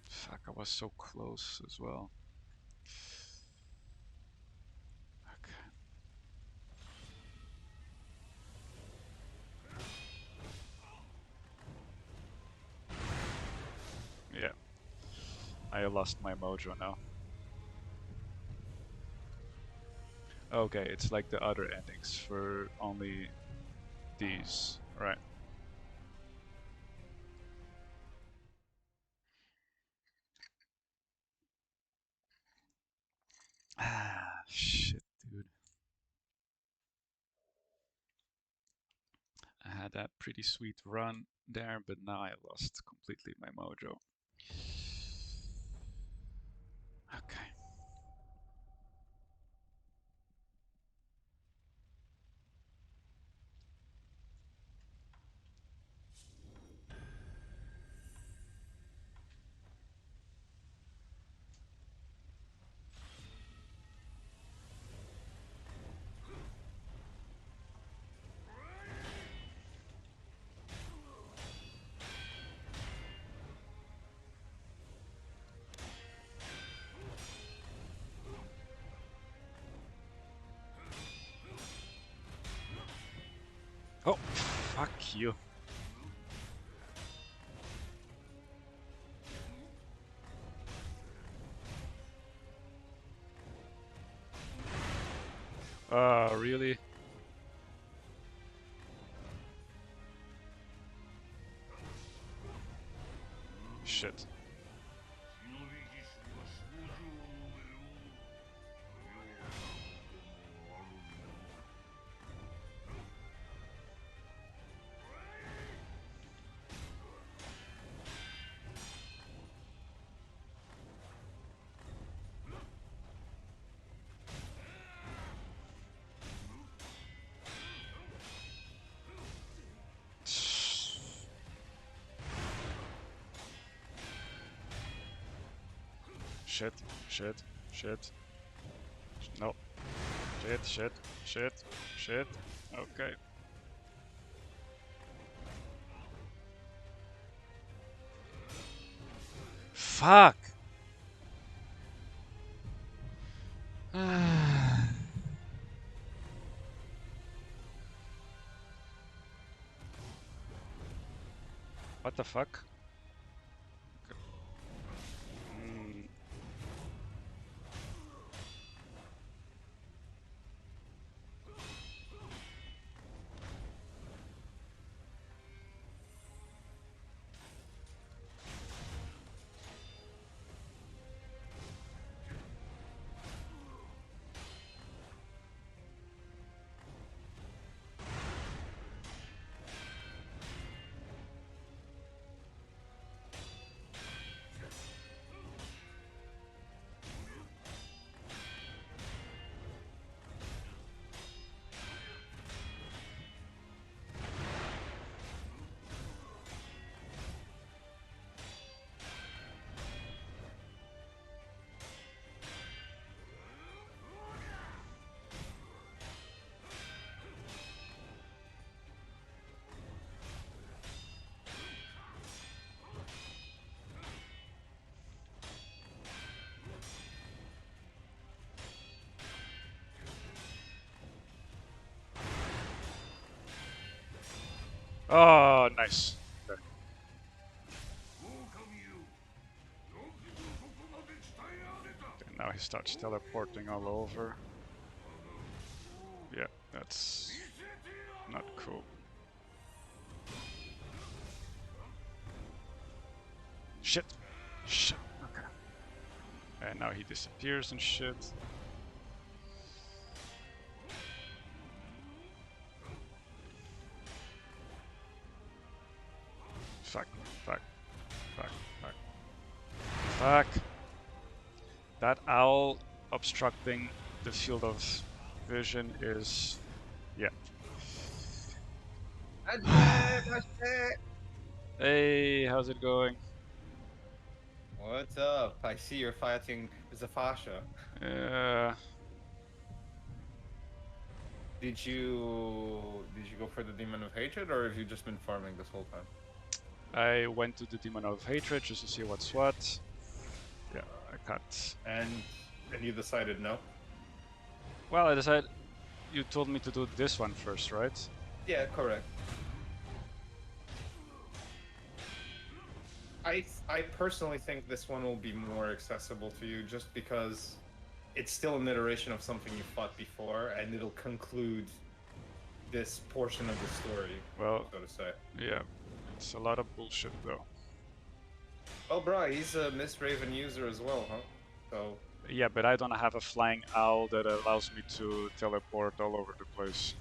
Fuck, I was so close as well. Okay. Yeah, I lost my mojo now. Okay, it's like the other endings for only these, right? Ah, shit, dude. I had that pretty sweet run there, but now I lost completely my mojo. Okay. Fuck you. Really? Shit. Shit, shit, shit. No. Shit, shit, shit, shit. Okay. Fuck! What the fuck? Mm. Oh, nice. Okay. Okay, now he starts teleporting all over. Yeah, that's not cool. Shit. Shit. Okay. And now he disappears and shit. Fuck. Fuck. Fuck. Fuck. Fuck. That owl obstructing the field of vision is... yeah. Hey, how's it going? What's up? I see you're fighting Zafasha. Did you go for the Demon of Hatred, or have you just been farming this whole time? I went to the Demon of Hatred just to see what's what. Yeah, I can't. And you decided no? Well, I decided you told me to do this one first, right? Yeah, correct. I personally think this one will be more accessible to you just because it's still an iteration of something you fought before, and it'll conclude this portion of the story, Well, so to say. yeah, it's a lot of bullshit though. Oh, bro, he's a Miss Raven user as well, huh? So Yeah, but I don't have a flying owl that allows me to teleport all over the place.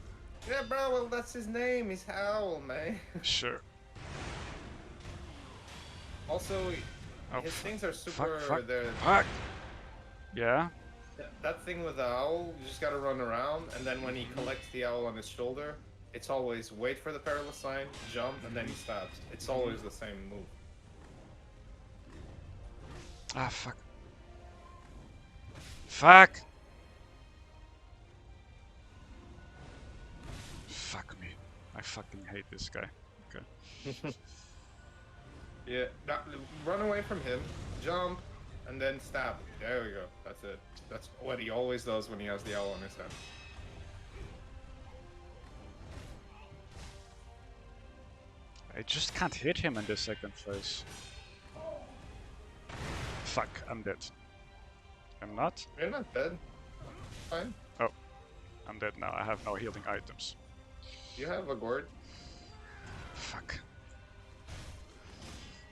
yeah, bro. Well, that's his name. He's Howl, man. Sure. Also, Oh, his fuck. things are super. Fuck. They're, Fuck. Yeah. that thing with the owl, you just gotta run around, and then when he collects the owl on his shoulder, it's always wait for the perilous sign, jump, and then he stabs. It's always the same move. Ah, fuck. Fuck. Fuck me. I fucking hate this guy. Okay. Yeah, run away from him, jump, and then stab. There we go. That's it. That's what he always does when he has the owl on his head. I just can't hit him in the second phase. Fuck, I'm dead. I'm not? You're not dead. Fine. Oh, I'm dead now. I have no healing items. You have a gourd. Fuck.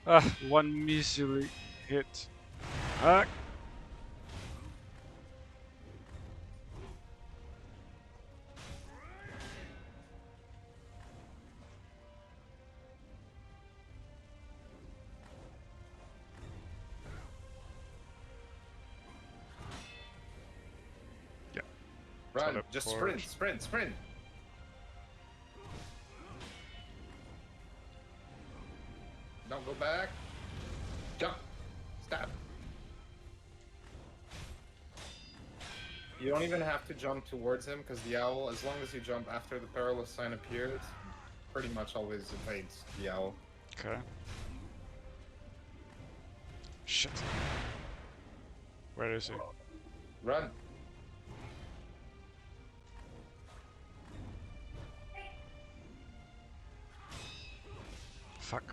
Ah, one measly hit. Fuck. Yeah. Run. Just Teleport. sprint. Don't go back. Jump. Stab. You don't even have to jump towards him because the owl, as long as you jump after the perilous sign appears, pretty much always evades the owl. Okay. Shit. Where is he? Run. Fuck.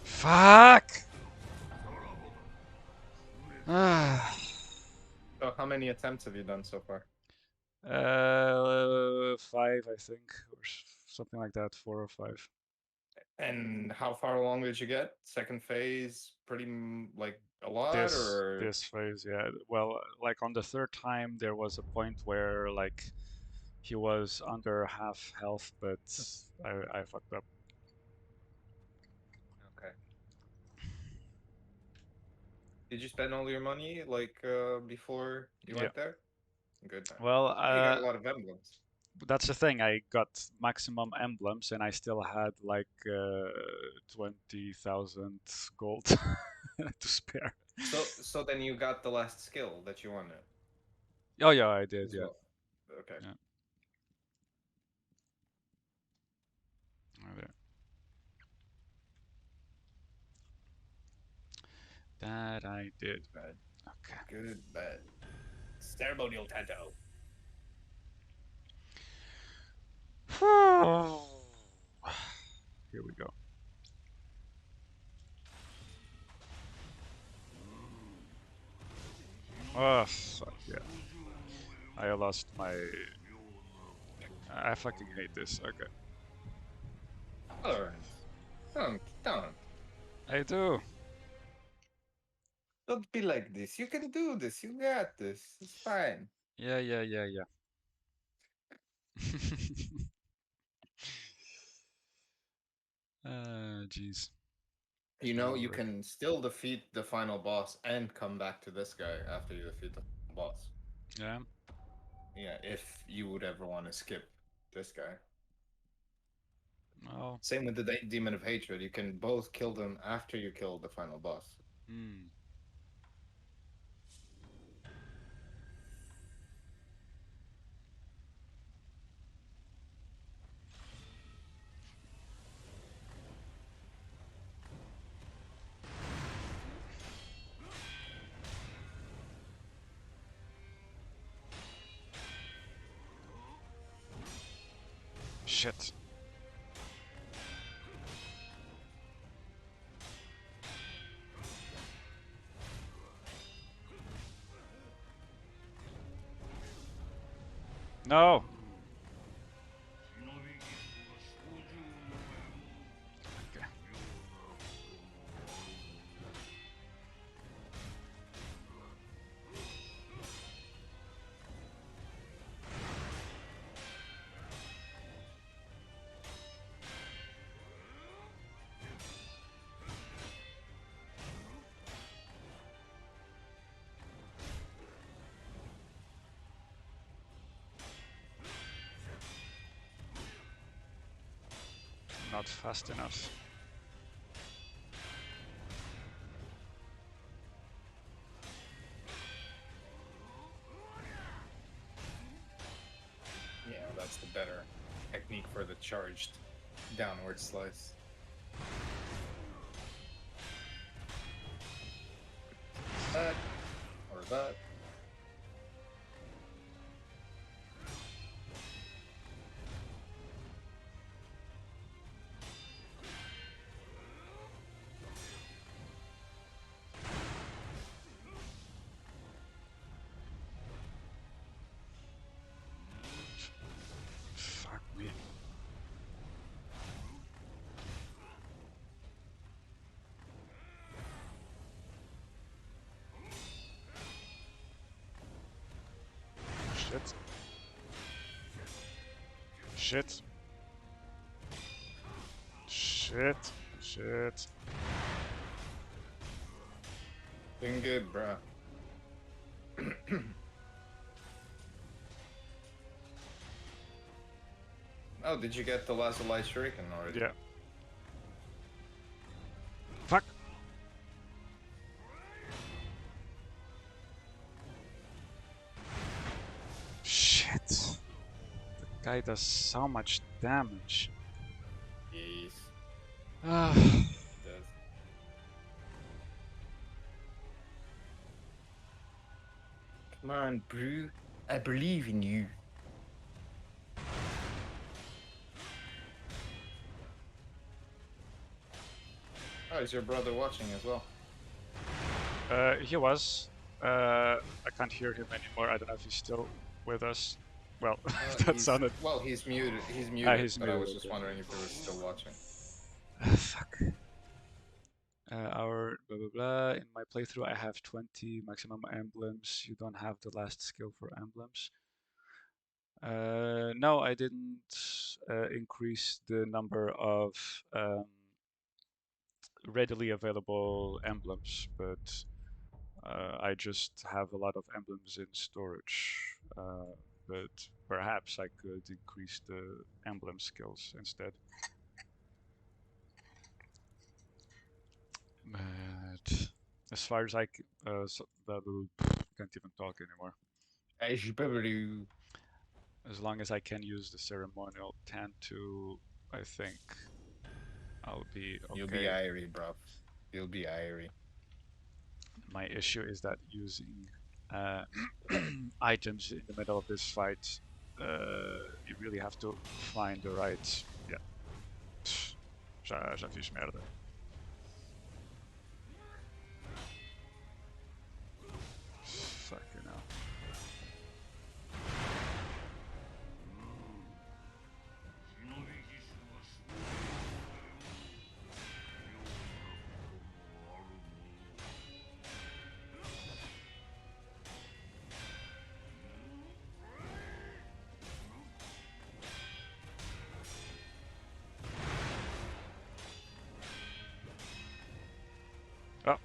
Fuck! Ah. So how many attempts have you done so far? 5, I think, or something like that. 4 or 5. And how far along did you get? Second phase, like a lot, or This phase, yeah. Well, like on the third time, there was a point where like he was under half health, but I fucked up. okay. Did you spend all your money like before you Yeah. went there? Good man. Well, You got a lot of emblems. that's the thing. I got maximum emblems, and I still had like 20,000 gold to spare. So then you got the last skill that you wanted Oh yeah, I did. as Yeah. well. Okay. Yeah. Oh, yeah. That I did. Bad. Okay. Good bad. Ceremonial Tanto. Here we go. Oh, fuck yeah. I lost my... I fucking hate this. Okay. Tolerance. Don't. I do. Don't be like this. You can do this. You got this. It's fine. Yeah. Jeez. You know, you Alright. can still defeat the final boss and come back to this guy after you defeat the final boss. Yeah. Yeah, if you would ever want to skip this guy. Oh. Same with the Demon of Hatred. You can both kill them after you kill the final boss. Hmm. Shit. No. Okay. Not fast enough. Yeah, that's the better technique for the charged downward slice. That or that. Shit. Shit. Shit. Shit. Doing good, bruh. Oh, did you get the last light shuriken already? Yeah. Fuck. Shit. The guy does so much damage. Yes, Ah. it does. Come on, Brew. I believe in you. Oh, is your brother watching as well? He was. I can't hear him anymore. I don't know if he's still with us. Well, that sounded. Well, he's muted. He's muted. He's but I was muted, just okay. wondering if he was still watching. Fuck. Our blah blah blah. In my playthrough, I have 20 maximum emblems. You don't have the last skill for emblems. No, I didn't increase the number of readily available emblems, but I just have a lot of emblems in storage. But perhaps I could increase the emblem skills instead. But as far as I can't even talk anymore. As long as I can use the ceremonial Tantu, I think I'll be okay. You'll be irie, bruv. You'll be irie. My issue is that using items in the middle of this fight, you really have to find the right. Yeah. Já fiz merda. Fucking hell. Oh.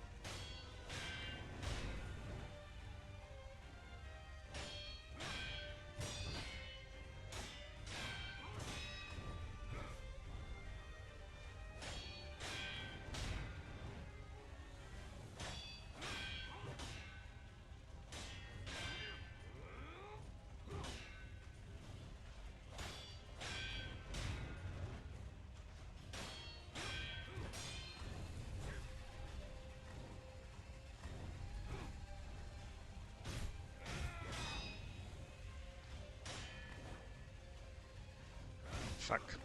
Fuck.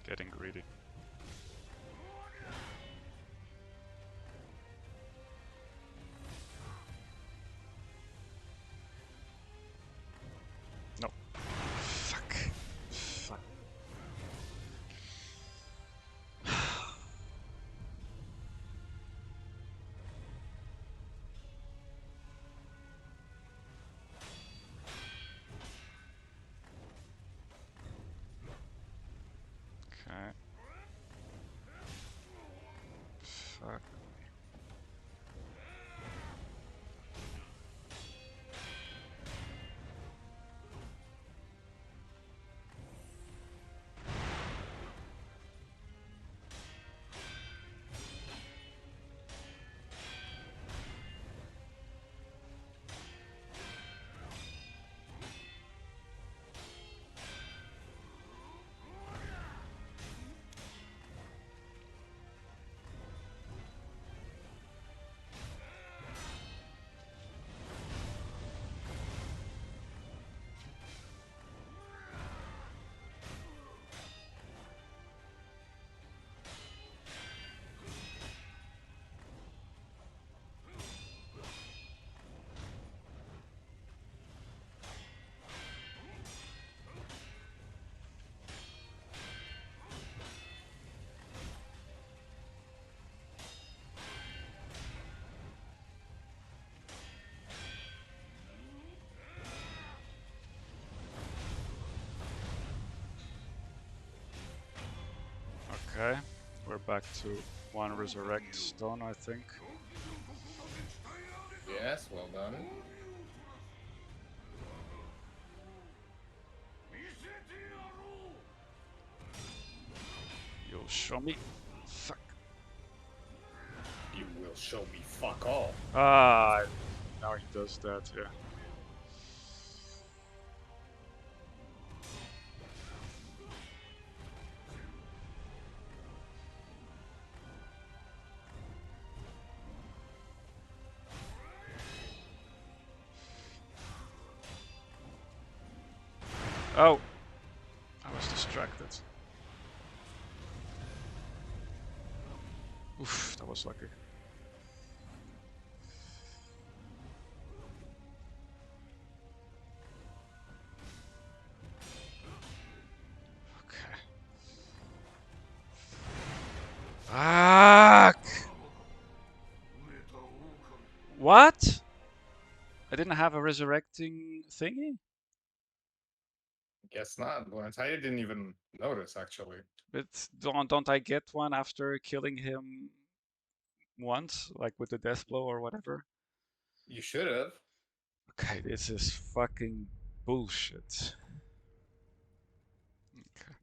Getting greedy. No. Fuck. Fuck. Okay. Okay, we're back to one resurrect stone, I think. Yes, well done. You'll show me. Fuck. You will show me fuck all. Ah, now he does that, yeah. Oh! I was distracted. Oof, that was lucky. Okay. Fuck! What? I didn't have a resurrecting thingy? Guess not, Lawrence. I didn't even notice, actually. But don't I get one after killing him once? Like with the death blow or whatever? You should have. Okay, this is fucking bullshit. Okay.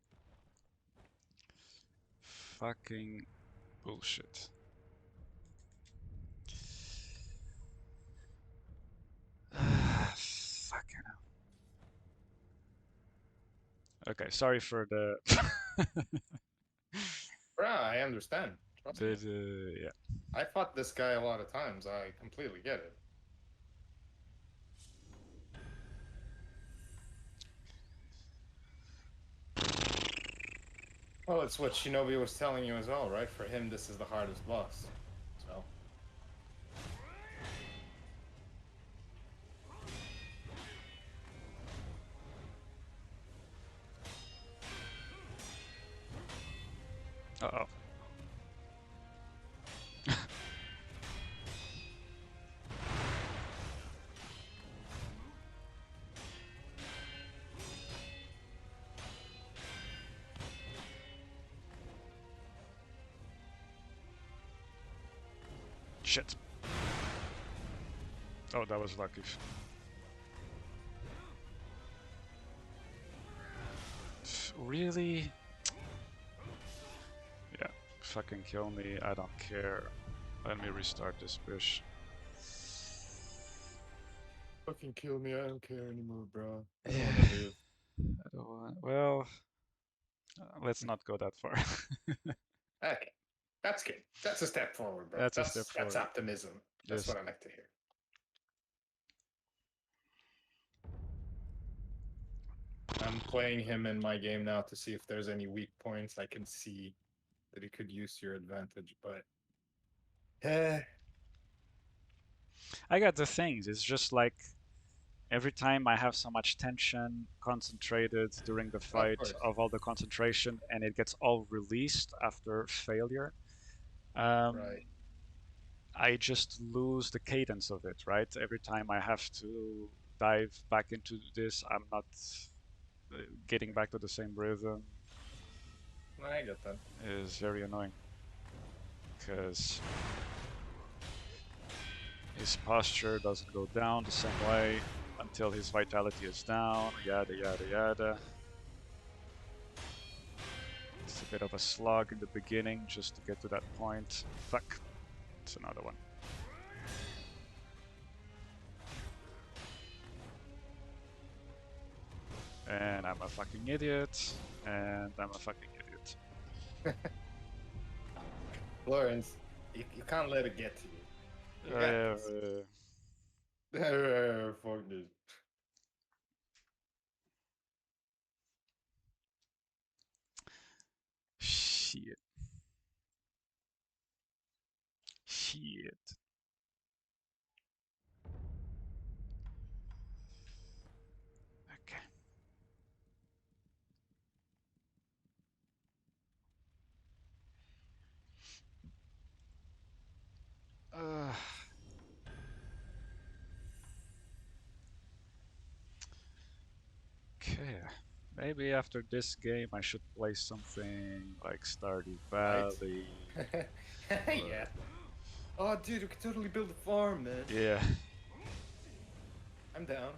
Fucking bullshit. Fucking hell. Okay, sorry for the. Bruh, I understand. Trust me. Yeah. I fought this guy a lot of times. I completely get it. Well, it's what Shinobi was telling you as well, right? For him, this is the hardest boss. So. Uh-oh. Shit. Oh, that was lucky. Really? Yeah. Fucking kill me. I don't care. Let me restart this bitch. Fucking kill me. I don't care anymore, bro. I don't Yeah. want to live. I don't want. Well, let's not go that far. Okay. That's good. That's a step forward, bro. That's a step That's forward. optimism. That's Yes. what I like to hear. I'm playing him in my game now to see if there's any weak points I can see that he could use to your advantage, but I got the things. It's just like every time I have so much tension concentrated during the of fight course. of all the concentration and it gets all released after failure, um, Right. I just lose the cadence of it, right? Every time I have to dive back into this, I'm not getting back to the same rhythm. I get that. Is very annoying because his posture doesn't go down the same way until his vitality is down, yada yada yada. It's a bit of a slog in the beginning just to get to that point. Fuck. It's another one. And I'm a fucking idiot. And I'm a fucking idiot. Lawrence, you can't let it get to you. You got this. Fuck this. Shit. Shit. Okay. Uh, okay. Maybe after this game I should play something like Stardew Right. Valley. Yeah. Oh, dude, we could totally build a farm, man. Yeah. I'm down.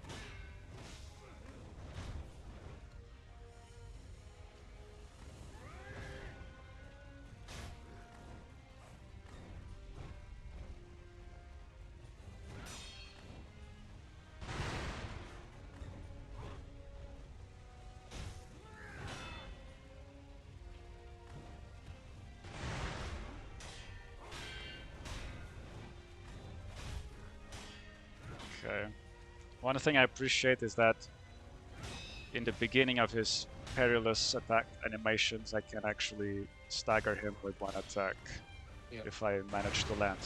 Okay. One thing I appreciate is that in the beginning of his perilous attack animations, I can actually stagger him with one attack Yeah. if I manage to land.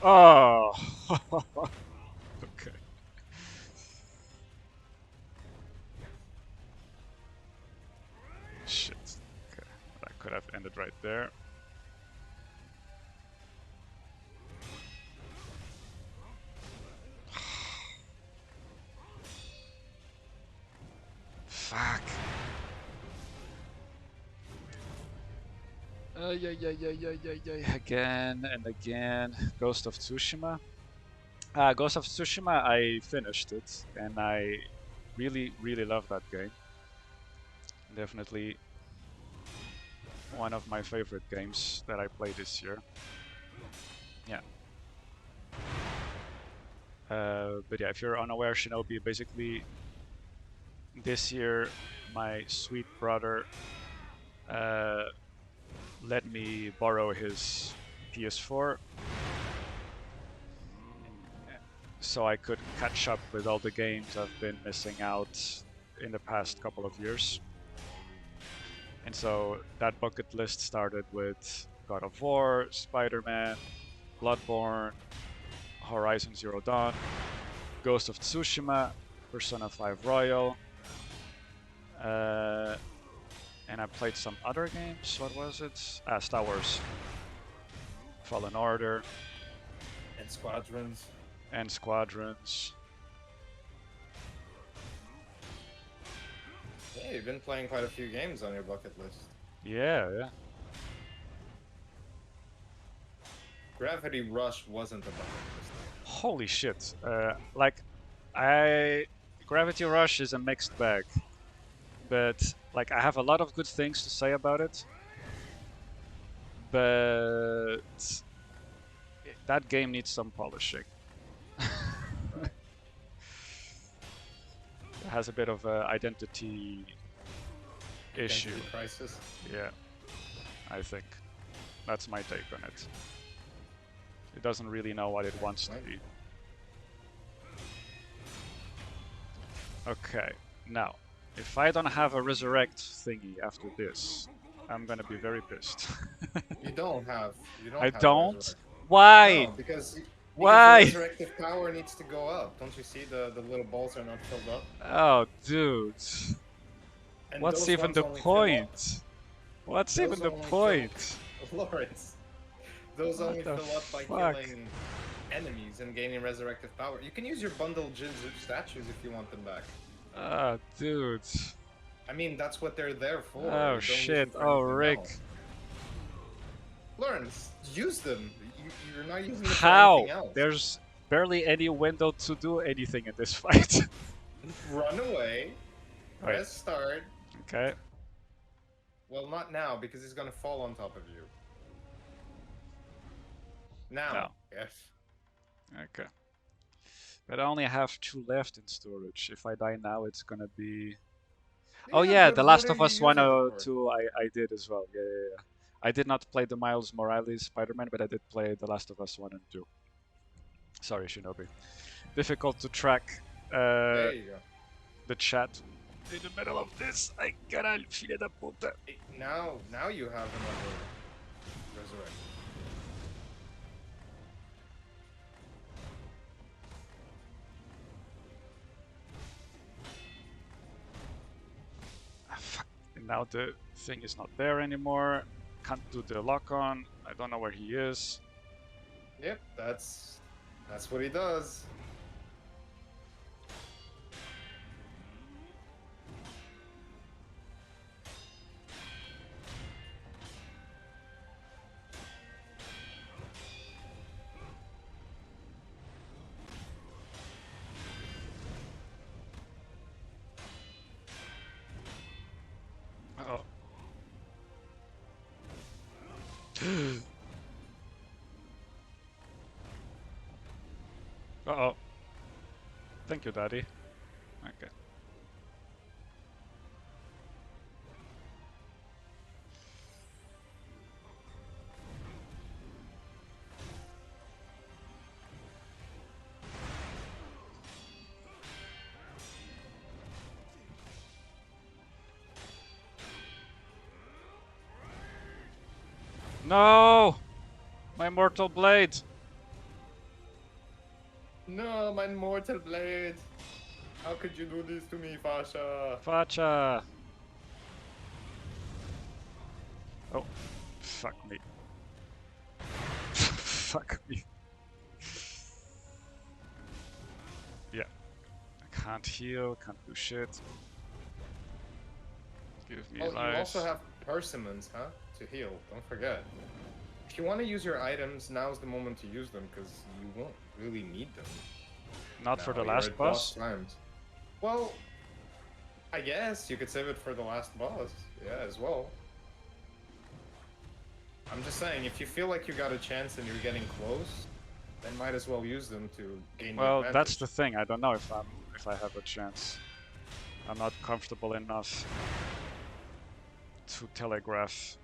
Oh! Okay. Shit. Okay. That could have ended right there. Fuck. Yeah. Again and again. Ghost of Tsushima. Ghost of Tsushima, I finished it, and I really love that game. Definitely one of my favorite games that I played this year. Yeah. But yeah, if you're unaware, Shinobi, basically this year my sweet brother uh, let me borrow his PS4 so I could catch up with all the games I've been missing out in the past couple of years. And so that bucket list started with God of War, Spider-Man, Bloodborne, Horizon Zero Dawn, Ghost of Tsushima, Persona 5 Royal, and I played some other games. What was it? Star Wars, Fallen Order, And Squadrons. and Squadrons. Yeah, you've been playing quite a few games on your bucket list. Yeah. Gravity Rush wasn't a bucket list. Holy shit. I Gravity Rush is a mixed bag. But like I have a lot of good things to say about it. But that game needs some polishing. It has a bit of a identity issue. Identity Crisis. Yeah, I think. That's my take on it. It doesn't really know what it wants to be. Okay, now, if I don't have a resurrect thingy after this, I'm gonna be very pissed. You don't have. I have don't? Resurrect. Why? No, because Why? the resurrective power needs to go up. Don't you see the little balls are not filled up? Oh, dude. And What's those even ones the only fill up- point? What's Those even the only fill- point? Lawrence, those What only the fill up by fuck? killing enemies and gaining resurrective power. You can use your bundled Jinzu statues if you want them back. Ah, dude. I mean, that's what they're there for. You Oh don't use shit. them for Oh, anything Rick. else. Lawrence, use them. You're not using them for How? anything else. There's barely any window to do anything in this fight. Run away. Right. Press start. Okay. Well, not now, because he's gonna fall on top of you. Now. No. Yes. Okay. But I only have 2 left in storage. If I die now, it's gonna be... Oh yeah, but The what Last are of you Us 1 using it or for? 2 I did as well. Yeah. I did not play the Miles Morales Spider-Man, but I did play The Last of Us 1 and 2. Sorry, Shinobi. Difficult to track There you go. the chat in the middle of this. Ay, caral, filha da puta. Now you have another resurrect. Ah, fuck. And now the thing is not there anymore. Can't do the lock on. I don't know where he is. Yep, that's what he does. Uh-oh. Uh-oh. Thank you, Daddy. Okay. No! My mortal blade! No, my mortal blade. How could you do this to me, Fasha? Facha! Oh, fuck me. Fuck me. Yeah. I can't heal, can't do shit. Give me Oh, you also life. have persimmons, huh? To heal. Don't forget. If you want to use your items, now's the moment to use them because you won't really need them. Not for the You're last at boss boss? times. Well, I guess you could save it for the last boss. Yeah, as well. I'm just saying, if you feel like you got a chance and you're getting close, then might as well use them to gain the Well, that's advantage. the thing. I don't know if I have a chance. I'm not comfortable enough to telegraph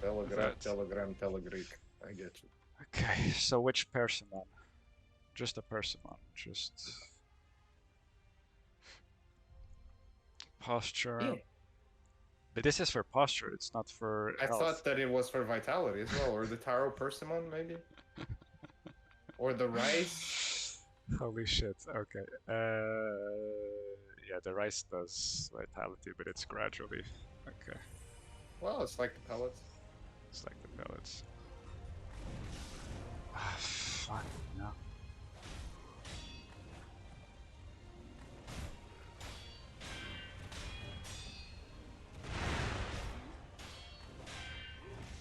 Telegraph, that. telegram, telegreek. I get you. Okay, so which persimmon? Just a persimmon. Just posture. Yeah. But this is for posture. It's not for I health. thought that it was for vitality as well, or the taro persimmon maybe, or the rice. Holy shit. Okay. Yeah, the rice does vitality, but it's gradually. Okay. Well, it's like the pellets. It's like the pellets. Ah, fuck. No.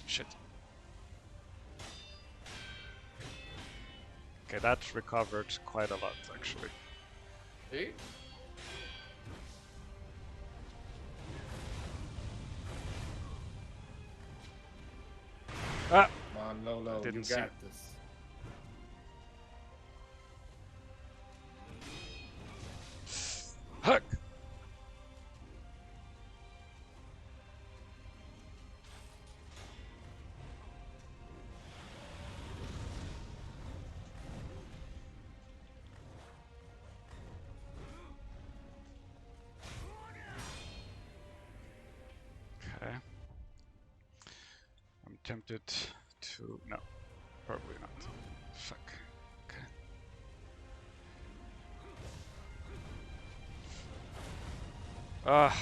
Shit. Okay, that recovered quite a lot, actually. See? Ah! Come on, Lolo, you Didn't see. got this. Huck! Okay. I'm tempted to... No, probably not. Fuck. Okay. Ah!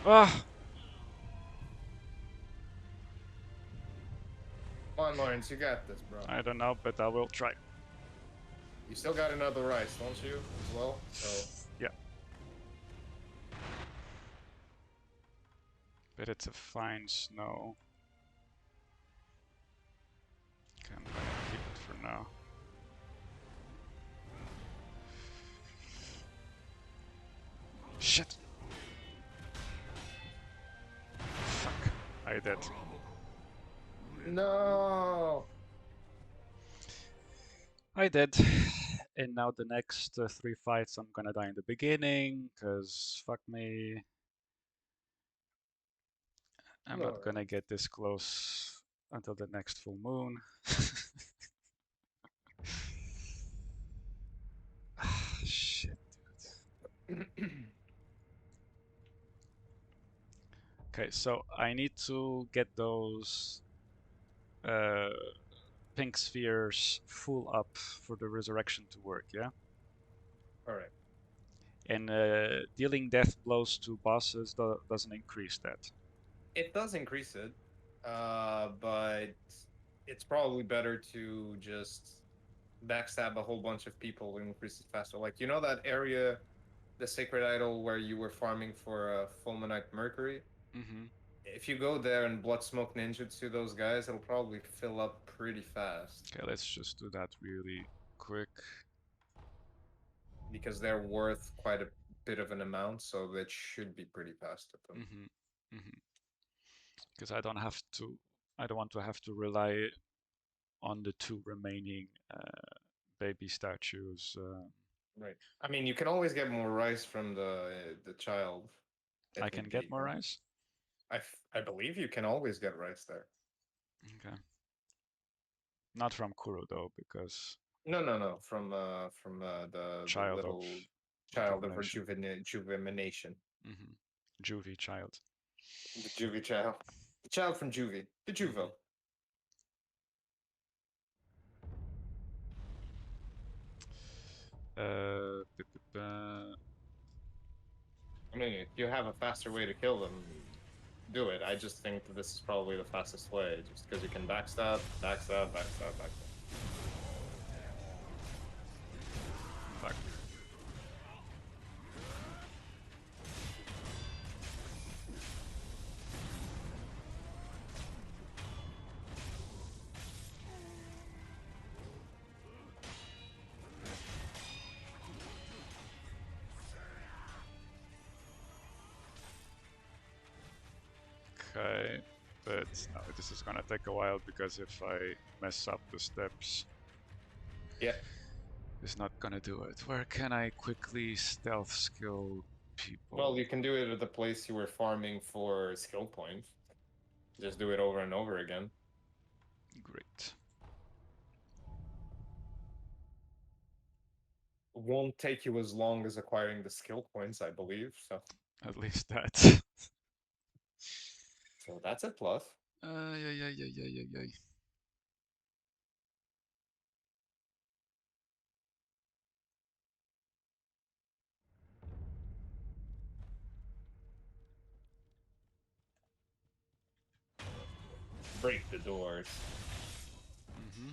Ah! Come on, Lawrence, you got this, bro. I don't know, but I will try. You still got another rice, don't you? As well. So Yeah. But it's a fine snow. Okay, I'm gonna keep it for now. Shit! Fuck. I did. no. I did. And now the next 3 fights I'm gonna die in the beginning, cause fuck me. I'm not gonna get this close until the next full moon. Shit, dude. Okay, so I need to get those uh, pink spheres full up for the resurrection to work, yeah? All right. And dealing death blows to bosses doesn't increase that. It does increase it, but it's probably better to just backstab a whole bunch of people and increase it faster. Like you know that area, the sacred idol where you were farming for fulminate mercury. Mm-hmm. If you go there and blood smoke ninjutsu those guys, it'll probably fill up pretty fast Okay, let's just do that really quick. because they're worth quite a bit of an amount, so that should be pretty fast at them. Mm-hmm. Mm-hmm. Because I don't want to have to rely on the two remaining baby statues. Right. I mean, you can always get more rice from the child. I It can would get be. more rice. I believe you can always get rice there. Okay. Not from Kuro though, because No. From the child of little child of rejuvenation. rejuvenation. Mm-hmm. Juvie child. The juvie child. The child from juvie. The juvo. I mean, if you have a faster way to kill them, do it. I just think that this is probably the fastest way, just because you can backstab. Fuck. Okay, but no, this is gonna take a while because if I mess up the steps, Yeah. it's not gonna do it. Where can I quickly stealth skill people? Well, you can do it at the place you were farming for skill points. Just do it over and over again. Great. It won't take you as long as acquiring the skill points, I believe. At least that. So that's a plus. Yeah. Break the doors. Mm-hmm.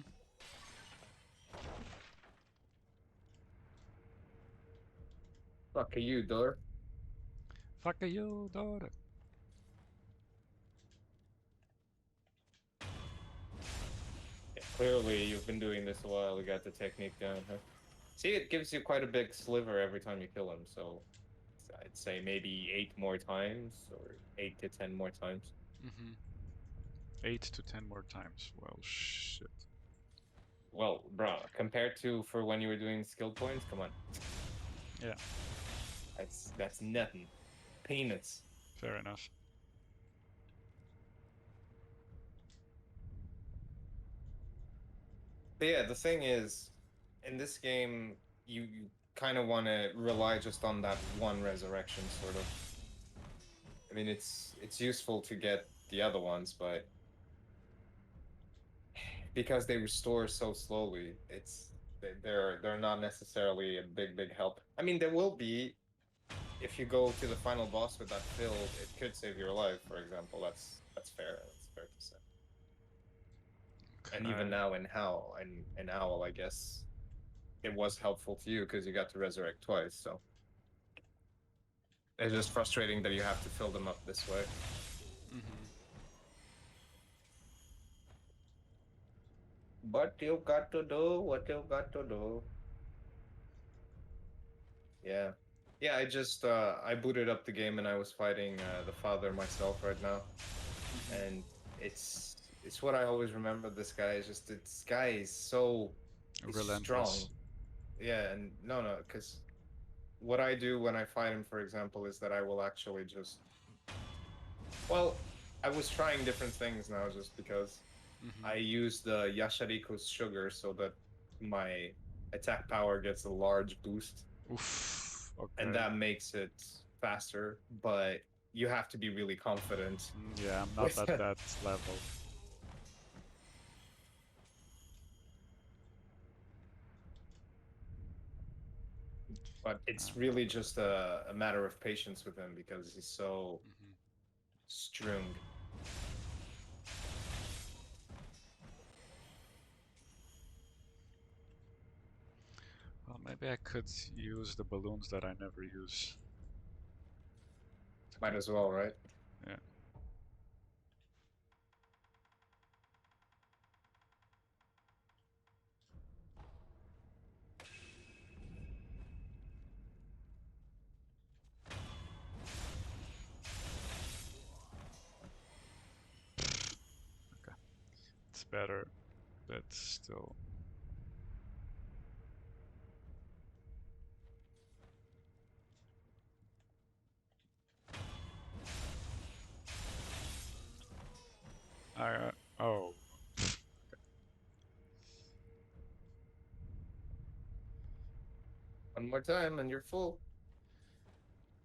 Fuck you, door. Fuck you, daughter. Yeah, clearly, you've been doing this a while. You got the technique down, huh? See, it gives you quite a big sliver every time you kill him. So I'd say maybe 8 more times or 8 to 10 more times. Mm-hmm. 8 to 10 more times. Well, shit. Well, bro, compared to for when you were doing skill points, come on. Yeah, That's nothing. Peanuts. fair enough. But yeah, the thing is, in this game, you kind of want to rely just on that one resurrection, sort of. I mean, it's useful to get the other ones, but because they restore so slowly, they're not necessarily a big help. I mean, there will be if you go to the final boss with that filled, it could save your life, for example. That's fair. That's fair to say. And even Okay. now in Owl, I guess it was helpful to you because you got to resurrect twice. So it's just frustrating that you have to fill them up this way. Mm-hmm. But you got to do what you got to do. Yeah. Yeah, I booted up the game and I was fighting the father myself right now. And it's what I always remember. This guy is so he's strong. Relentless. Yeah, and no, because what I do when I fight him, for example, is that I will actually just well, I was trying different things now just because Mm-hmm. I use the Yashariko's sugar so that my attack power gets a large boost, Oof. and Okay. that makes it faster, but you have to be really confident Yeah, I'm not with at that level. But it's really just a matter of patience with him because he's so Mhm. strung. Well, maybe I could use the balloons that I never use. Might as well, right? Yeah. Okay. It's better, but still. I oh. One more time and you're full.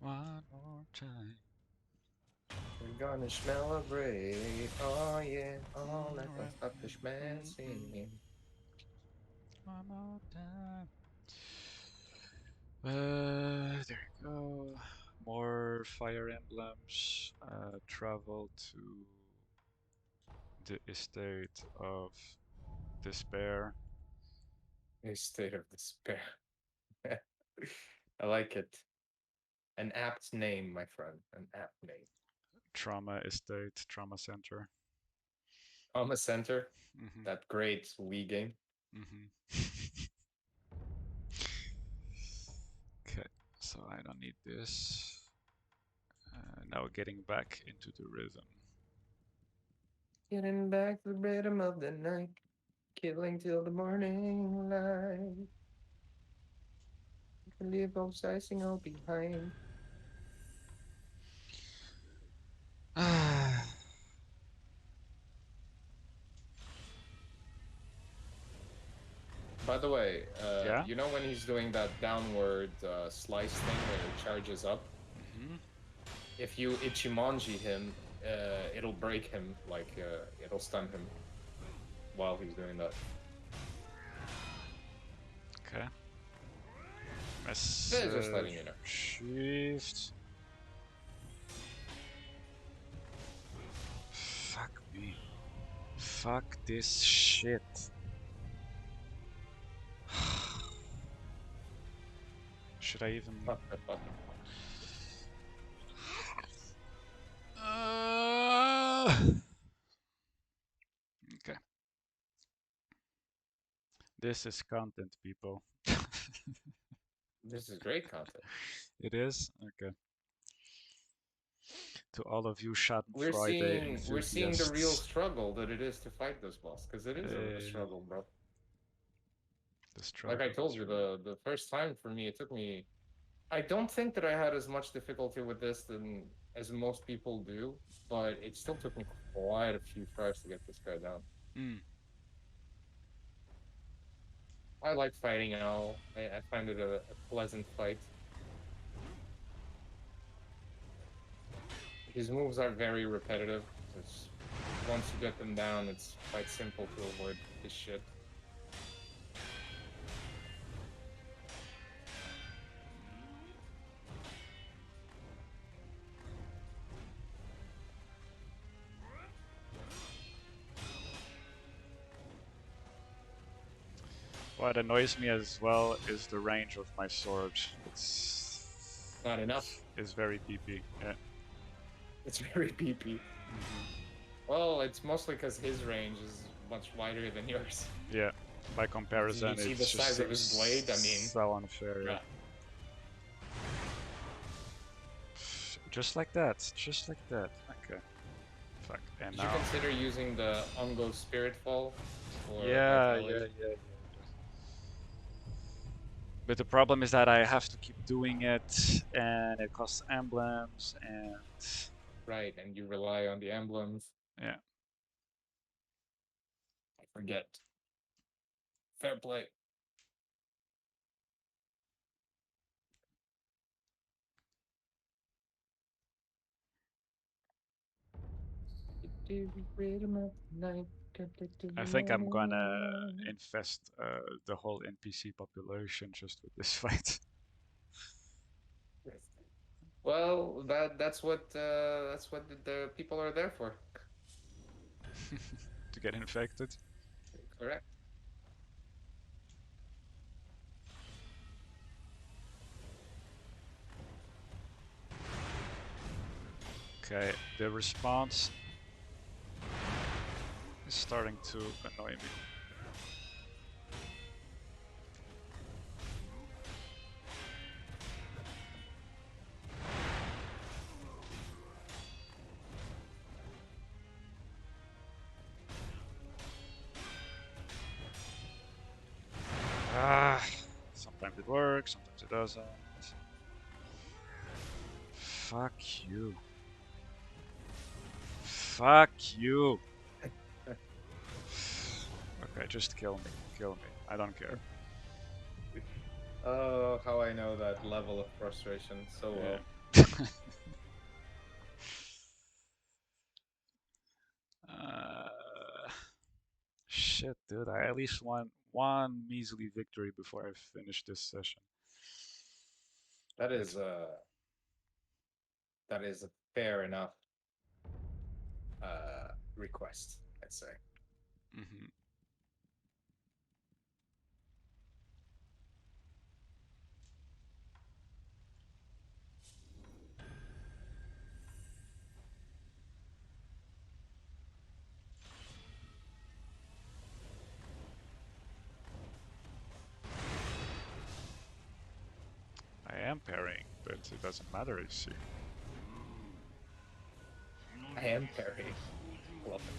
One more time. We're gonna celebrate. Oh yeah. Oh, let the Scottish man Mm-mm. sing. One more time. There you go. More fire emblems. Travel to the estate of despair. A state of despair. I like it. An apt name, my friend. An apt name. Trauma estate. Trauma center. Trauma Center. Hmm. That great Wii game. Hmm. Okay, so I don't need this. Now getting back into the rhythm. Getting back to the rhythm of the night. Killing till the morning light. Leave all sizing all behind. By the way, Yeah? you know when he's doing that downward slice thing where it charges up? Hmm. If you Ichimonji him, it'll break him, like it'll stun him while he's doing that. Okay. Just letting you know. Shift. Fuck me. Fuck this shit. Should I even... Fuck the fucking Okay. This is content, people. This is great content. It is? Okay. To all of you We're Schadenfreude seeing the real enthusiasts. struggle that it is to fight this boss, because it is a Uh, struggle, bro. the Like I struggle told is you, real. the first time for me, it took me. I don't think that I had as much difficulty with this than as most people do, but it still took me quite a few tries to get this guy down. Mm. I like fighting Owl. I find it a pleasant fight. His moves are very repetitive. It's, once you get them down, it's quite simple to avoid his shit. What annoys me as well is the range of my sword. It's Not enough. is very PP. Yeah. It's very PP. Well, it's mostly because his range is much wider than yours. Yeah. By comparison, You see it the just size of his seems blade? I mean, so unfair. Yeah. yeah. Just like that. Just like that. Okay. Fuck. And Did you now. consider using the Ungo Spirit Fall? For Yeah, Vitality? yeah. But the problem is that I have to keep doing it, and it costs emblems, and Right, and you rely on the emblems. yeah. I forget. Fair play. I think I'm gonna infest the whole NPC population just with this fight. Well, that's what the people are there for. To get infected. Correct. Okay, the response is starting to annoy me. Ah, sometimes it works, sometimes it doesn't. Fuck you. Fuck you. Okay, just kill me. Kill me. I don't care. Oh, how I know that level of frustration so well. Yeah. Shit, dude. I at least want one measly victory before I finish this session. That Right. that is a fair enough request, I'd say. Mhm. I am parrying, but it doesn't matter, you see. I am parrying. Love it.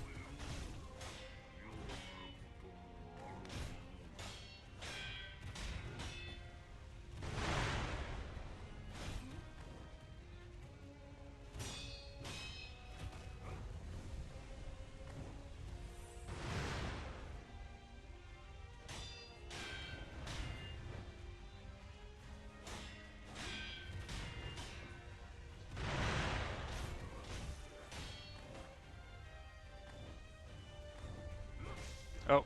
Oh.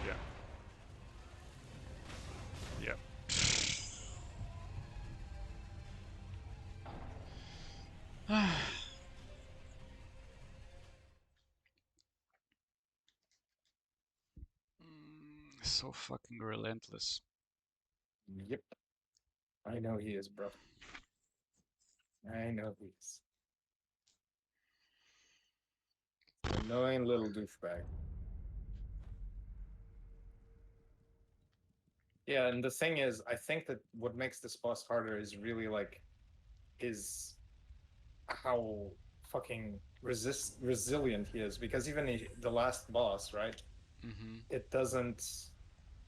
Yeah. Yeah. So fucking relentless. Yep. I know he is, bro. I know he is. An annoying little douchebag. Yeah, and the thing is, I think that what makes this boss harder is really like his how fucking resilient he is. Because even the last boss, right? Mm-hmm. It doesn't.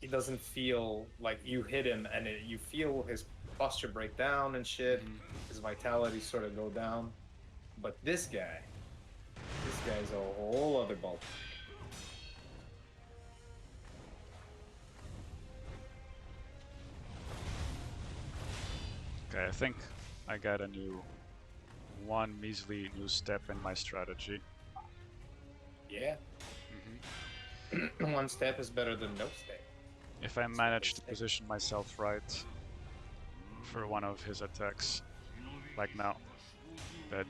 He doesn't feel like you hit him, and you feel his posture break down and shit. Mm-hmm. His vitality sort of go down. But this guy's a whole other ball. Okay, I think I got a one measly new step in my strategy. Yeah. Mm-hmm. One step is better than no step. If I That's what they manage to say. position myself right for one of his attacks, like now. But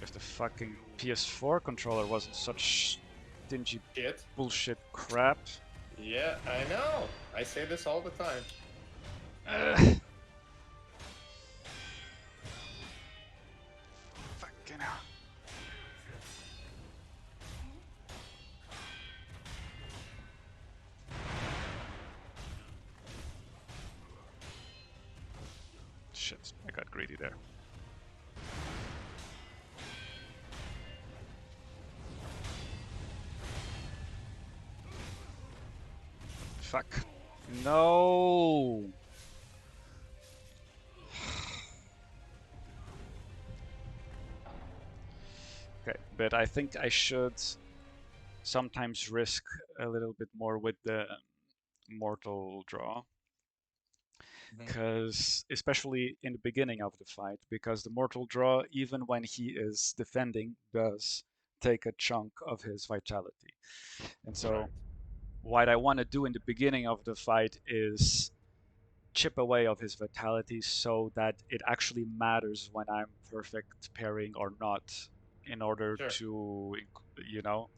if the fucking PS4 controller wasn't such stingy Shit. bullshit crap. Yeah, I know. I say this all the time. Ugh. Fucking hell. Shit, I got greedy there. Fuck. No! Okay, but I think I should sometimes risk a little bit more with the mortal draw. Mhm. because especially in the beginning of the fight, because the mortal draw, even when he is defending, does take a chunk of his vitality. And Right. so what I want to do in the beginning of the fight is chip away of his vitality so that it actually matters when I'm perfect pairing or not, in order Sure. to, you know,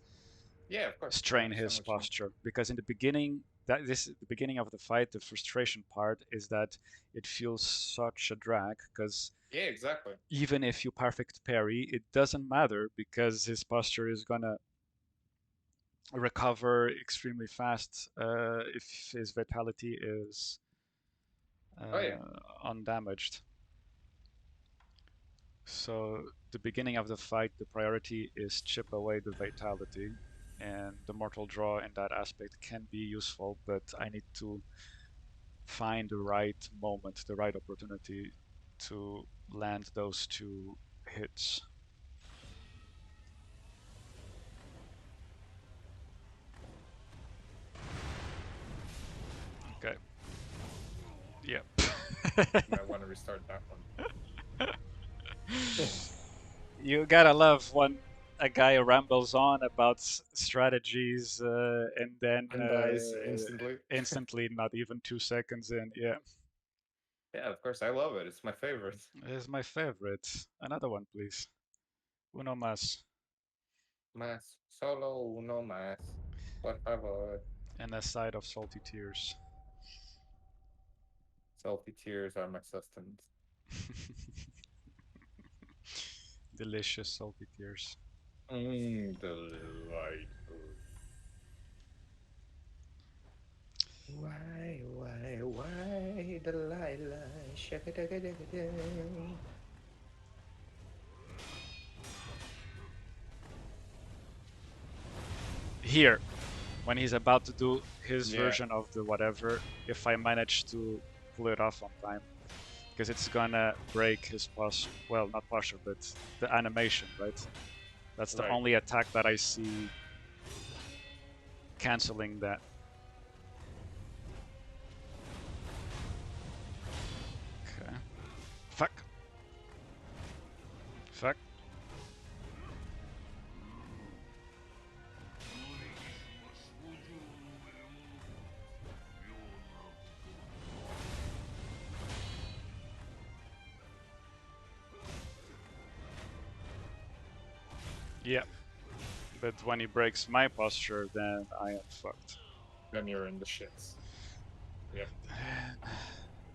Yeah, of course. I strain understand his what you mean. posture. Because in the beginning, the beginning of the fight, the frustration part is that it feels such a drag, because Yeah, exactly. even if you perfect parry, it doesn't matter because his posture is gonna recover extremely fast if his vitality is Oh yeah. undamaged. So the beginning of the fight, the priority is chip away the vitality, and the mortal draw in that aspect can be useful, but I need to find the right moment, the right opportunity to land those two hits. Okay. Yep. Might want to restart that one. You gotta love when a guy rambles on about strategies and then And dies instantly. instantly, not even 2 seconds in. Yeah, Yeah, of course. I love it. It's my favorite. it is my favorite. Another one, please. Uno más. Más. Solo uno más. Por favor. And a side of salty tears. Salty tears are my sustenance. Delicious salty tears. Delightful. Why, Delilah? Shaka-daga-daga-day. Here, when he's about to do his Yeah, version of the whatever, if I manage to pull it off on time, because it's gonna break his posture. Well, not posture, but the animation, right? That's the right. only attack that I see canceling that. Okay. Fuck. Fuck. Yeah. But when he breaks my posture, then I am fucked. Then you're in the shits. Yep.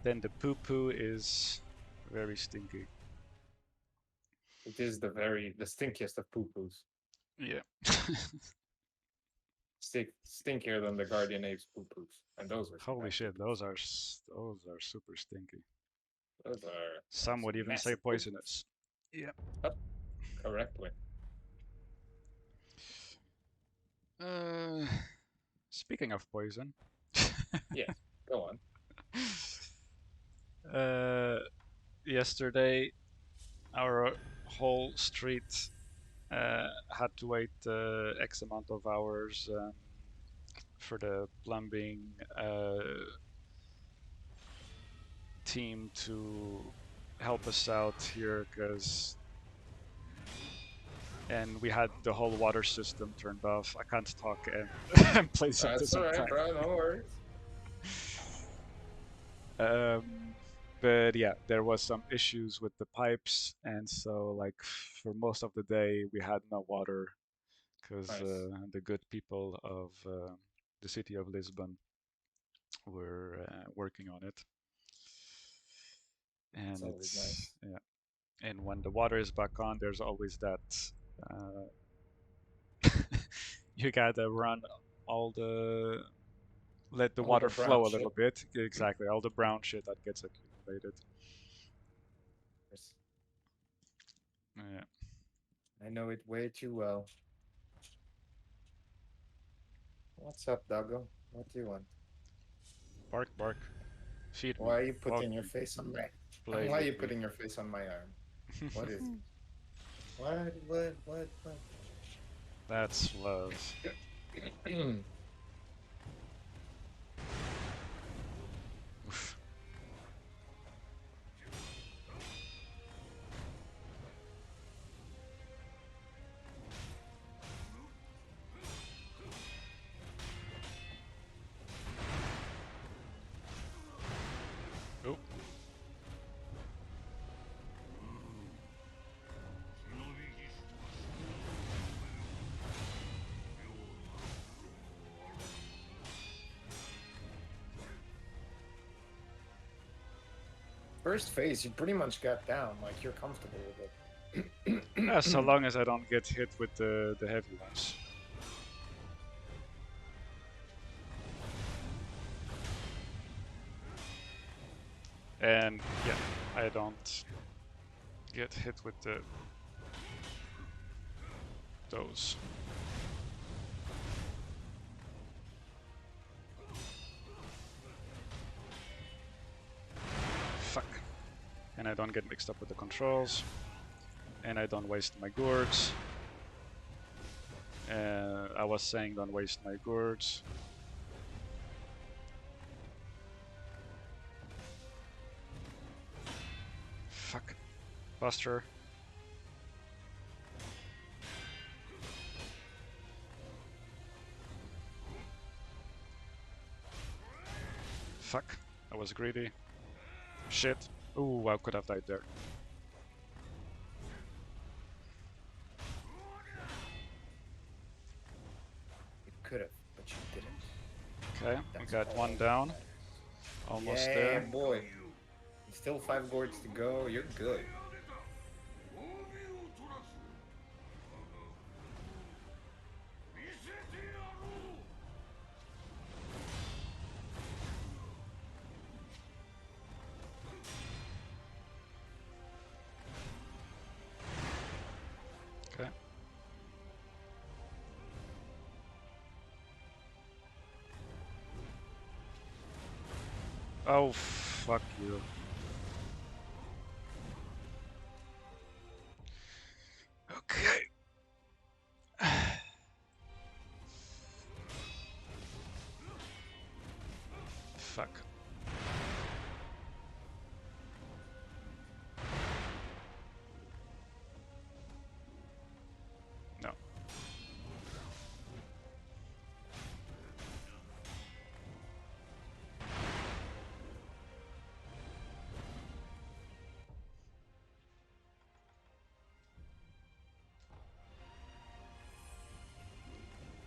Then the poo poo is very stinky. It is the stinkiest of poo-poos. Yeah. Stinkier than the Guardian Apes poo-poos. And those are some Holy bad shit, poo-poos. those are super stinky. Those are Some some would even say massive poo-poos. poisonous. Yeah. Oh, correctly. Uh, Speaking of poison, Yes. Go on. uh, yesterday our whole street had to wait X amount of hours for the plumbing team to help us out here, because and we had the whole water system turned off. I can't talk and place at the That's same alright, time. bro. No worries. But yeah, there was some issues with the pipes, and so like for most of the day we had no water, because Nice. the good people of the city of Lisbon were working on it. It's And always it's nice. yeah, and when the water is back on, there's always that you gotta run all the let the All the water brown flow a little shit. bit. Exactly, all the brown shit that gets accumulated. Yes. Yeah. I know it way too well. What's up, doggo? What do you want? Bark, bark. Feed me. Why are you Walk putting your me. face on me? Play Why are with you me. putting your face on my arm? What is it? What? That's love. Mm. Oof. First phase, you pretty much got down. Like you're comfortable with it. Yeah, so long as I don't get hit with the heavy ones. And yeah, I don't get hit with those. Fuck. And I don't get mixed up with the controls. And I don't waste my gourds. I was saying don't waste my gourds. Fuck. Buster. Fuck. I was greedy. Shit. Ooh, I could have died there. You could have, but you didn't. Okay, we That's got all one that down. matters. Almost Yeah, there. boy. Still 5 gourds to go. You're good. Okay. Oh, fuck you. Okay. Fuck. No.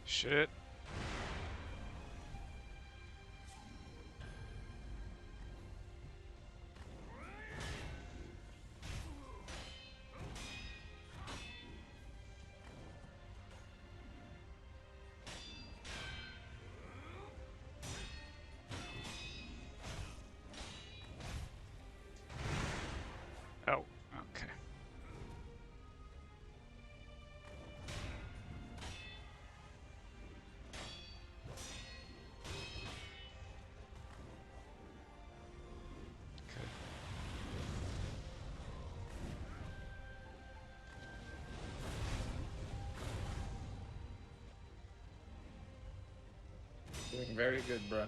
Shit. Oh, okay. Okay. Doing very good, bro.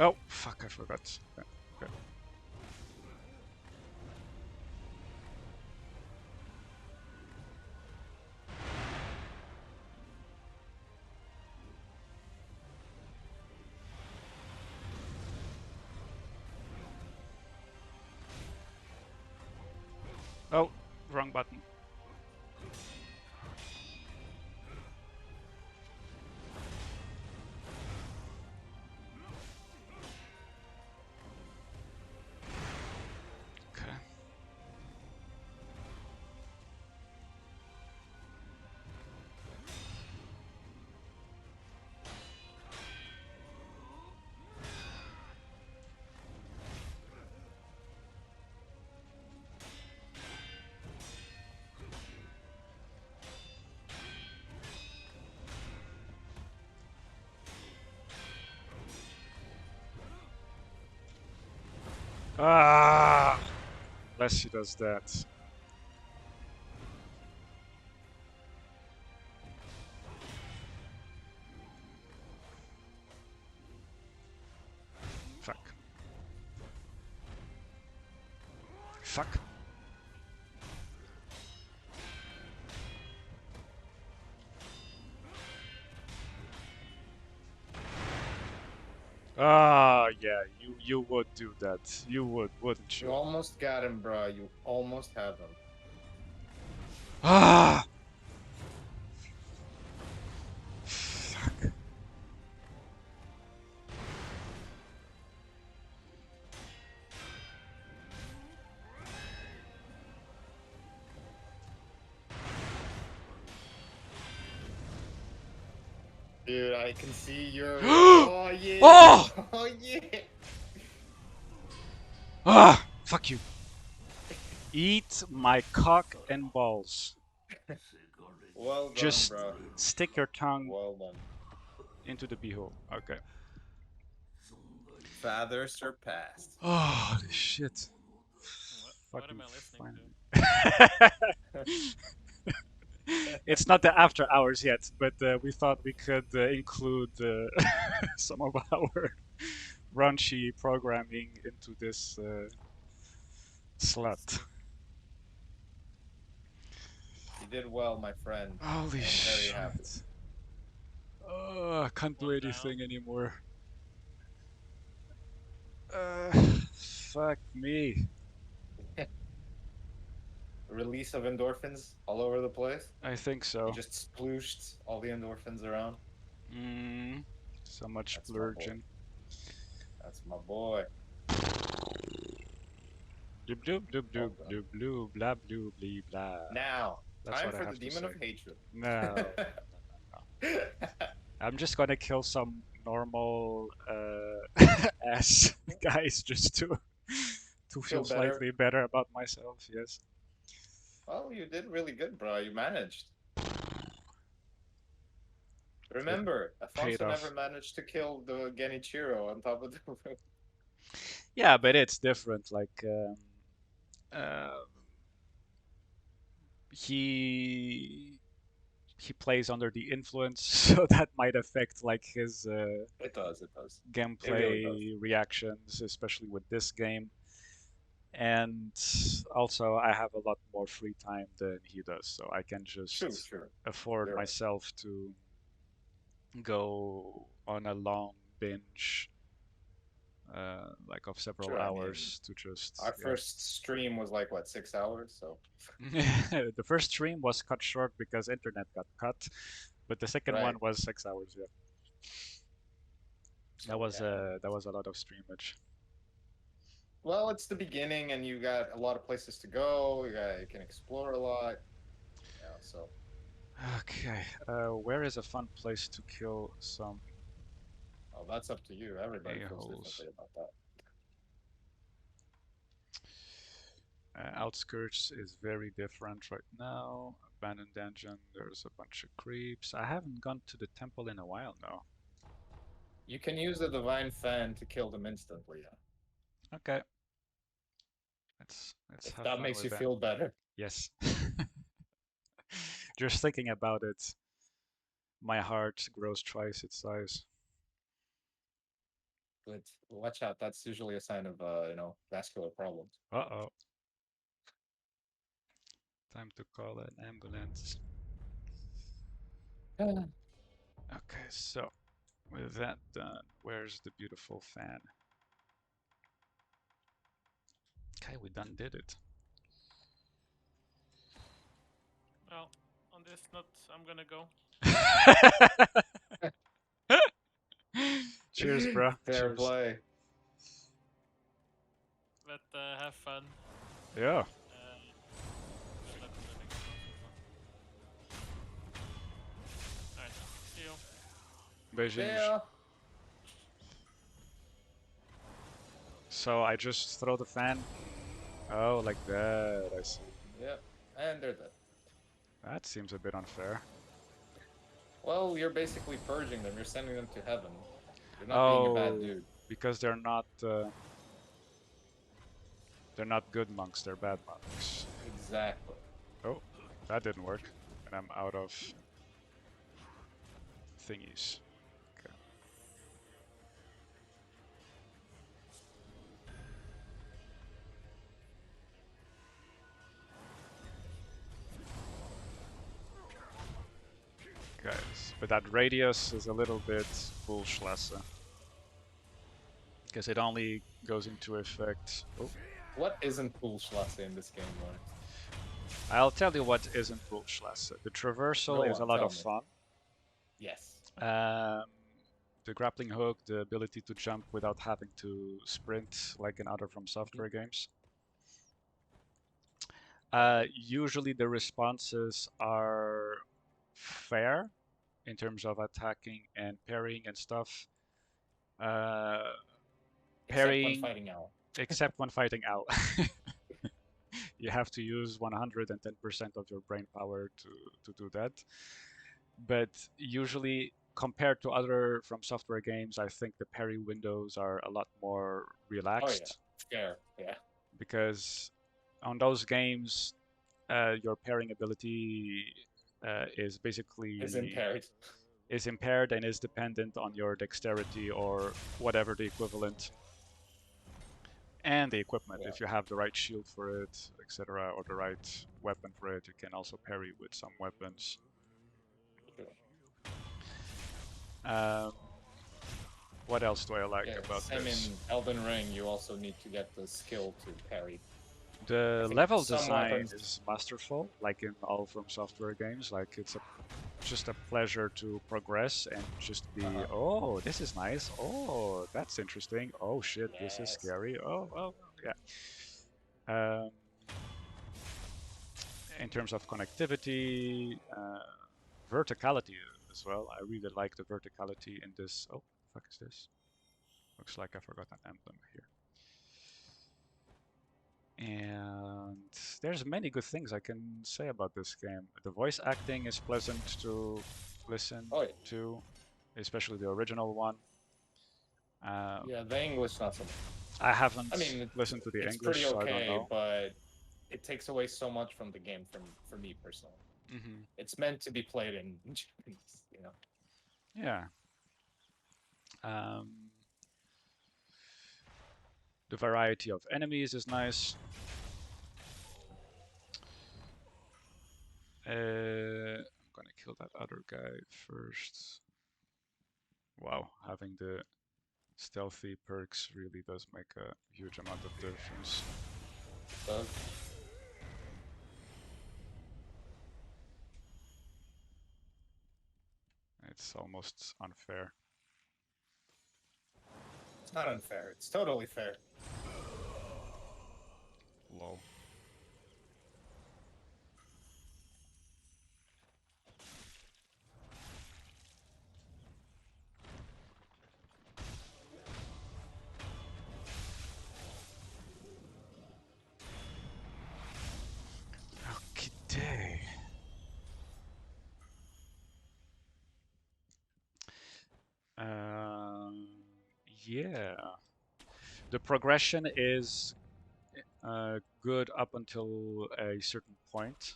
Oh, fuck, I forgot. Okay. Okay. Oh, wrong button. Okay. Ah! Unless she does that. Fuck. Fuck. Ah, yeah, you would do that. You would, wouldn't You you? almost got him, bro. You almost have him. Ah! Dude, I can see your. Oh yeah. Oh! Oh yeah. Ah! Fuck you. Eat my cock and balls. Well done, Just bro. stick your tongue Well done. into the beehole. Okay. Father surpassed. Oh, shit. What Fucking am I listening finally. It's not the after hours yet, but we thought we could include some of our raunchy programming into this to? slut. You did well, my friend. Holy I am very happy. shit. Oh, I can't do One down. anything anymore. Uh, fuck me. Release of endorphins all over the place. I think You so. just splooshed all the endorphins around. Mm, so much That's my boy. splurging. That's my boy. Doop doop doop doop Well done. doop blue blah blue blee blah. Now, That's time what I for the have to demon say. of hatred. No, no, no, no, no. I'm just gonna kill some normal ass guys just to Feel feel better. slightly better about myself. Yes. Well, you did really good, bro. You managed. Remember, Paid Afonso never off. managed to kill the Genichiro on top of the roof. Yeah, but it's different. Like he he plays under the influence, so that might affect like his It does, it does. It really does. gameplay reactions, especially with this game. And also, I have a lot more free time than he does, so I can True, just true. afford You're right. myself to go on a long binge, like of several True, I mean, hours to just our yeah. first stream was like, what, 6 hours? So, The first stream was cut short because internet got cut, but the second right. one was 6 hours. Yeah, So, yeah. that was a lot of streamage. Well, it's the beginning, and you got a lot of places to go. You can explore a lot. Yeah, so Okay, where is a fun place to kill some well, that's up to you. Everybody feels a-holes? differently about that. Outskirts is very different right now. Abandoned dungeon, there's a bunch of creeps. I haven't gone to the temple in a while now. You can use the divine fan to kill them instantly. Yeah. Okay, let's If have that fun makes with you that. feel better. Yes. Just thinking about it, my heart grows twice its size. But watch out. That's usually a sign of vascular problems. Uh-oh. Time to call an ambulance. Okay, so with that done, where's the beautiful fan? Okay, we done did it. Well, on this note, I'm gonna go. Cheers, bro. Fair Cheers. play. But have fun. Yeah. Good luck with the next one. Alright, see you. Beijinhos. Yeah. So I just throw the fan. Oh, like that. I see. Yep. And they're dead. That seems a bit unfair. Well, you're basically purging them. You're sending them to heaven. You're not being a bad Oh, dude. because they're not good monks. They're bad monks. Exactly. Oh, that didn't work, and I'm out of thingies. Okay. Guys, but that radius is a little bit bullschlasse. Because it only goes into effect. Oh, What isn't Bullschlasse in this game, Lauren? I'll tell you what isn't bullschlasse. The traversal Go is a on, lot tell of me. fun. Yes. The grappling hook, the ability to jump without having to sprint like in other From Software games. Usually the responses are fair in terms of attacking and parrying and stuff. Uh, Except when parrying, fighting Owl. except when fighting Owl. You have to use 110% of your brain power to do that. But usually, compared to other From Software games, I think the parry windows are a lot more Oh relaxed yeah, yeah. because on those games, your parrying ability is basically Is impaired. is impaired and is dependent on your dexterity or whatever the equivalent, and the equipment. Yeah. If you have the right shield for it, etc., or the right weapon for it, you can also parry with some weapons. Um, what else do I like Yeah, about same this? in Elden Ring, you also need to get the skill to parry. The I think level some design weapons- is masterful, like in all From Software games. Like it's just a pleasure to progress and just be, oh, this is nice. Oh, that's interesting. Oh shit, this is Yes. scary. Oh, yeah. Um, in terms of connectivity, verticality as well. I really like the verticality in this. Oh, fuck is this? Looks like I forgot an emblem here. And there's many good things I can say about this game. The voice acting is pleasant to listen to, especially the original one. Yeah, the English not so much. I haven't I mean, listened to the it's English, pretty so I don't okay, know. but it takes away so much from the game for me personally. Hmm. It's meant to be played in Japanese, you know. Yeah. The variety of enemies is nice. I'm gonna kill that other guy first. Wow, having the stealthy perks really does make a huge amount of difference. So, It's almost unfair. it's not unfair. It's totally fair. Lol. Okay. Yeah. The progression is good up until a certain point.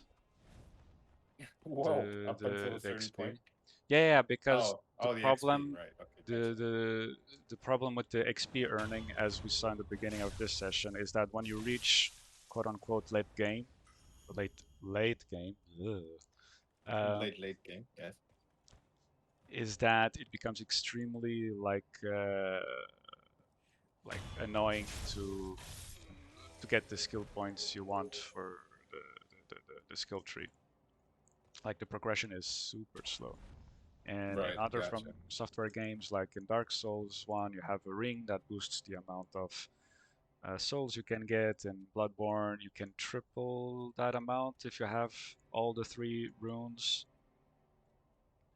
Whoa, up until a The certain XP. point. Yeah, because The XP, right? Okay, gotcha. the problem with the XP earning, as we saw in the beginning of this session, is that when you reach quote unquote late game, Late game, yes. is that it becomes extremely like annoying to get the skill points you want for the skill tree. Like the progression is super slow. And in Right, other From gotcha. Software games, like in Dark Souls 1, you have a ring that boosts the amount of souls you can get. In Bloodborne, you can triple that amount if you have all the 3 runes.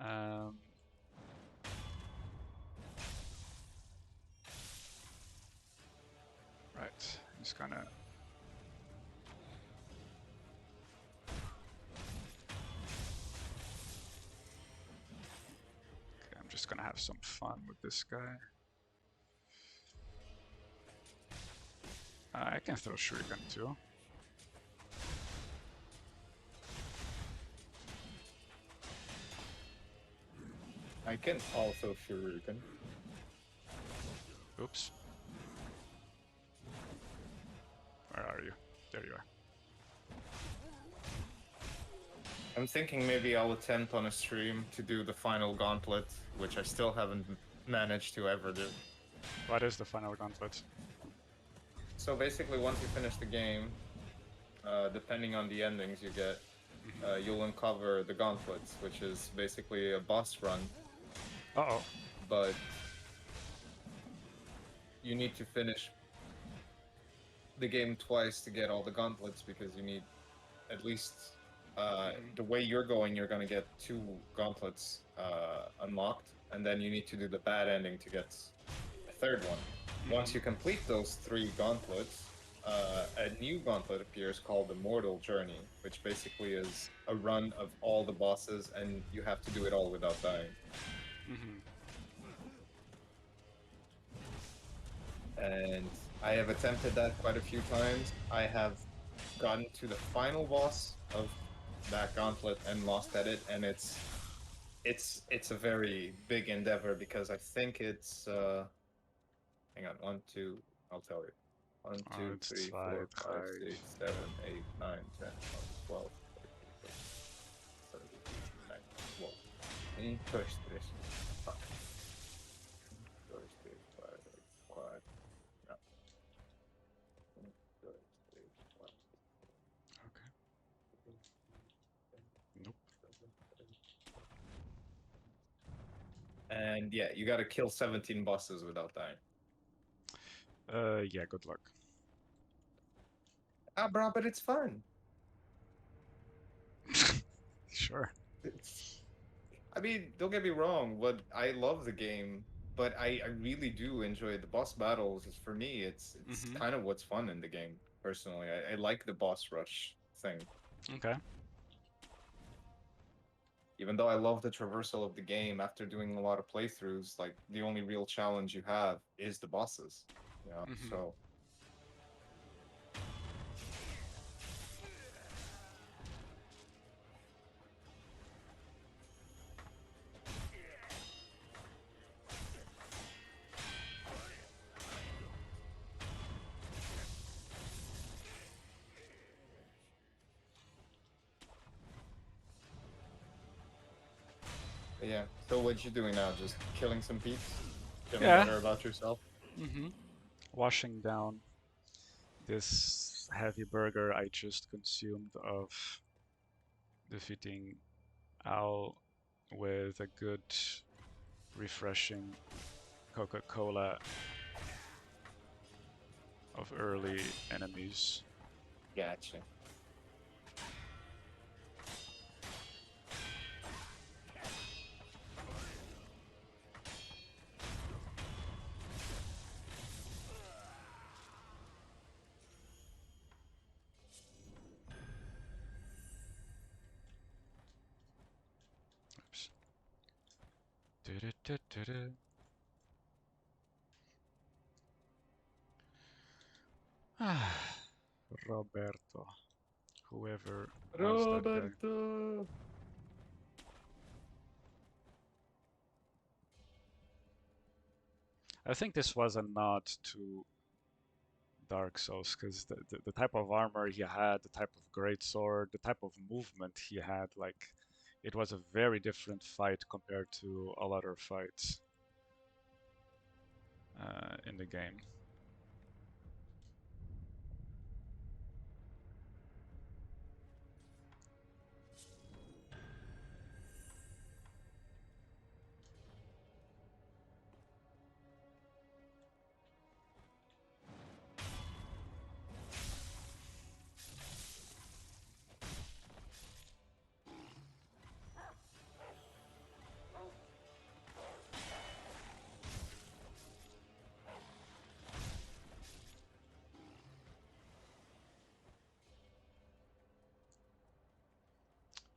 Um, right, just gonna. Okay, I'm just gonna have some fun with this guy. I can throw shuriken too. I can also shuriken. Oops. Where are you? There you are. I'm thinking maybe I'll attempt on a stream to do the final gauntlet, which I still haven't managed to ever do. What is the final gauntlet? So basically, once you finish the game, depending on the endings you get, you'll uncover the gauntlets, which is basically a boss run. Uh-oh. But you need to finish the game twice to get all the gauntlets because you need at least The way you're going, you're gonna get 2 gauntlets unlocked, and then you need to do the bad ending to get a third one. Once you complete those 3 gauntlets, a new gauntlet appears called the Mortal Journey, which basically is a run of all the bosses, and you have to do it all without dying. And I have attempted that quite a few times. I have gotten to the final boss of that gauntlet and lost at it, and it's a very big endeavor because I think it's hang on, 1, 2, I'll tell you. 1, 2, It's 3, 4, 5, 6, 7, 8, 9, 10, 11, 12, 13, 14, 15, 16, 17, 18, 19, 20. Any push this. Fuck. 2, 3, 4, 5, no. 1, 2, 3, 4. Okay. Nope. And yeah, you gotta kill 17 bosses without dying. Yeah, good luck. Ah, bro, but it's fun. Sure. I mean, don't get me wrong, but I love the game, but I really do enjoy the boss battles. For me, it's kind of what's fun in the game, personally. I like the boss rush thing. Okay. Even though I love the traversal of the game, after doing a lot of playthroughs, like the only real challenge you have is the bosses. You know, so yeah. So what you doing now? Just killing some peeps? Feeling Yeah. better about yourself? Washing down this heavy burger I just consumed of defeating Al with a good, refreshing Coca-Cola of early enemies. Gotcha. Oops. Du-du-du-du-du. Roberto, whoever was that guy. Roberto! I think this was a nod to Dark Souls because the type of armor he had, the type of greatsword, the type of movement he had, like it was a very different fight compared to all other fights in the game.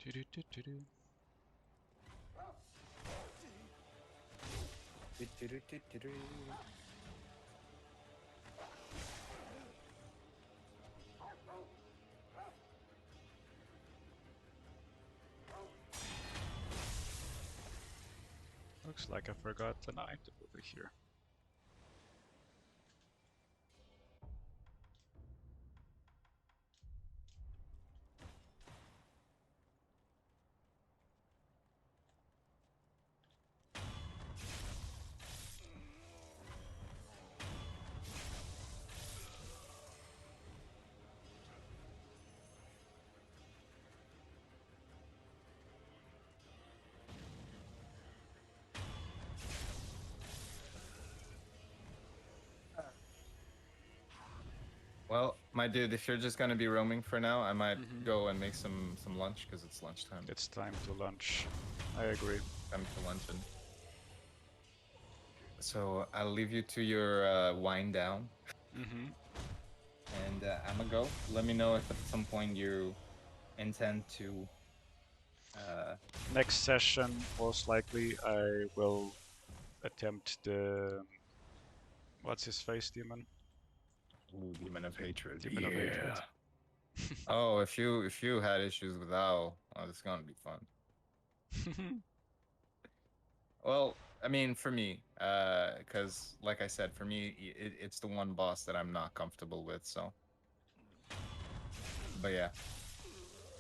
Do-do-do-do-do. Looks like I forgot an item over here. Well, My dude, if you're just gonna be roaming for now, I might Mhm. go and make some lunch because it's lunchtime. It's time to lunch. I agree. Time to luncheon. So I'll leave you to your wind down, Mm-hmm. and I'ma go. Let me know if at some point you intend to. Next session, most likely, I will attempt the what's his face demon? Ooh, Demon of Hatred. Demon of Hatred. Oh, if you had issues with Owl, oh, this is gonna be fun. Well, I mean, for me, because like I said, for me, it's the one boss that I'm not comfortable with. So, but yeah,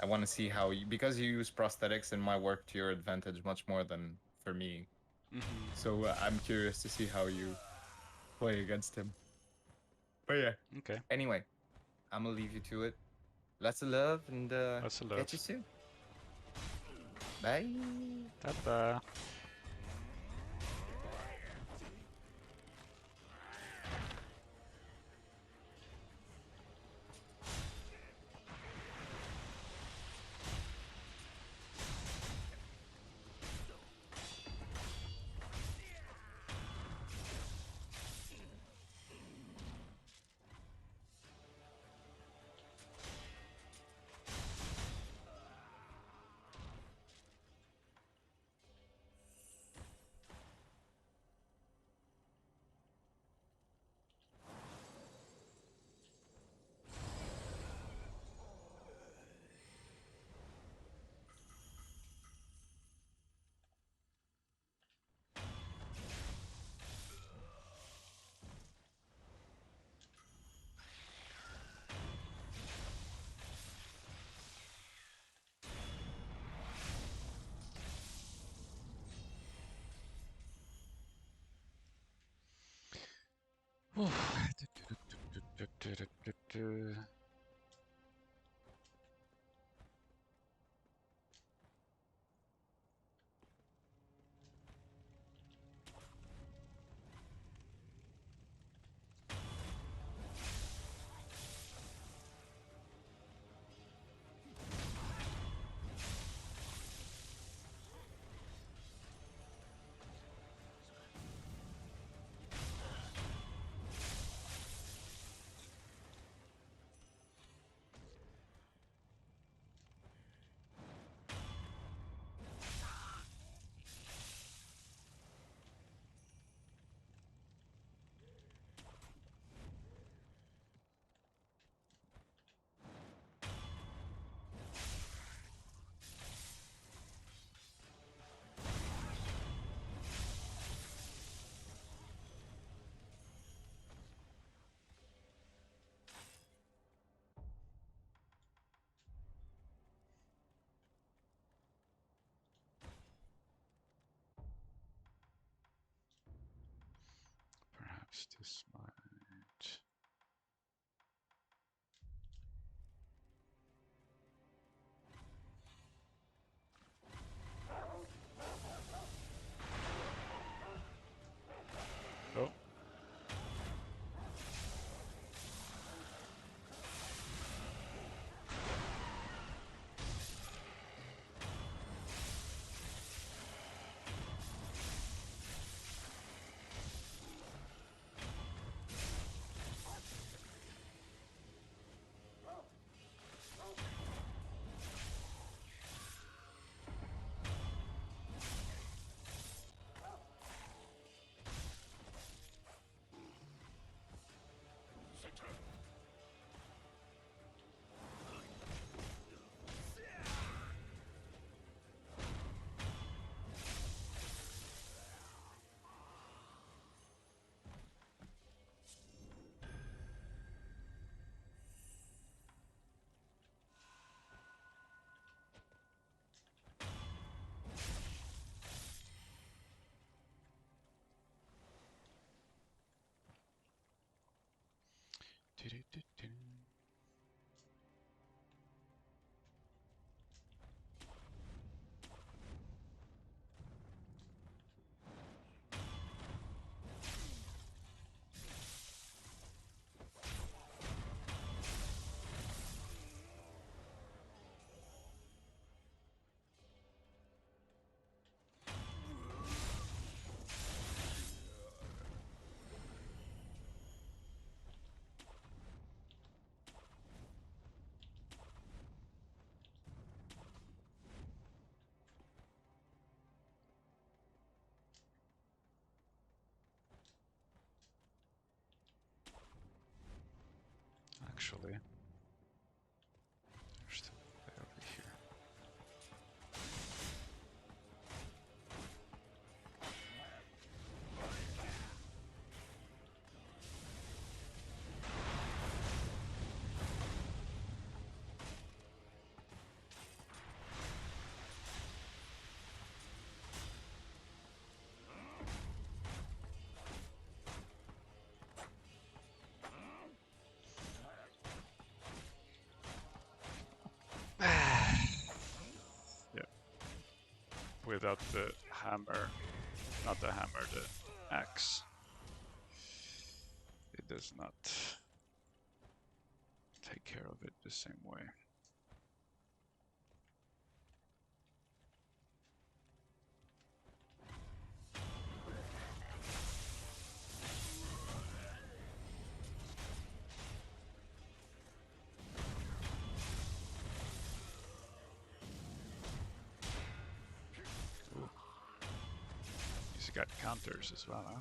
I want to see how you, because you use prosthetics and my work to your advantage much more than for me. Mm-hmm. So I'm curious to see how you play against him. But yeah. Okay, Anyway, I'm gonna leave you to it. Lots of love and that's a love. catch you soon. Bye. Ta-ta. Perhaps this might. Oh. actually. There's the guy over here. Yeah. Without the hammer, not the hammer, the axe, it does not take care of it the same way. Ooh. He's got counters as well, huh?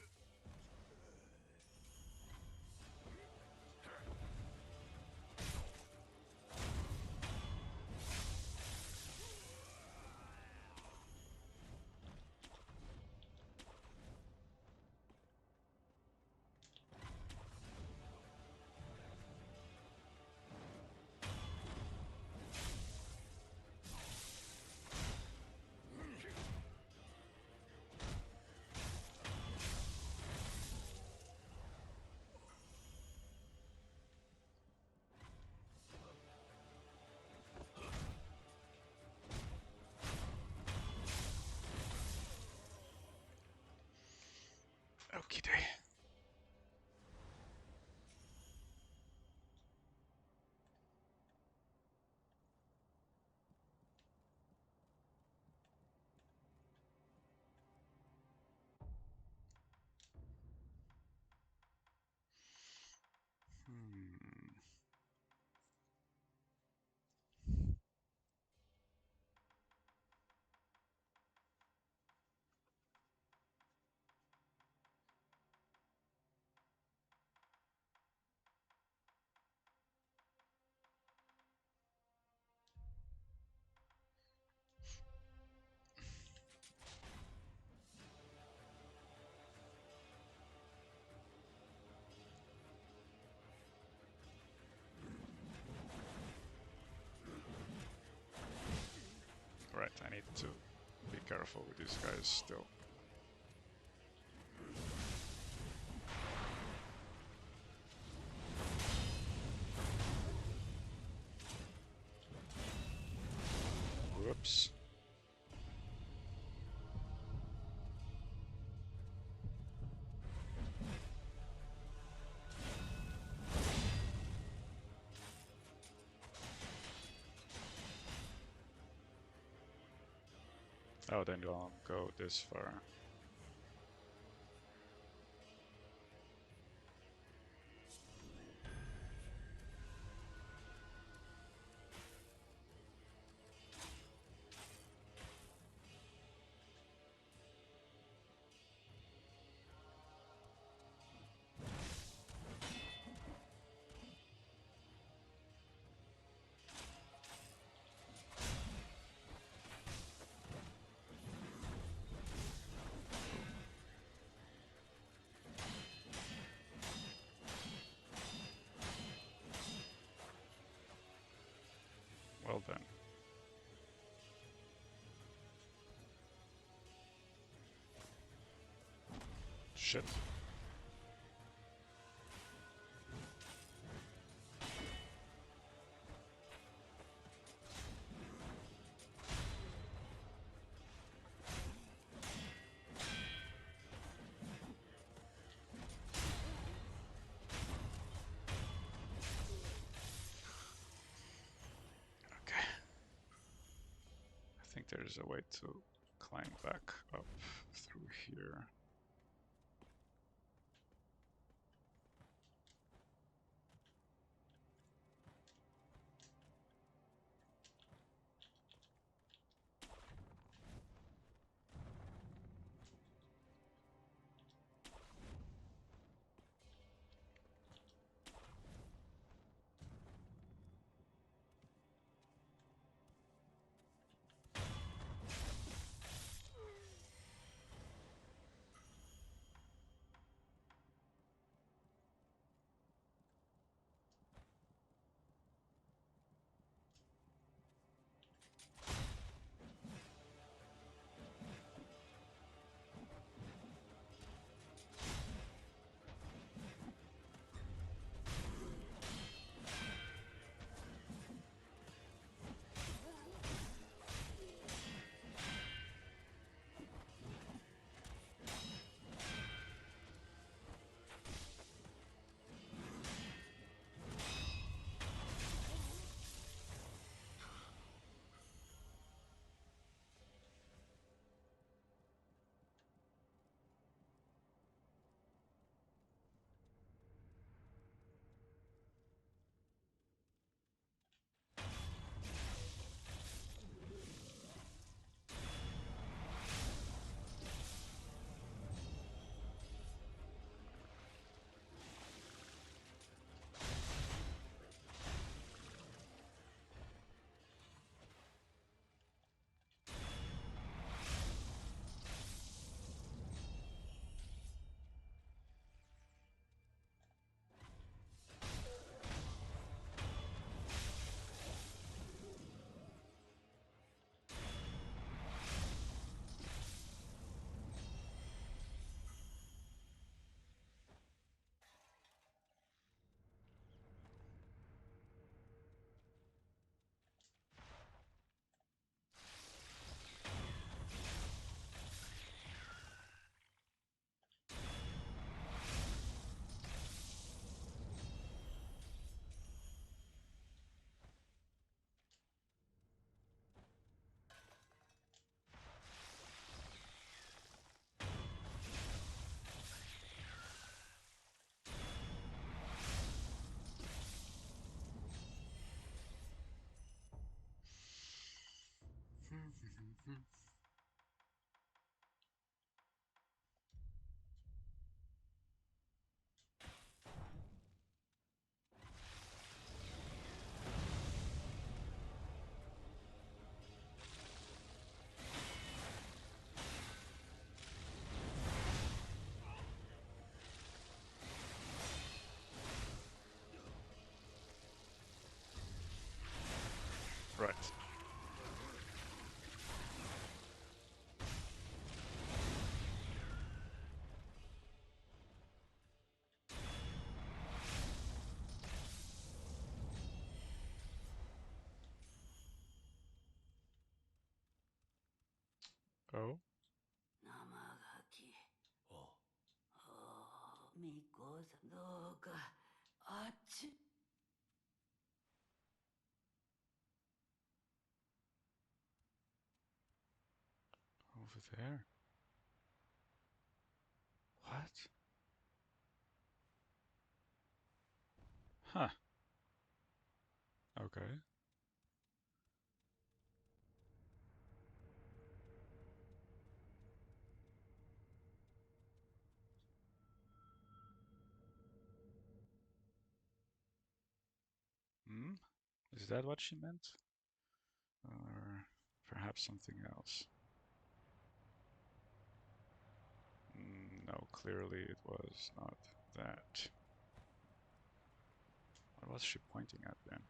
Okie day. Right, I need to be careful with these guys still. Whoops. Oh, then don't go this far. Well then. Shit. Okay. I think there's a way to climb back up through here. Mhm. Right. Oh. 生ガキ。おお、みこさん、どうか、あっち。Over there. What? Huh. Okay. Hmm? Is that what she meant? Or perhaps something else? No, clearly it was not that. What was she pointing at then?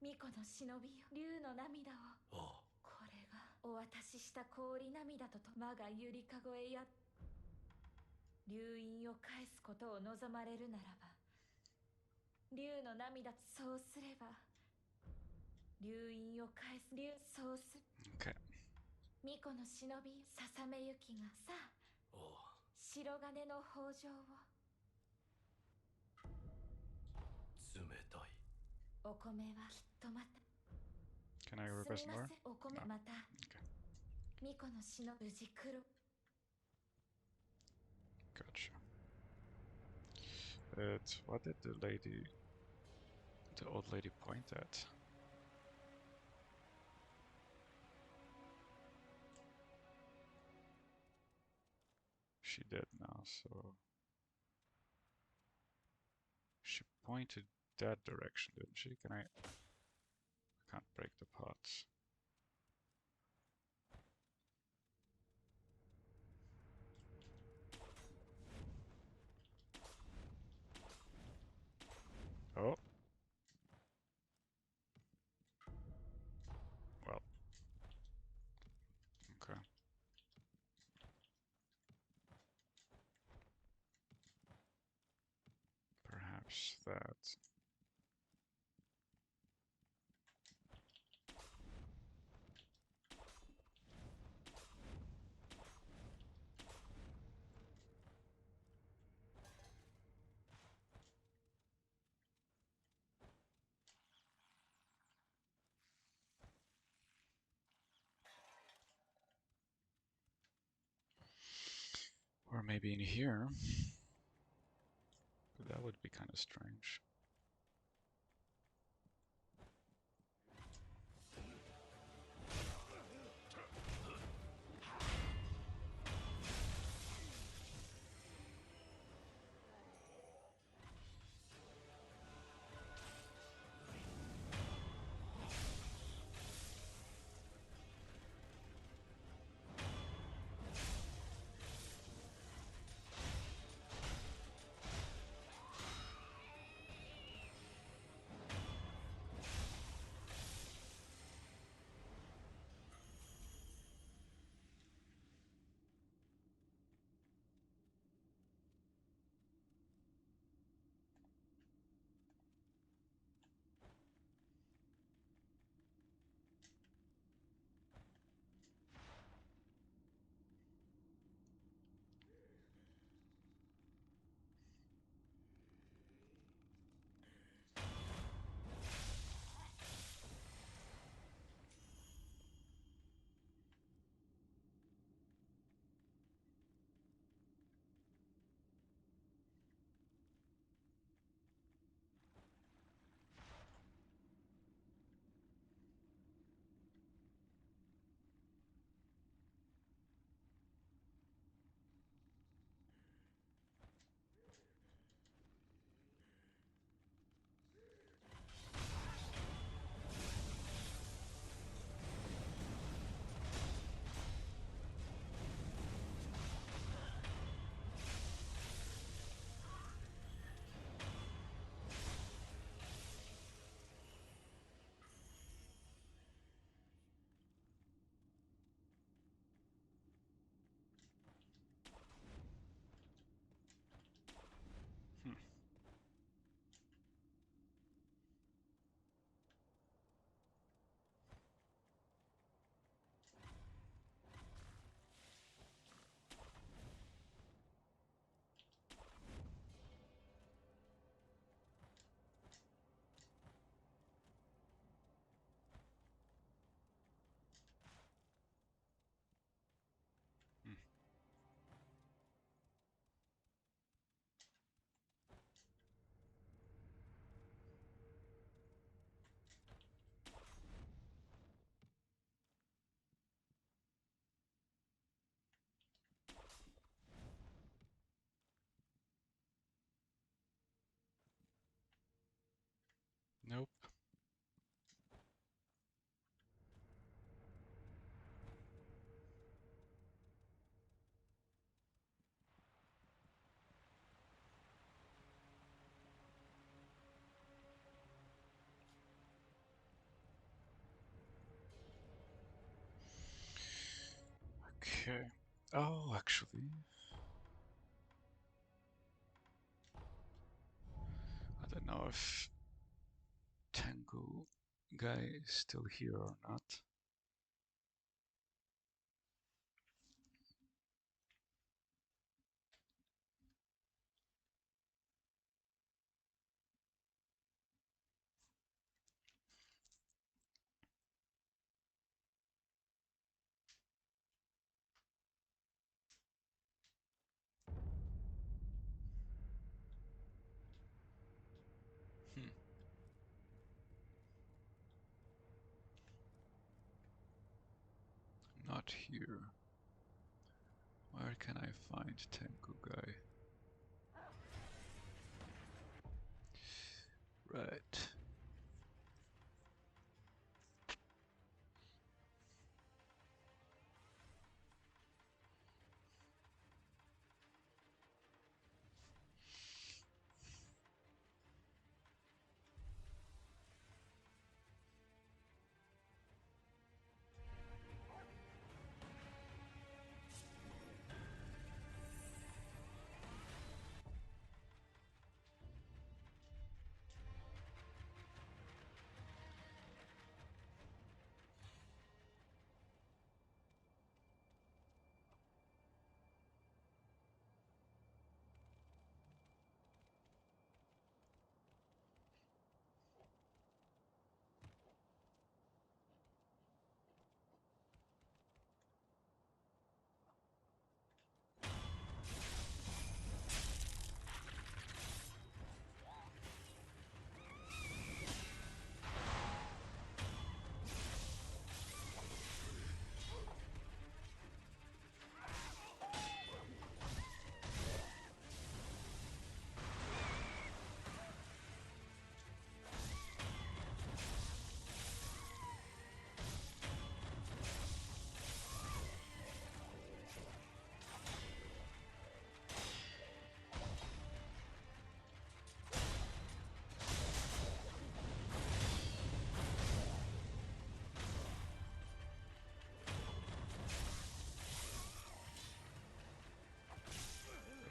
巫女の忍びよ、竜の涙を。これがお渡しした氷涙と我がゆりかごへや竜印を返すことを望まれるならば、竜の涙、そうすれば竜印を返す竜、そうす Okay. 巫女の忍びささめゆきがさあ白金の北条を冷たい。お米はきっとまた Can I す request みま more? せんお米 No. また Okay. 巫女の忍無事黒 Gotcha. But what did the old lady point at? She did now, so she pointed that direction, didn't she? Can I can't break the pots. Oh. Well. Okay. Perhaps that. Or maybe in here. But that would be kind of strange. Okay. Oh, actually, I don't know if Tengu guy is still here or not. Hmm. Not here. Where can I find Tengu guy? Right.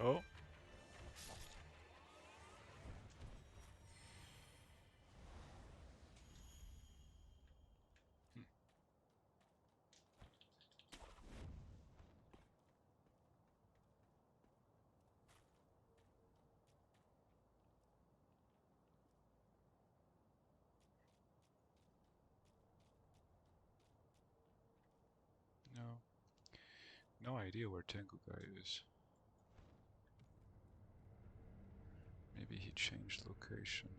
Oh. Hmm. No. No idea where Tengu guy is. Maybe he changed location.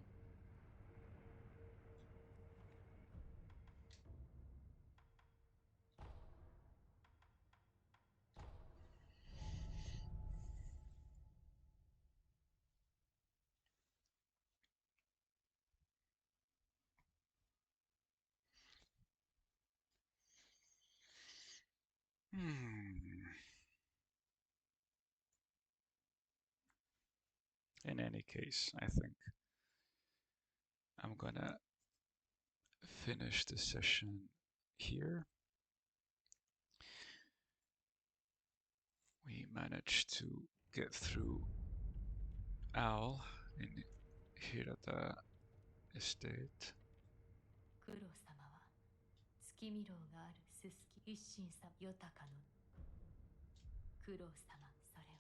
Hmm. In any case, I think I'm gonna finish the session here. We managed to get through Owl in Hirata Estate. 九郎様は月見楼があるすすき一心さ豊かの九郎様それを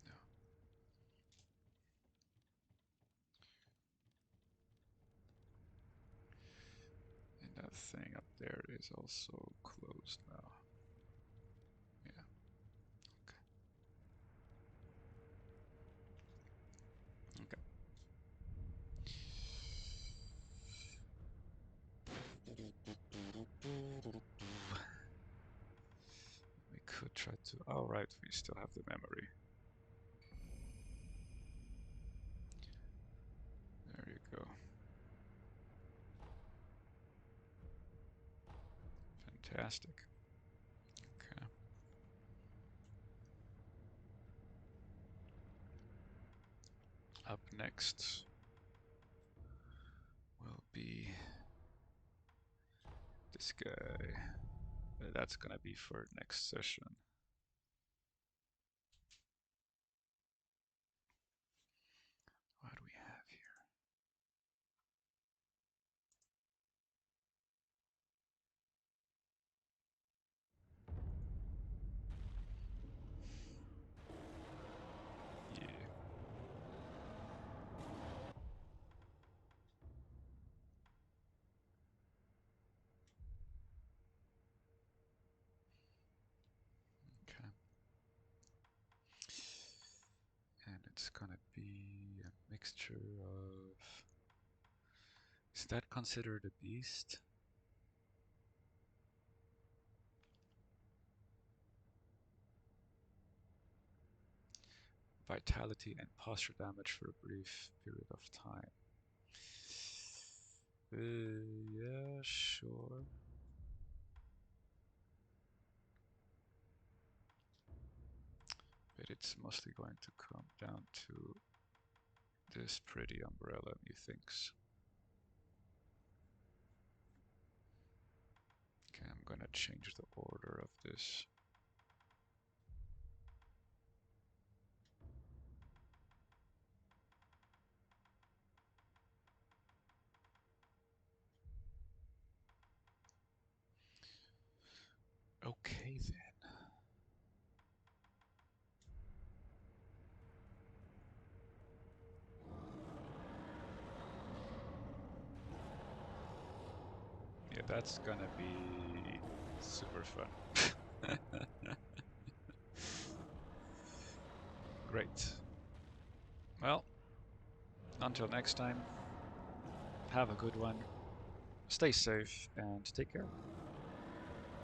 No. And that thing up there is also closed now. Yeah. Okay. We could try to. Oh, right, we still have the memory. There you go. Fantastic. Okay. next will be this guy. That's gonna be for next session. What do we have here? Yeah. Okay. And it's gonna be a mixture of... Is that considered a beast? Vitality and posture damage for a brief period of time. Yeah, sure. But it's mostly going to come down to this pretty umbrella, methinks. Okay, I'm gonna change the order of this. Okay then. Yeah, that's gonna be super fun. Great. Well, until next time, have a good one, stay safe, and take care.